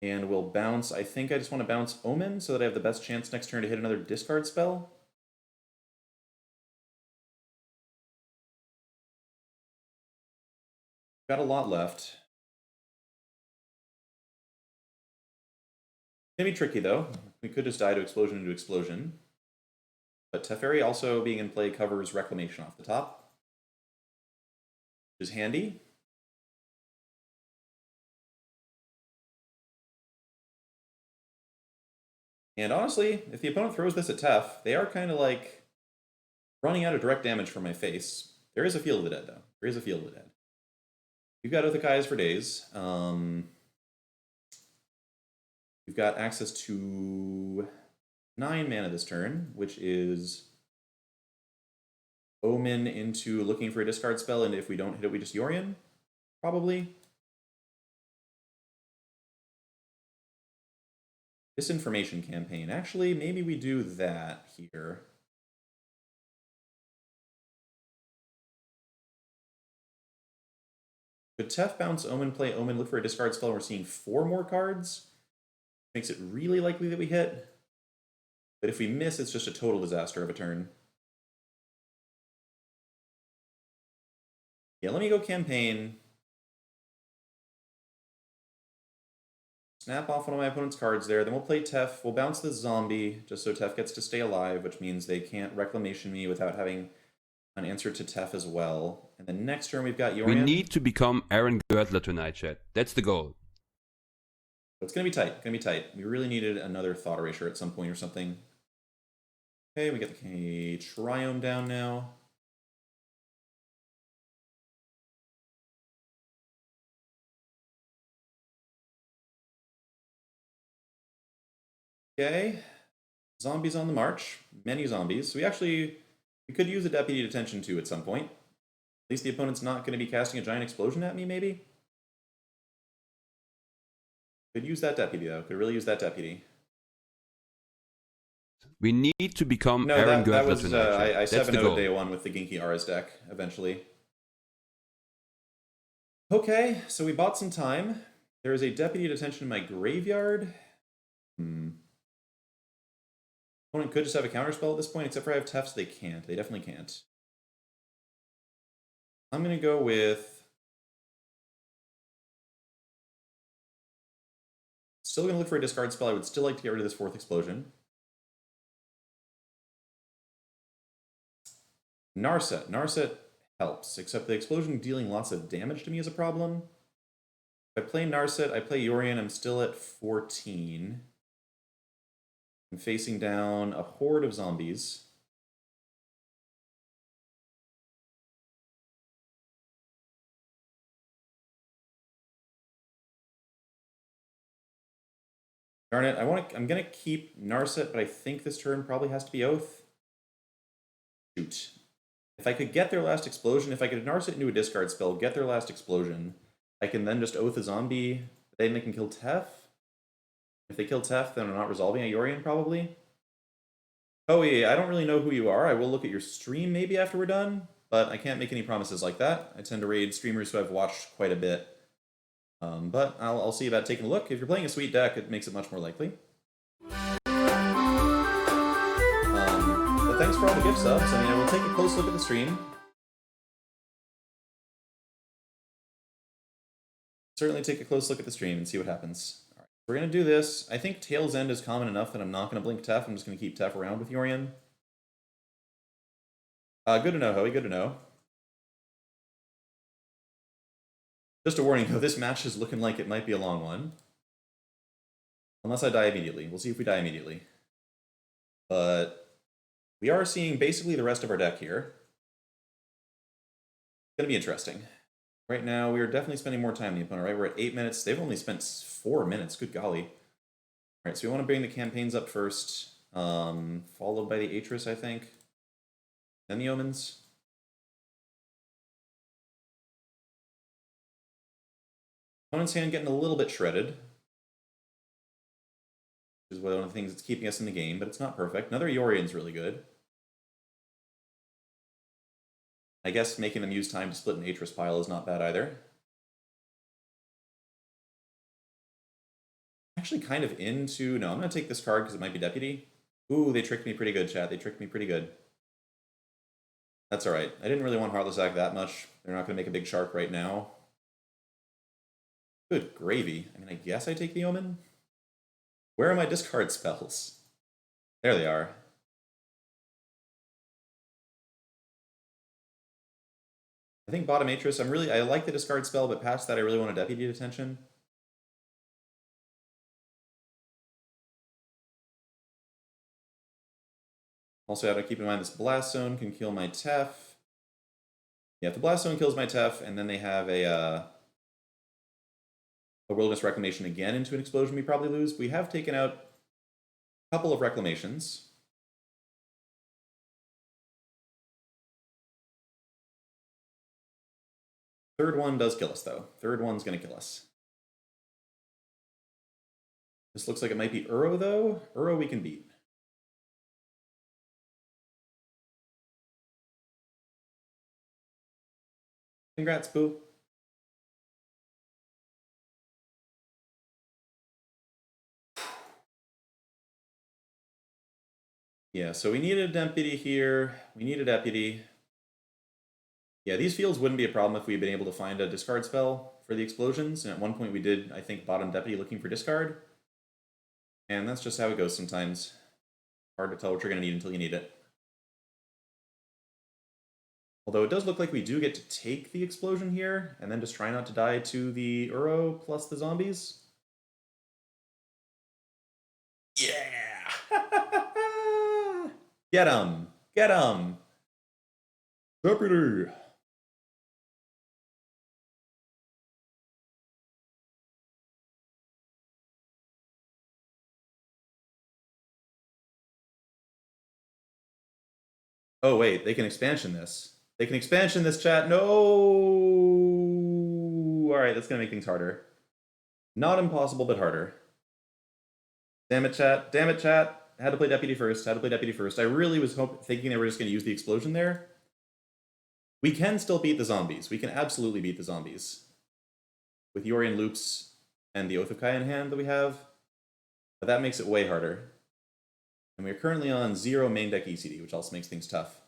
And we'll bounce. I think I just want to bounce Omen so that I have the best chance next turn to hit another discard spell. Got a lot left. Maybe tricky though. We could just die to explosion into explosion. But Teferi also being in play covers Reclamation off the top, which is handy. And honestly, if the opponent throws this at Tef, they are kind of like running out of direct damage from my face. There is a Field of the Dead though. There is a Field of the Dead. We've got Othakai's for days. We've got access to 9 mana this turn, which is Omen into looking for a discard spell, and if we don't hit it, we just Yorion, probably. Disinformation campaign. Actually, maybe we do that here. Could Tef bounce Omen, play Omen, look for a discard spell, and we're seeing 4 more cards? Makes it really likely that we hit. But if we miss, it's just a total disaster of a turn. Yeah, let me go campaign. Snap off one of my opponent's cards there. Then we'll play Tef. We'll bounce the zombie, just so Tef gets to stay alive, which means they can't Reclamation me without having an answer to Tef as well. And then next turn we've got Yorion. We need to become Aaron Girdler tonight, chat. That's the goal. It's going to be tight. Going to be tight. We really needed another Thought Erasure at some point or something. Okay, we get the Triome down now. Okay. Zombies on the march. Many zombies. So we could use a Deputy Detention too at some point. At least the opponent's not going to be casting a giant explosion at me, maybe? Could use that Deputy, though. Could really use that Deputy. We need to become No, Aaron that Girdler was, tonight, I chat. That's the 7-0'd goal. day 1 with the Ginki Aras deck, eventually. Okay, so we bought some time. There is a Deputy Detention in my graveyard. Opponent could just have a counterspell at this point, except for I have Tef, so they can't. They definitely can't. I'm going to go with... Still going to look for a discard spell. I would still like to get rid of this 4th explosion. Narset. Narset helps, except the explosion dealing lots of damage to me is a problem. If I play Narset, I play Yorion, I'm still at 14. I'm facing down a horde of zombies. Darn it, I'm gonna keep Narset, but I think this turn probably has to be Oath. Shoot. If I could get their last explosion, if I could Narset into a discard spell, get their last explosion, I can then just Oath a zombie, then they can kill Tef. If they kill Tef, then I'm not resolving a Yorion, probably. Oh yeah, I don't really know who you are. I will look at your stream maybe after we're done, but I can't make any promises like that. I tend to raid streamers who I've watched quite a bit. But I'll see about taking a look. If you're playing a sweet deck, it makes it much more likely. But thanks for all the gift subs. I mean, I will take a close look at the stream. Certainly take a close look at the stream and see what happens. All right, we're going to do this. I think Tail's End is common enough that I'm not going to blink Tef. I'm just going to keep Tef around with Yorion. Good to know, Hoey. Good to know. Just a warning, though, this match is looking like it might be a long one. Unless I die immediately. We'll see if we die immediately. But we are seeing basically the rest of our deck here. It's going to be interesting. Right now, we are definitely spending more time than the opponent, right? We're at 8 minutes. They've only spent 4 minutes. Good golly. All right, so we want to bring the campaigns up first, followed by the Atris, I think. Then the Omens. Opponent's hand getting a little bit shredded. Which is one of the things that's keeping us in the game, but it's not perfect. Another Yorion's really good. I guess making them use time to split an Atris pile is not bad either. Actually kind of into... No, I'm going to take this card because it might be Deputy. Ooh, they tricked me pretty good, chat. They tricked me pretty good. That's alright. I didn't really want Heartless Act that much. They're not going to make a big shark right now. Good gravy. I mean, I guess I take the Omen? Where are my discard spells? There they are. I think bottom Atris, I like the discard spell, but past that I really want a Deputy Detention. Also, I have to keep in mind this Blast Zone can kill my Tef. Yeah, if the Blast Zone kills my Tef, and then they have a Wilderness Reclamation again into an explosion, we probably lose. We have taken out a couple of Reclamations. Third one does kill us, though. Third one's going to kill us. This looks like it might be Uro, though. Uro we can beat. Congrats, Pooh. Yeah, so we need a Deputy here. We need a Deputy. Yeah, these fields wouldn't be a problem if we had been able to find a discard spell for the explosions. And at one point we did, I think, bottom Deputy looking for discard. And that's just how it goes sometimes. Hard to tell what you're going to need until you need it. Although it does look like we do get to take the explosion here, and then just try not to die to the Uro plus the zombies. Yeah! Get him! Get him! Deputy! Oh wait, they can expansion this. They can expansion this, chat. No! Alright, that's gonna make things harder. Not impossible, but harder. Damn it, chat. Damn it, chat. Had to play Deputy first. Had to play Deputy first. I really was thinking they were just gonna use the explosion there. We can still beat the zombies. We can absolutely beat the zombies. With Yorion loops and the Oath of Kai in hand that we have. But that makes it way harder. And we're currently on 0 main deck ECD, which also makes things tough.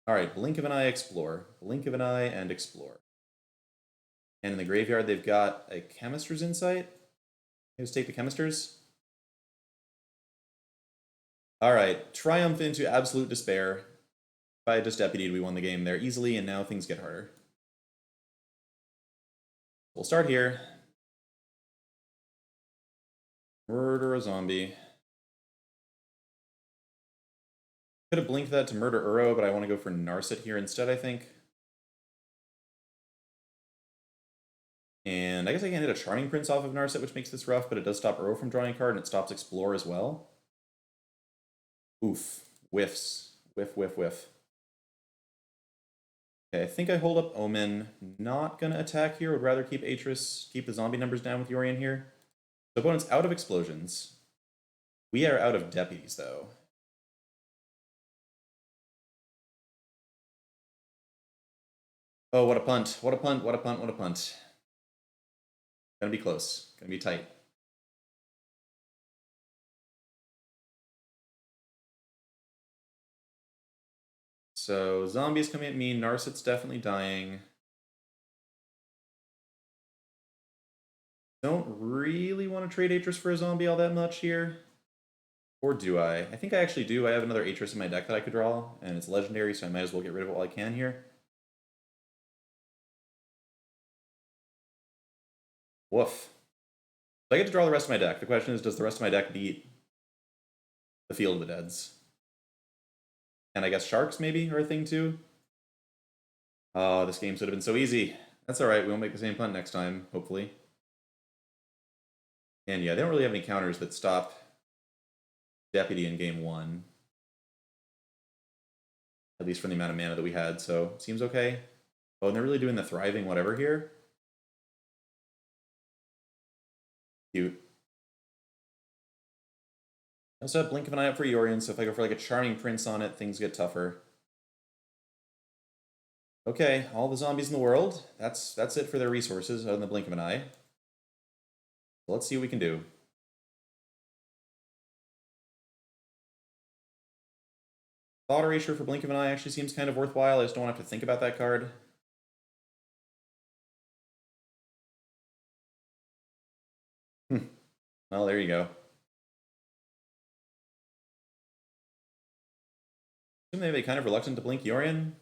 Alright, blink of an eye, explore. Blink of an eye and explore. And in the graveyard, they've got a Chemister's Insight. Let's take the Chemisters. Alright, triumph into absolute despair. If I had just deputied, we won the game there easily, and now things get harder. We'll start here. Murder a zombie. Could have blinked that to murder Uro, but I want to go for Narset here instead, I think. And I guess I can hit a Charming Prince off of Narset, which makes this rough, but it does stop Uro from drawing a card, and it stops Explore as well. Oof. Whiffs. Whiff, whiff, whiff. Okay, I think I hold up Omen. Not gonna attack here. Would rather keep Atris, keep the zombie numbers down with Yorion here. The opponent's out of explosions. We are out of deputies, though. Oh, what a punt. What a punt, what a punt, what a punt. Gonna be close. Gonna be tight. So, zombies coming at me. Narset's definitely dying. Don't really want to trade Atris for a zombie all that much here. Or do I? I think I actually do. I have another Atris in my deck that I could draw, and it's legendary, so I might as well get rid of it while I can here. Woof. So I get to draw the rest of my deck. The question is, does the rest of my deck beat the Field of the Deads? And I guess Sharks, maybe, are a thing, too? Oh, this game should have been so easy. That's alright, we won't make the same punt next time, hopefully. And yeah, they don't really have any counters that stop Deputy in game 1. At least from the amount of mana that we had, so seems okay. Oh, and they're really doing the thriving whatever here. Cute. I also have Blink of an Eye up for Yorion, so if I go for like a Charming Prince on it, things get tougher. Okay, all the zombies in the world. That's it for their resources, other than the Blink of an Eye. So let's see what we can do. Thought Erasure for Blink of an Eye actually seems kind of worthwhile. I just don't have to think about that card. Well, there you go. Assume they're kind of reluctant to blink Yorion.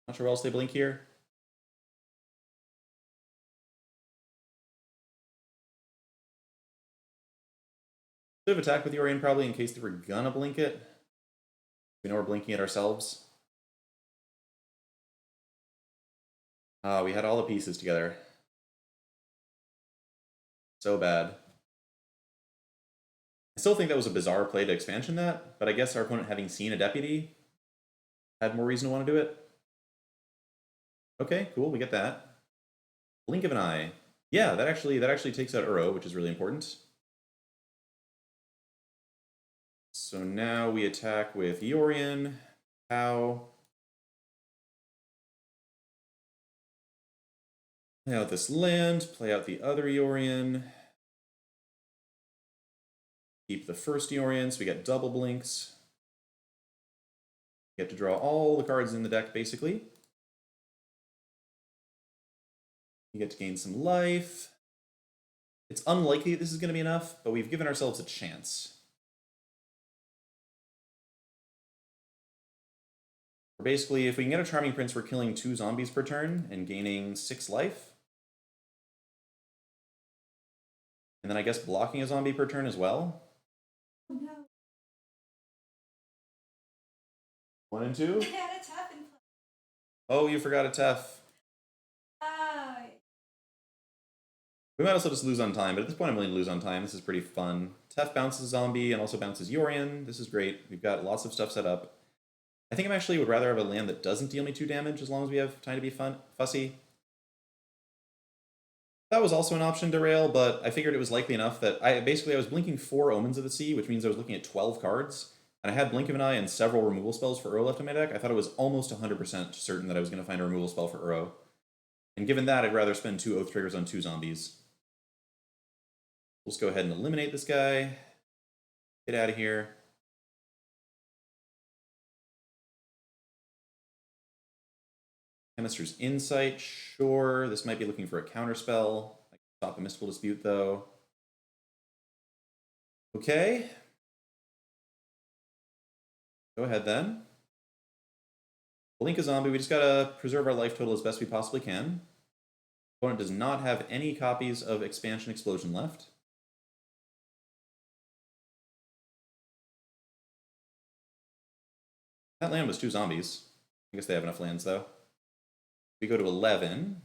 Not sure where else they blink here. Should have attacked with Yorion probably in case they were gonna blink it. We know we're blinking it ourselves. We had all the pieces together. So bad. I still think that was a bizarre play to expansion that, but I guess our opponent, having seen a deputy, had more reason to want to do it. Okay, cool, we get that. Blink of an Eye. Yeah, that actually takes out Uro, which is really important. So now we attack with Yorion. How? Play out this land, play out the other Yorion. Keep the first Yorion, so we get double blinks. We get to draw all the cards in the deck, basically. You get to gain some life. It's unlikely this is going to be enough, but we've given ourselves a chance. Basically, if we can get a Charming Prince, we're killing 2 zombies per turn and gaining 6 life. And then I guess blocking a zombie per turn as well. Oh no. 1 and 2? I had a tap in play. Oh, you forgot a Tef. We might also just lose on time, but at this point I'm willing to lose on time. This is pretty fun. Tef bounces zombie and also bounces Yorion. This is great. We've got lots of stuff set up. I think I actually would rather have a land that doesn't deal me 2 damage as long as we have time to be fussy. That was also an option to rail, but I figured it was likely enough that I was blinking 4 Omens of the Sea, which means I was looking at 12 cards, and I had Blink of an Eye and several removal spells for Uro left in my deck. I thought it was almost 100% certain that I was going to find a removal spell for Uro. And given that, I'd rather spend 2 Oath Triggers on 2 zombies. Let's go ahead and eliminate this guy. Get out of here. Chemist's Insight, sure. This might be looking for a counterspell. I can stop a Mystical Dispute, though. Okay. Go ahead, then. Blink a zombie. We just gotta preserve our life total as best we possibly can. Opponent does not have any copies of Expansion Explosion left. That land was 2 zombies. I guess they have enough lands, though. We go to 11.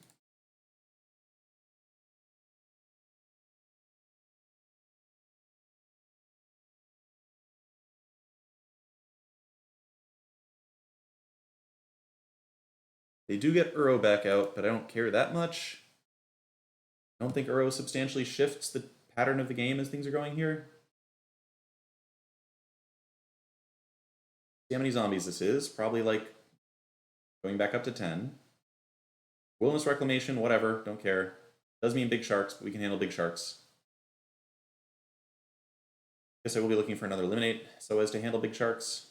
They do get Uro back out, but I don't care that much. I don't think Uro substantially shifts the pattern of the game as things are going here. See how many zombies this is. Probably like going back up to 10. Wilderness Reclamation, whatever, don't care. Does mean big sharks, but we can handle big sharks. Guess I will be looking for another Eliminate so as to handle big sharks.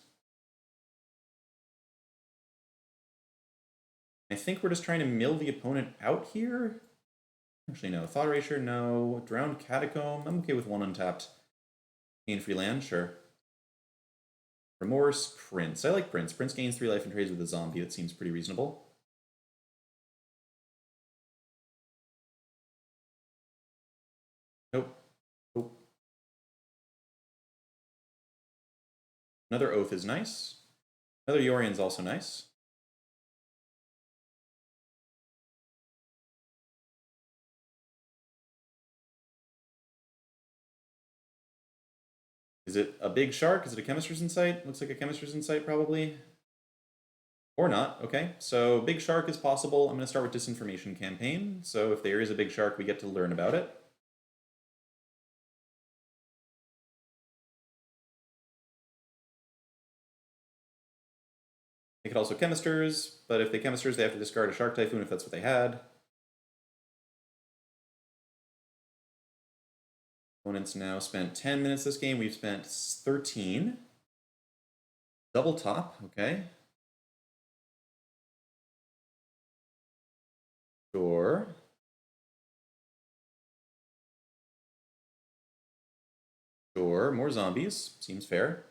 I think we're just trying to mill the opponent out here. Actually, no. Thought Erasure, no. Drowned Catacomb, I'm okay with 1 untapped. Gain free land, sure. Remorse, Prince. I like Prince. Prince gains 3 life and trades with a zombie. That seems pretty reasonable. Nope. Nope. Another Oath is nice. Another Yorion's also nice. Is it a big shark? Is it a Chemist's Insight? Looks like a Chemist's Insight, probably. Or not. Okay, so big shark is possible. I'm going to start with Disinformation Campaign. So if there is a big shark, we get to learn about it. They could also Chemisters, but if they Chemisters, they have to discard a Shark Typhoon if that's what they had. Opponents now spent 10 minutes this game. We've spent 13. Double top, okay. Sure. Sure, more zombies. Seems fair.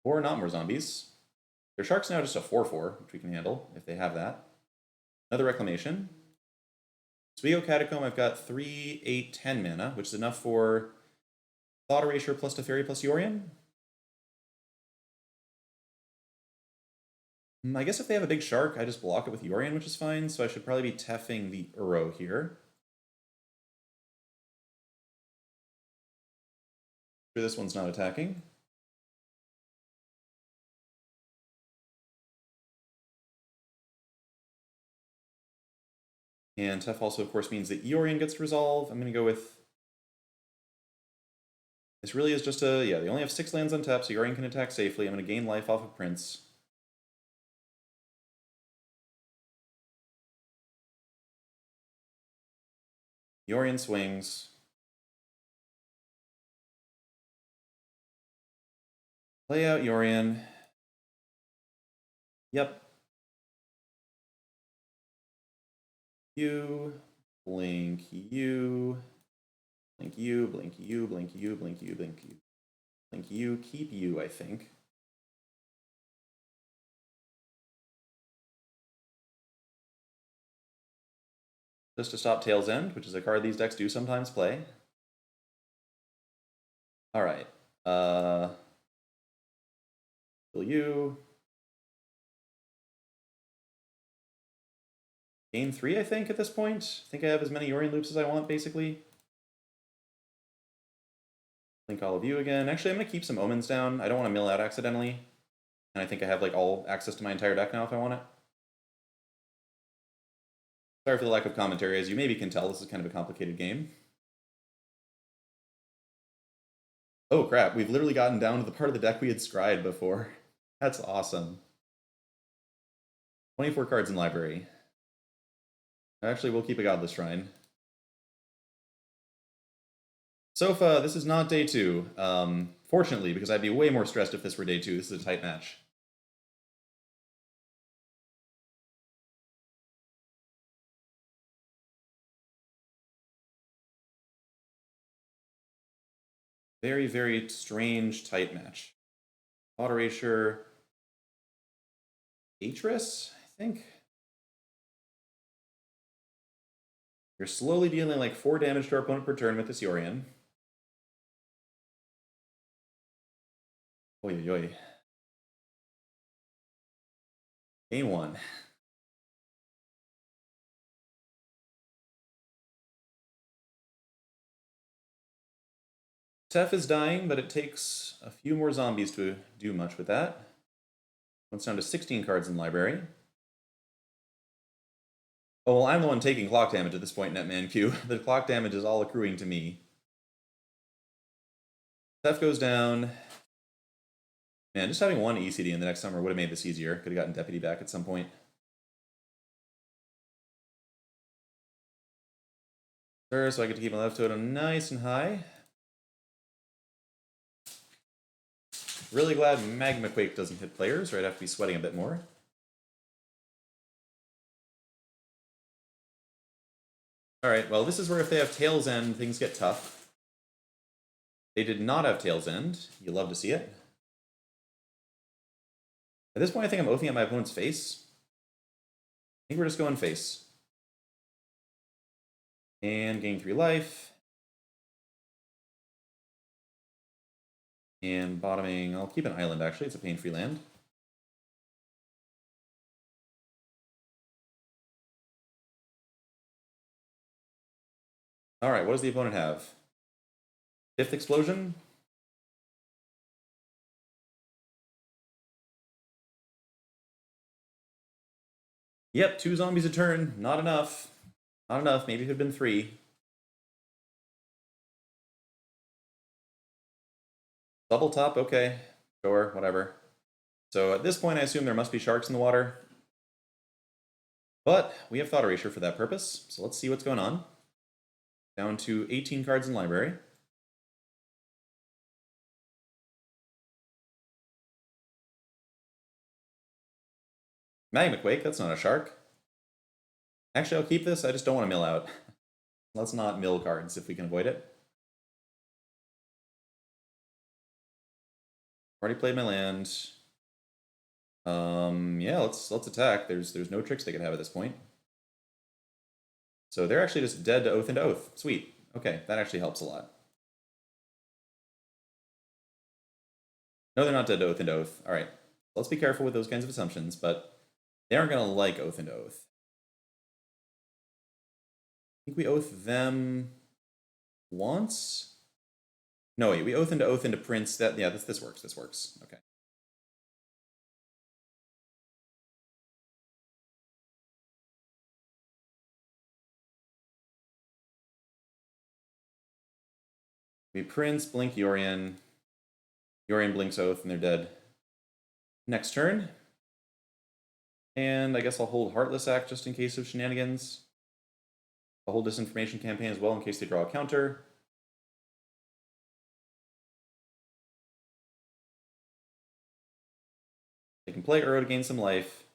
Or not more zombies. Their shark's now just a 4/4, which we can handle if they have that. Another Reclamation. Swigo Catacomb, I've got 3, 8, 10 mana, which is enough for Thought Erasure plus Teferi plus Yorion. I guess if they have a big shark, I just block it with Yorion, which is fine, so I should probably be teffing the Uro here. Sure, this one's not attacking. And Teff also, of course, means that Yorion gets to resolve. I'm going to go with... This really is just a... Yeah, they only have 6 lands untapped, so Yorion can attack safely. I'm going to gain life off of Prince. Yorion swings. Play out Yorion. Yep. You. Blink you. Blink you, blink you, blink you, blink you, blink you. Blink you, keep you, I think. Just to stop Tail's End, which is a card these decks do sometimes play. Alright. Kill you. Game 3, I think, at this point. I think I have as many Yorion loops as I want, basically. Link all of you again. Actually, I'm going to keep some Omens down. I don't want to mill out accidentally. And I think I have like all access to my entire deck now if I want it. Sorry for the lack of commentary. As you maybe can tell, this is kind of a complicated game. Oh crap, we've literally gotten down to the part of the deck we had scryed before. That's awesome. 24 cards in library. Actually, we'll keep a Godless Shrine. Sofa, this is not day 2. Fortunately, because I'd be way more stressed if this were day 2. This is a tight match. Very, very strange tight match. Thought Erasure. Atris, I think. You're slowly dealing like 4 damage to our opponent per turn with this Yorion. Oy, oy, oy. Game 1. Tef is dying, but it takes a few more zombies to do much with that. It's down to 16 cards in the library. Oh, well, I'm the one taking clock damage at this point, Netman Q. The clock damage is all accruing to me. Tef goes down. Man, just having 1 ECD in the next summer would have made this easier. Could have gotten Deputy back at some point. Sure, so I get to keep my left totem nice and high. Really glad Magma Quake doesn't hit players, or I'd have to be sweating a bit more. Alright, well, this is where if they have Tail's End, things get tough. They did not have Tail's End. You love to see it. At this point, I think I'm oathing at my opponent's face. I think we're just going face. And gain 3 life. And bottoming, I'll keep an island actually, it's a pain-free land. Alright, what does the opponent have? 5th explosion? Yep, 2 zombies a turn, not enough. Not enough, maybe it could have been 3. Double top, okay. Sure, whatever. So at this point, I assume there must be sharks in the water. But we have Thought Erasure for that purpose, so let's see what's going on. Down to 18 cards in library. Magma Quake, that's not a shark. Actually, I'll keep this, I just don't want to mill out. Let's not mill cards if we can avoid it. Already played my land. Yeah, let's attack. There's no tricks they can have at this point. So they're actually just dead to Oath into Oath. Sweet. Okay, that actually helps a lot. No, they're not dead to Oath into Oath. Alright. Let's be careful with those kinds of assumptions, but they aren't going to like Oath into Oath. I think we Oath them once? No, wait, we Oath into Prince. That, yeah, this works. This works. Okay. We Prince, blink Yorion. Yorion blinks Oath, and they're dead. Next turn. And I guess I'll hold Heartless Act just in case of shenanigans. I'll hold Disinformation Campaign as well in case they draw a counter. They can play Uro to gain some life.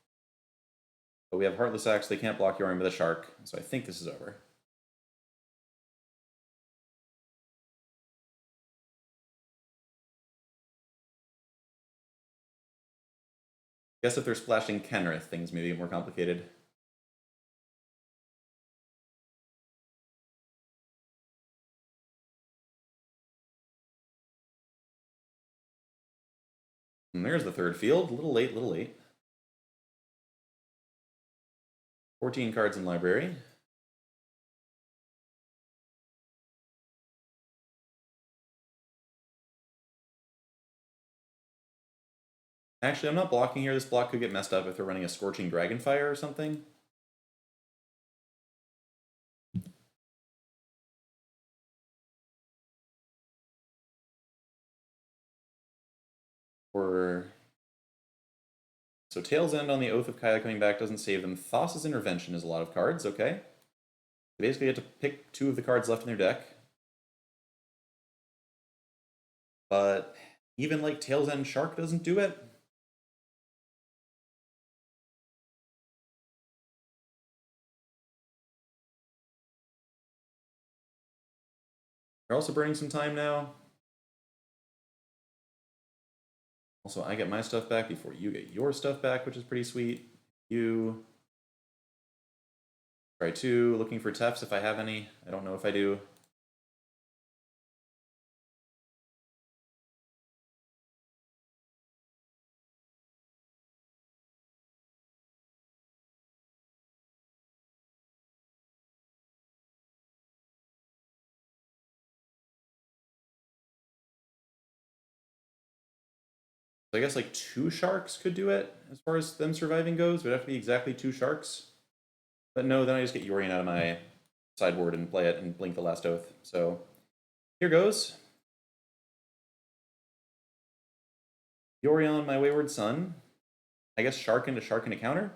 But we have Heartless Act, so they can't block Yorion with a shark. So I think this is over. Guess if they're splashing Kenrith, things may be more complicated. And there's the third field. A little late, little late. 14 cards in library. Actually, I'm not blocking here. This block could get messed up if they're running a Scorching Dragonfire or something. Or... So Tail's End on the Oath of Kaya coming back doesn't save them. Thassa's Intervention is a lot of cards, okay. They basically get to pick 2 of the cards left in their deck. But even like Tail's End Shark doesn't do it. They're also burning some time now. Also, I get my stuff back before you get your stuff back, which is pretty sweet. You... Try 2, looking for Tefs if I have any. I don't know if I do. So I guess like 2 sharks could do it as far as them surviving goes. It would have to be exactly 2 sharks. But no, then I just get Yorion out of my sideboard and play it and blink the last oath. So here goes. Yorion, my wayward son. I guess shark into counter.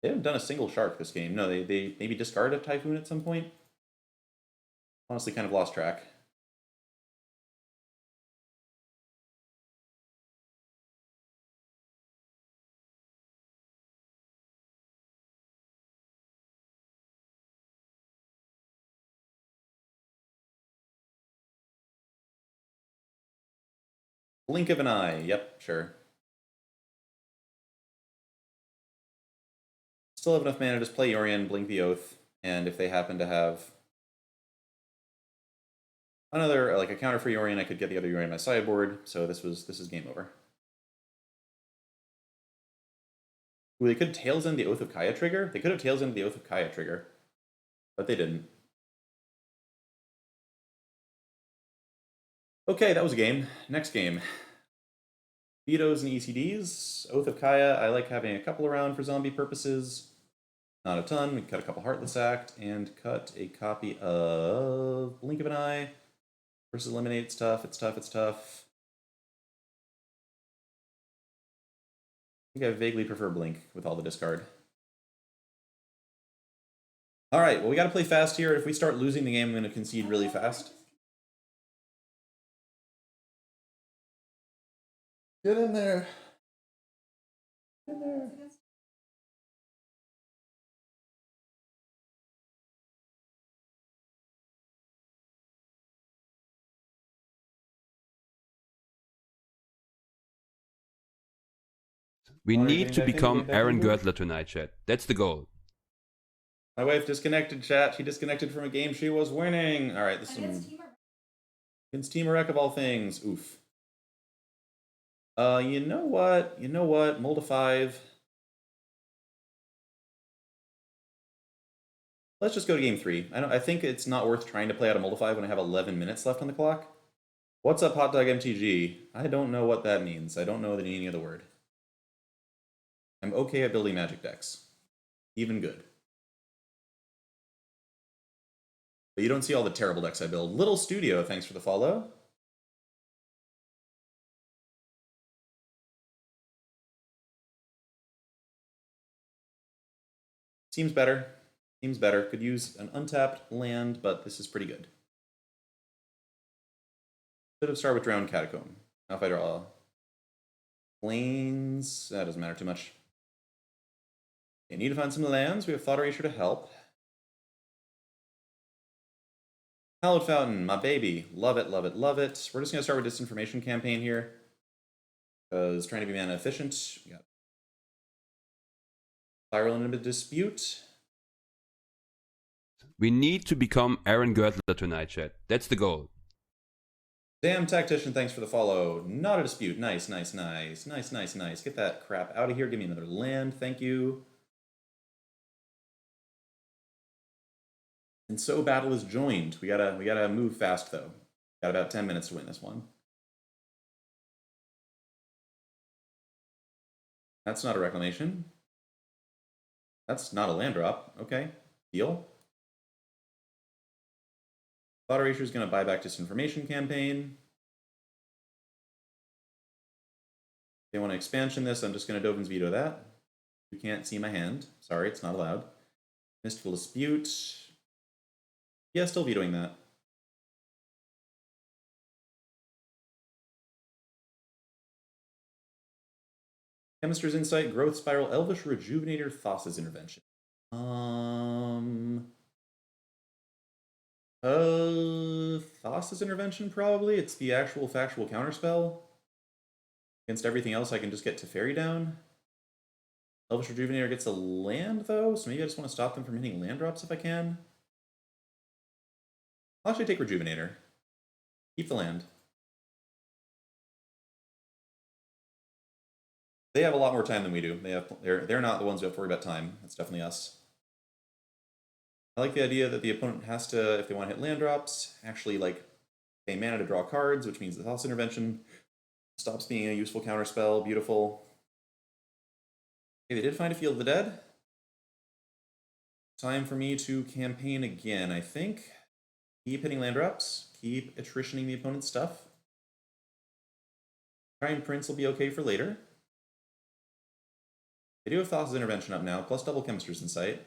They haven't done a single shark this game. No, they maybe discarded a Typhoon at some point. Honestly, kind of lost track. Blink of an eye. Yep, sure. Still have enough mana to just play Yorion, blink the oath, and if they happen to have another, like a counter for Yorion, I could get the other Yorion on my sideboard, so this is game over. Ooh, they could Tails End the Oath of Kaya trigger? They could have Tails End the Oath of Kaya trigger, but they didn't. Okay, that was a game. Next game. Vetoes and ECDs. Oath of Kaya, I like having a couple around for zombie purposes. Not a ton. We cut a couple Heartless Act and cut a copy of Blink of an Eye. Versus Eliminate. It's tough, it's tough, it's tough. I think I vaguely prefer Blink with all the discard. Alright, well we gotta play fast here. If we start losing the game, I'm gonna concede really fast. Get in there. Get in there. We Connor, need getting to back in, become getting back Aaron in. Gertler tonight, chat. That's the goal. My wife disconnected, chat. She disconnected from a game she was winning. Alright, this is some... Against Temur of all things. Oof. You know what? You know what? Mold of 5. Let's just go to game 3. I think it's not worth trying to play out a Mold of 5 when I have 11 minutes left on the clock. What's up, Hot Dog MTG? I don't know what that means. I don't know the meaning of the word. I'm okay at building Magic decks. Even good. But you don't see all the terrible decks I build. Little Studio, thanks for the follow. Seems better. Seems better. Could use an untapped land, but this is pretty good. Should have started with Drowned Catacomb. Now if I draw Plains, that doesn't matter too much. Okay, need to find some lands. We have Thought Erasure to help. Hallowed Fountain, my baby. Love it, love it, love it. We're just going to start with Disinformation Campaign here. Because trying to be mana efficient. We got Spiral into Dispute. We need to become Aaron Gertler tonight, chat. That's the goal. Damn Tactician, thanks for the follow. Not a dispute. Nice, nice, nice. Nice, nice, nice. Get that crap out of here. Give me another land. Thank you. And so battle is joined. We gotta move fast though. Got about 10 minutes to win this one. That's not a Reclamation. That's not a land drop. Okay. Deal. Thought Erasure is going to buy back Disinformation Campaign. They want to expansion this. I'm just going to Dovin's Veto that. You can't see my hand. Sorry, it's not allowed. Mystical Dispute. Yeah, still vetoing that. Chemist's Insight, Growth Spiral, Elvish Rejuvenator, Thassa's Intervention. Thassa's Intervention, probably. It's the actual factual counterspell. Against everything else, I can just get Teferi down. Elvish Rejuvenator gets a land, though, so maybe I just want to stop them from hitting land drops if I can. I'll actually take Rejuvenator. Keep the land. They have a lot more time than we do. They're not the ones who have to worry about time. That's definitely us. I like the idea that the opponent has to, if they want to hit land drops, actually like pay mana to draw cards, which means the Thoughtless Intervention stops being a useful counterspell. Beautiful. Okay, they did find a Field of the Dead. Time for me to campaign again, I think. Keep hitting land drops. Keep attritioning the opponent's stuff. Time Prince will be okay for later. They do have Thoughtless Intervention up now, plus double Chemistry's Insight.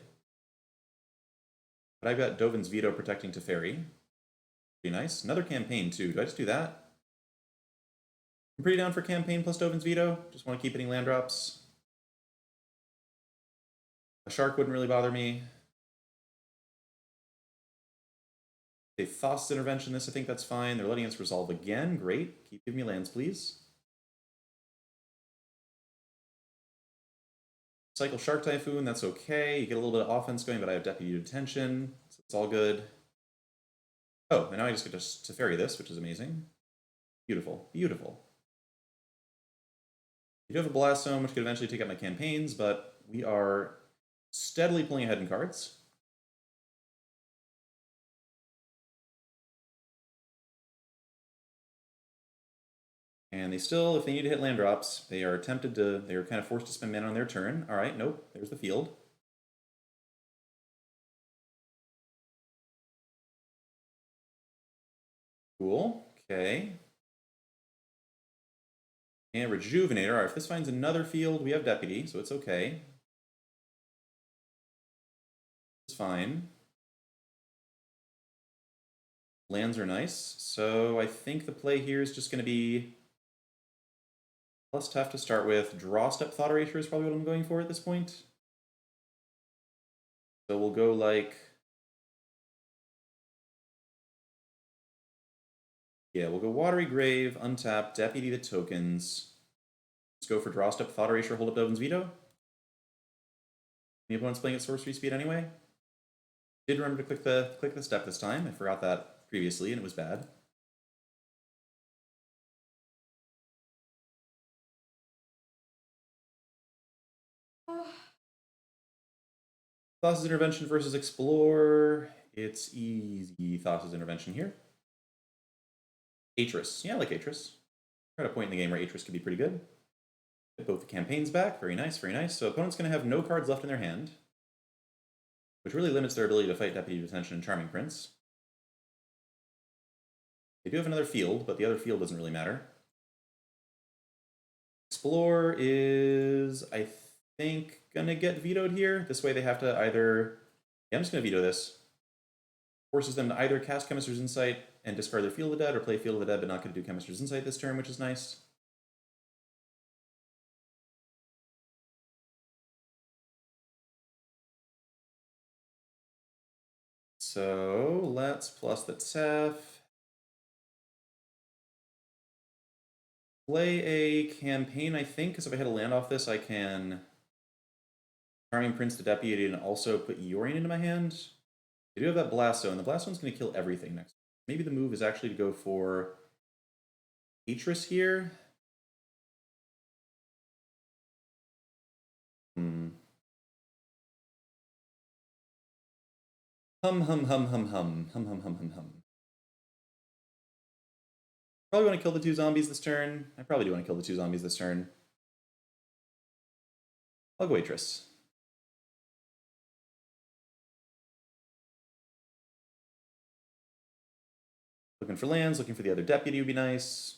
But I've got Dovin's Veto protecting Teferi. Pretty nice. Another campaign, too. Do I just do that? I'm pretty down for campaign plus Dovin's Veto. Just want to keep hitting land drops. A shark wouldn't really bother me. They Thoughtless Intervention this, I think that's fine. They're letting us resolve again. Great. Keep giving me lands, please. Cycle Shark Typhoon, that's okay. You get a little bit of offense going, but I have Deputy Detention, so it's all good. Oh, and now I just get to Teferi this, which is amazing. Beautiful, beautiful. You do have a Blast Zone, which could eventually take up my campaigns, but we are steadily pulling ahead in cards. And they still, if they need to hit land drops, they are tempted to, they are kind of forced to spend mana on their turn. All right, nope, there's the field. Cool, okay. And Rejuvenator, all right, if this finds another field, we have Deputy, so it's okay. It's fine. Lands are nice, so I think the play here is just going to be plus tough to start with. Draw Step Thought Erasure is probably what I'm going for at this point. So we'll go like... Yeah, we'll go Watery Grave, untap, Deputy the tokens. Let's go for Draw Step Thought Erasure, hold up Dovin's Veto. The opponent's playing at sorcery speed anyway. Did remember to click the step this time. I forgot that previously and it was bad. Thoughtless Intervention versus Explore. It's easy Thoughtless Intervention here. Atris. Yeah, I like Atris. We're at a point in the game where Atris could be pretty good. Get both the campaigns back. Very nice, very nice. So opponent's going to have no cards left in their hand, which really limits their ability to fight Deputy Detention and Charming Prince. They do have another field, but the other field doesn't really matter. Explore is, I think, going to get vetoed here. This way they have to either... Yeah, I'm just going to veto this. Forces them to either cast Chemistry's Insight and discard their Field of the Dead, or play Field of the Dead but not going to do Chemistry's Insight this turn, which is nice. So let's plus the Tef. Play a campaign, I think, because if I hit a land off this, I can Charming Prince to Deputy and also put Yorion into my hand. They do have that Blast Zone. The Blast Zone's going to kill everything next. Maybe the move is actually to go for Atris here. Hum. Probably want to kill the 2 zombies this turn. I probably do want to kill the 2 zombies this turn. I'll go Atris. Looking for lands, looking for the other Deputy would be nice.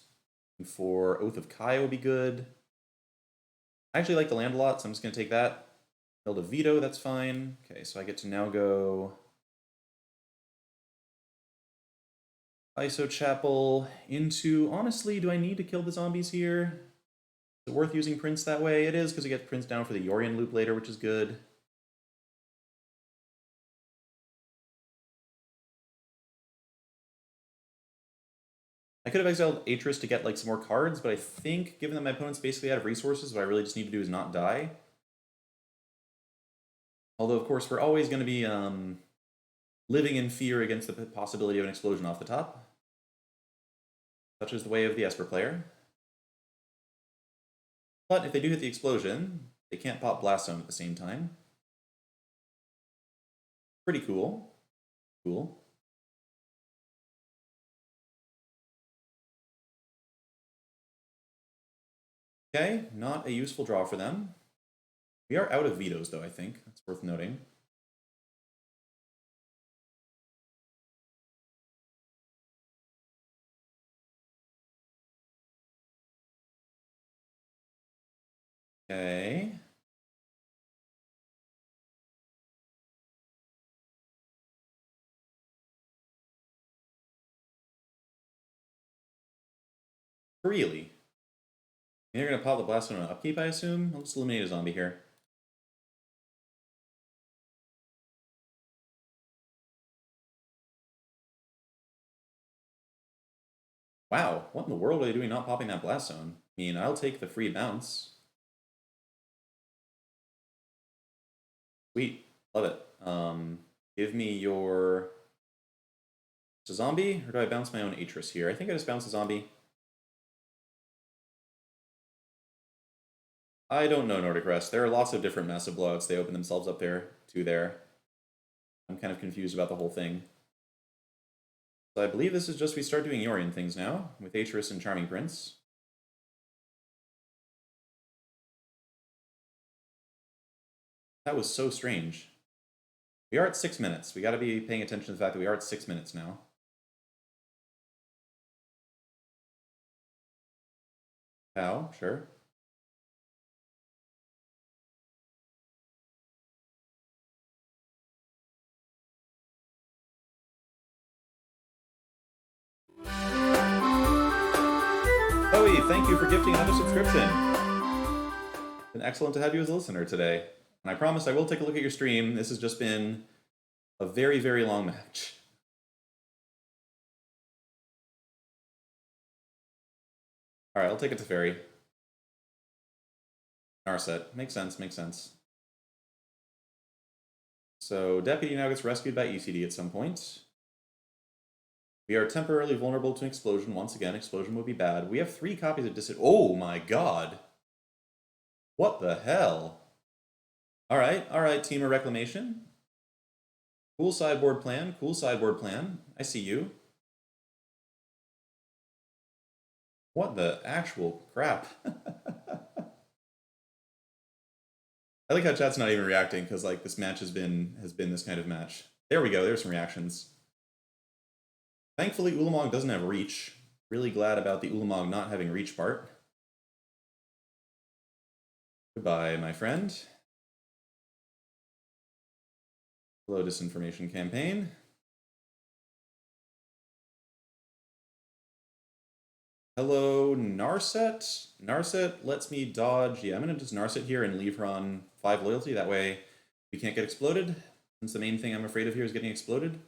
Looking for Oath of Kai would be good. I actually like the land a lot, so I'm just going to take that. Build a veto, that's fine. Okay, so I get to now go ISO Chapel into... Honestly, do I need to kill the zombies here? Is it worth using Prince that way? It is, because I get Prince down for the Yorion loop later, which is good. I could have exiled Atris to get like some more cards, but I think, given that my opponent's basically out of resources, what I really just need to do is not die. Although, of course, we're always going to be living in fear against the possibility of an explosion off the top. Such is the way of the Esper player. But if they do hit the explosion, they can't pop Blast Zone at the same time. Pretty cool. Cool. Okay, not a useful draw for them. We are out of vetoes, though, I think. That's worth noting. Okay. Really? They're going to pop the Blast on an upkeep, I assume? I'll just eliminate a zombie here. Wow, what in the world are they doing not popping that Blast Zone? I mean, I'll take the free bounce. Sweet. Love it. Give me your... It's a zombie, or do I bounce my own Atris here? I think I just bounce a zombie. I don't know, Nordic Rest. There are lots of different massive blowouts. They open themselves up there to there. I'm kind of confused about the whole thing. So I believe this is just we start doing Yorion things now, with Atris and Charming Prince. That was so strange. We are at 6 minutes. We gotta be paying attention to the fact that we are at 6 minutes now. How? Sure. Chloe, thank you for gifting another subscription. It's been excellent to have you as a listener today. And I promise I will take a look at your stream. This has just been a very, very long match. Alright, I'll take it to Fairy. Narset. Makes sense, makes sense. So, Deputy now gets rescued by ECD at some point. We are temporarily vulnerable to an explosion. Once again, explosion would be bad. We have 3 copies of Oh my god! What the hell? Alright, Temur Reclamation. Cool sideboard plan, cool sideboard plan. I see you. What the actual crap? I like how chat's not even reacting, because like this match has been this kind of match. There we go, there's some reactions. Thankfully, Ulamog doesn't have reach. Really glad about the Ulamog not having reach part. Goodbye, my friend. Hello, disinformation campaign. Hello, Narset. Narset lets me dodge. Yeah, I'm going to just Narset here and leave her on 5 loyalty. That way we can't get exploded, since the main thing I'm afraid of here is getting exploded.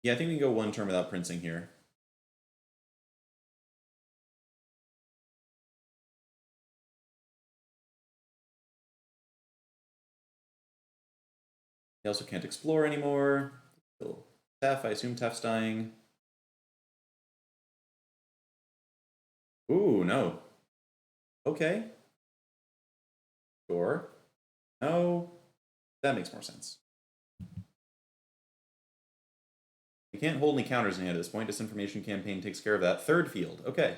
Yeah, I think we can go 1 turn without princing here. He also can't explore anymore. Tef, I assume Tef's dying. Ooh, no. Okay. Sure. No. That makes more sense. We can't hold any counters in hand at this point. Disinformation campaign takes care of that. 3rd field. Okay.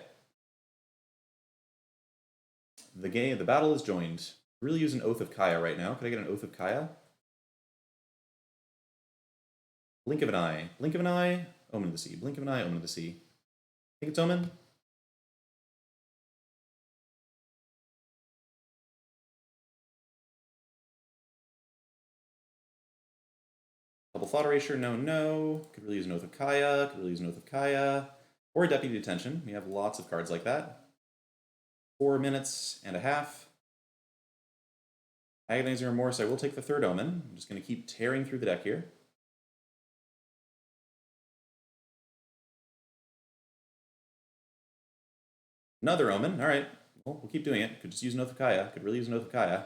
The battle is joined. Really use an Oath of Kaya right now. Could I get an Oath of Kaya? Blink of an eye. Blink of an eye. Omen of the Sea. Blink of an eye. Omen of the Sea. I think it's Omen. Double Thought Erasure. No. Could really use an Oath of Kaya. Could really use an Oath of Kaya. Or Deputy Detention. We have lots of cards like that. 4 minutes and a half. Agonizing Remorse. I will take the 3rd Omen. I'm just going to keep tearing through the deck here. Another Omen. All right. Well, we'll keep doing it. Could just use an Oath of Kaya. Could really use an Oath of Kaya.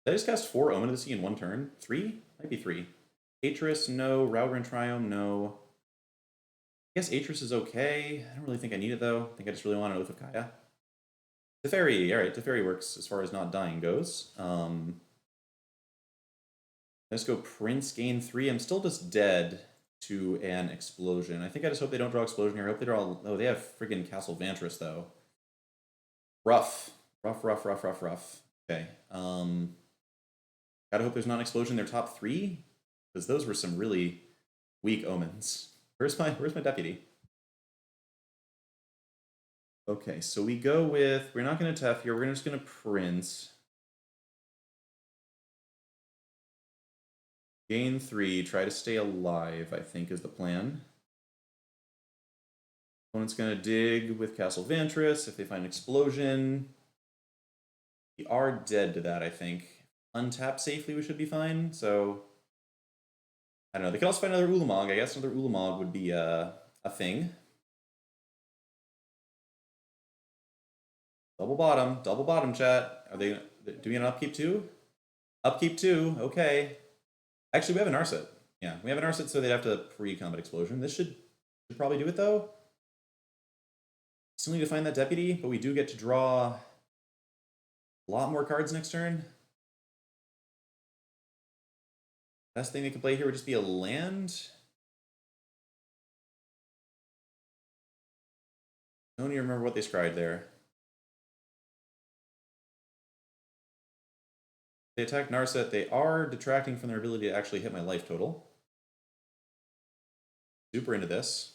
Did I just cast 4 Omen of the Sea in one turn? 3? Might be 3. Atris, no. Raugrin Triome, no. I guess Atris is okay. I don't really think I need it, though. I think I just really want an Oath of Kaya. Teferi. Alright, Teferi works as far as not dying goes. Let's go Prince, gain 3. I'm still just dead to an explosion. I think I just hope they don't draw explosion here. I hope they draw... Oh, they have friggin' Castle Vantress, though. Rough. Rough. Okay. Gotta hope there's not an explosion in their top 3, because those were some really weak omens. Where's my deputy? Okay, so we go with... We're not going to Tef here. We're just going to Prince. Gain 3. Try to stay alive, I think, is the plan. Opponent's going to dig with Castle Vantress. If they find an explosion... We are dead to that, I think. Untap safely, we should be fine. So, I don't know. They could also find another Ulamog. I guess another Ulamog would be a thing. Double bottom, chat. Are they doing an upkeep 2? Upkeep 2, okay. Actually, we have an Narset. Yeah, we have an Narset, so they'd have to pre-combat explosion. This should probably do it, though. Still need to find that deputy, but we do get to draw a lot more cards next turn. Best thing they could play here would just be a land. I don't even remember what they scried there. They attack Narset. They are detracting from their ability to actually hit my life total. Super into this.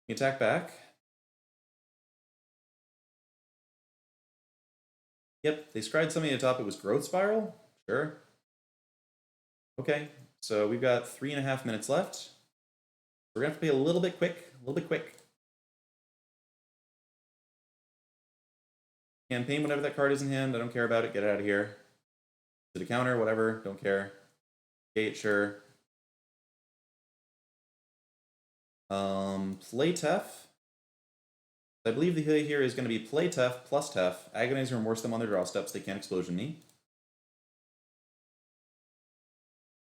Attack back. Yep, they scried something at the top. It was Growth Spiral. Sure. Okay, so we've got 3.5 minutes left. We're gonna have to play a little bit quick. Campaign whenever that card is in hand. I don't care about it. Get it out of here. To the counter, whatever. Don't care. Gate, sure. Play Tef. I believe the play here is going to be play Tef plus Tef. Agonize or Remorse them on their draw steps. They can't explosion me.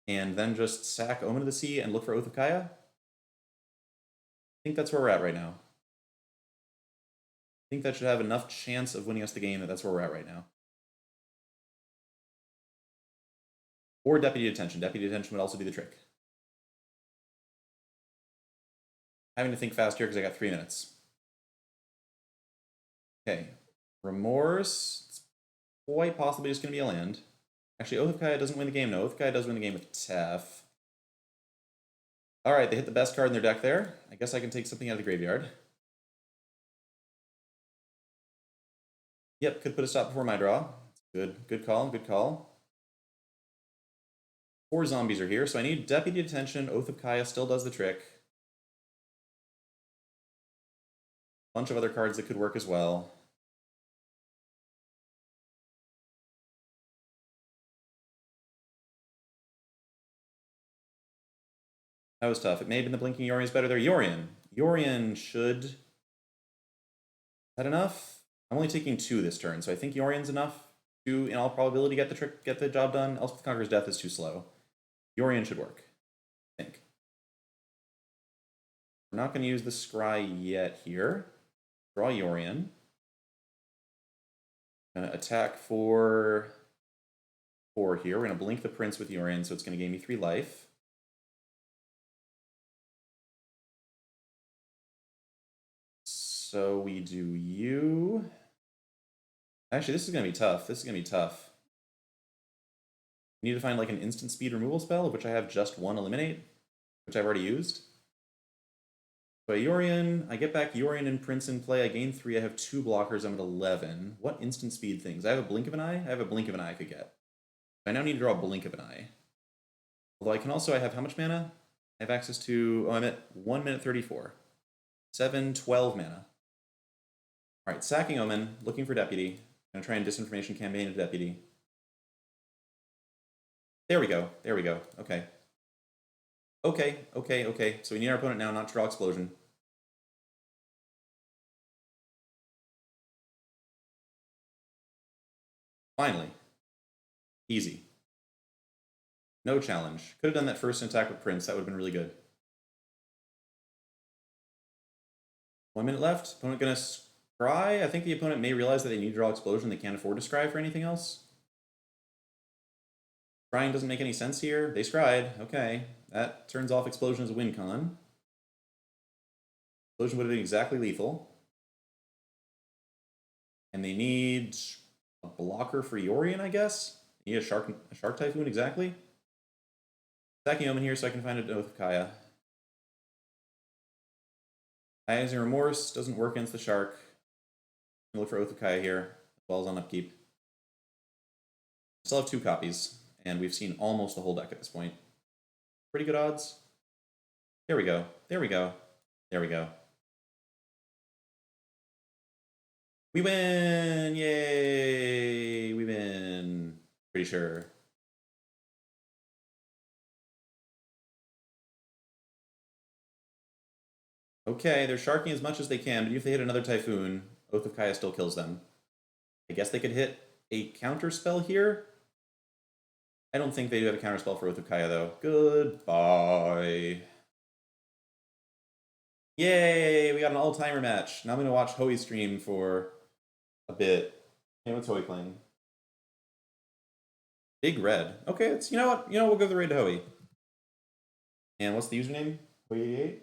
And then just sack Omen of the Sea and look for Oath of Kaya. I think that's where we're at right now. I think that should have enough chance of winning us the game that's where we're at right now. Or Deputy Detention. Deputy Detention would also do the trick. Having to think fast here because I got 3 minutes. Okay. Remorse. It's quite possibly just going to be a land. Actually, Oath of Kaya doesn't win the game. No, Oath of Kaya does win the game with Tef. Alright, they hit the best card in their deck there. I guess I can take something out of the graveyard. Yep, could put a stop before my draw. Good call. 4 zombies are here, so I need Deputy Detention. Oath of Kaya still does the trick. Bunch of other cards that could work as well. That was tough. It may have been the Blinking Yorion is better there. Yorion should... Is that enough? I'm only taking 2 this turn, so I think Yorion's enough to, in all probability, get the job done. Elspeth Conqueror's Death is too slow. Yorion should work, I think. We're not going to use the Scry yet here. Draw Yorion. Going to attack for 4 here. We're going to blink the Prince with Yorion, so it's going to gain me 3 life. So we do you. Actually, this is going to be tough. I need to find like an instant speed removal spell, of which I have just 1 Eliminate, which I've already used. So Yorion, I get back Yorion and Prince in play. I gain 3. I have 2 blockers. I'm at 11. What instant speed things? I have a Blink of an Eye. I have a Blink of an Eye I could get. I now need to draw a Blink of an Eye. Although I can also, I have how much mana? I have access to, I'm at 1 minute 34. 7, 12 mana. Alright, sacking Omen, looking for Deputy. I'm going to try and Disinformation campaign a Deputy. There we go. Okay. Okay. So we need our opponent now not to draw Explosion. Finally. Easy. No challenge. Could have done that first attack with Prince. That would have been really good. 1 minute left. Opponent gonna scry. I think the opponent may realize that they need to draw Explosion. They can't afford to scry for anything else. Scrying doesn't make any sense here. They scried. Okay. That turns off Explosion as a win con. Explosion would have been exactly lethal. And they need a blocker for Yorion, I guess. They need a Shark Typhoon, exactly. Stacking Omen here so I can find an Oath of Kaya. Agonizing Remorse doesn't work against the Shark. I'm gonna look for Oath of Kaya here, as well as on upkeep. Still have 2 copies, and we've seen almost the whole deck at this point. Pretty good odds. There we go. There we go. There we go. We win! Yay! We win. Pretty sure. Okay, they're sharking as much as they can, but if they hit another Typhoon, Oath of Kaya still kills them. I guess they could hit a counterspell here. I don't think they do have a counterspell for Oath of Kaya, though. Goodbye. Yay, we got an all-timer match. Now I'm going to watch Hoey stream for a bit. Hey, what's Hoey playing? Big Red. Okay, it's, you know what? We'll go the raid to Hoey. And what's the username? Hoey88?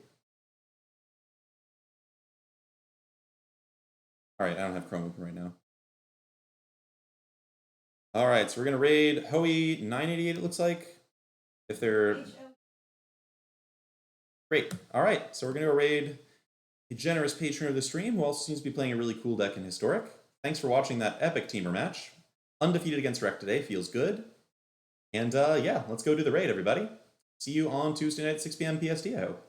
Alright, I don't have Chrome open right now. Alright, so we're going to raid Hoey 988, it looks like. If they're... Great. Alright, so we're going to raid a generous patron of the stream who also seems to be playing a really cool deck in Historic. Thanks for watching that epic teamer match. Undefeated against Rec today, feels good. And yeah, let's go do the raid, everybody. See you on Tuesday night at 6 p.m. PST, I hope.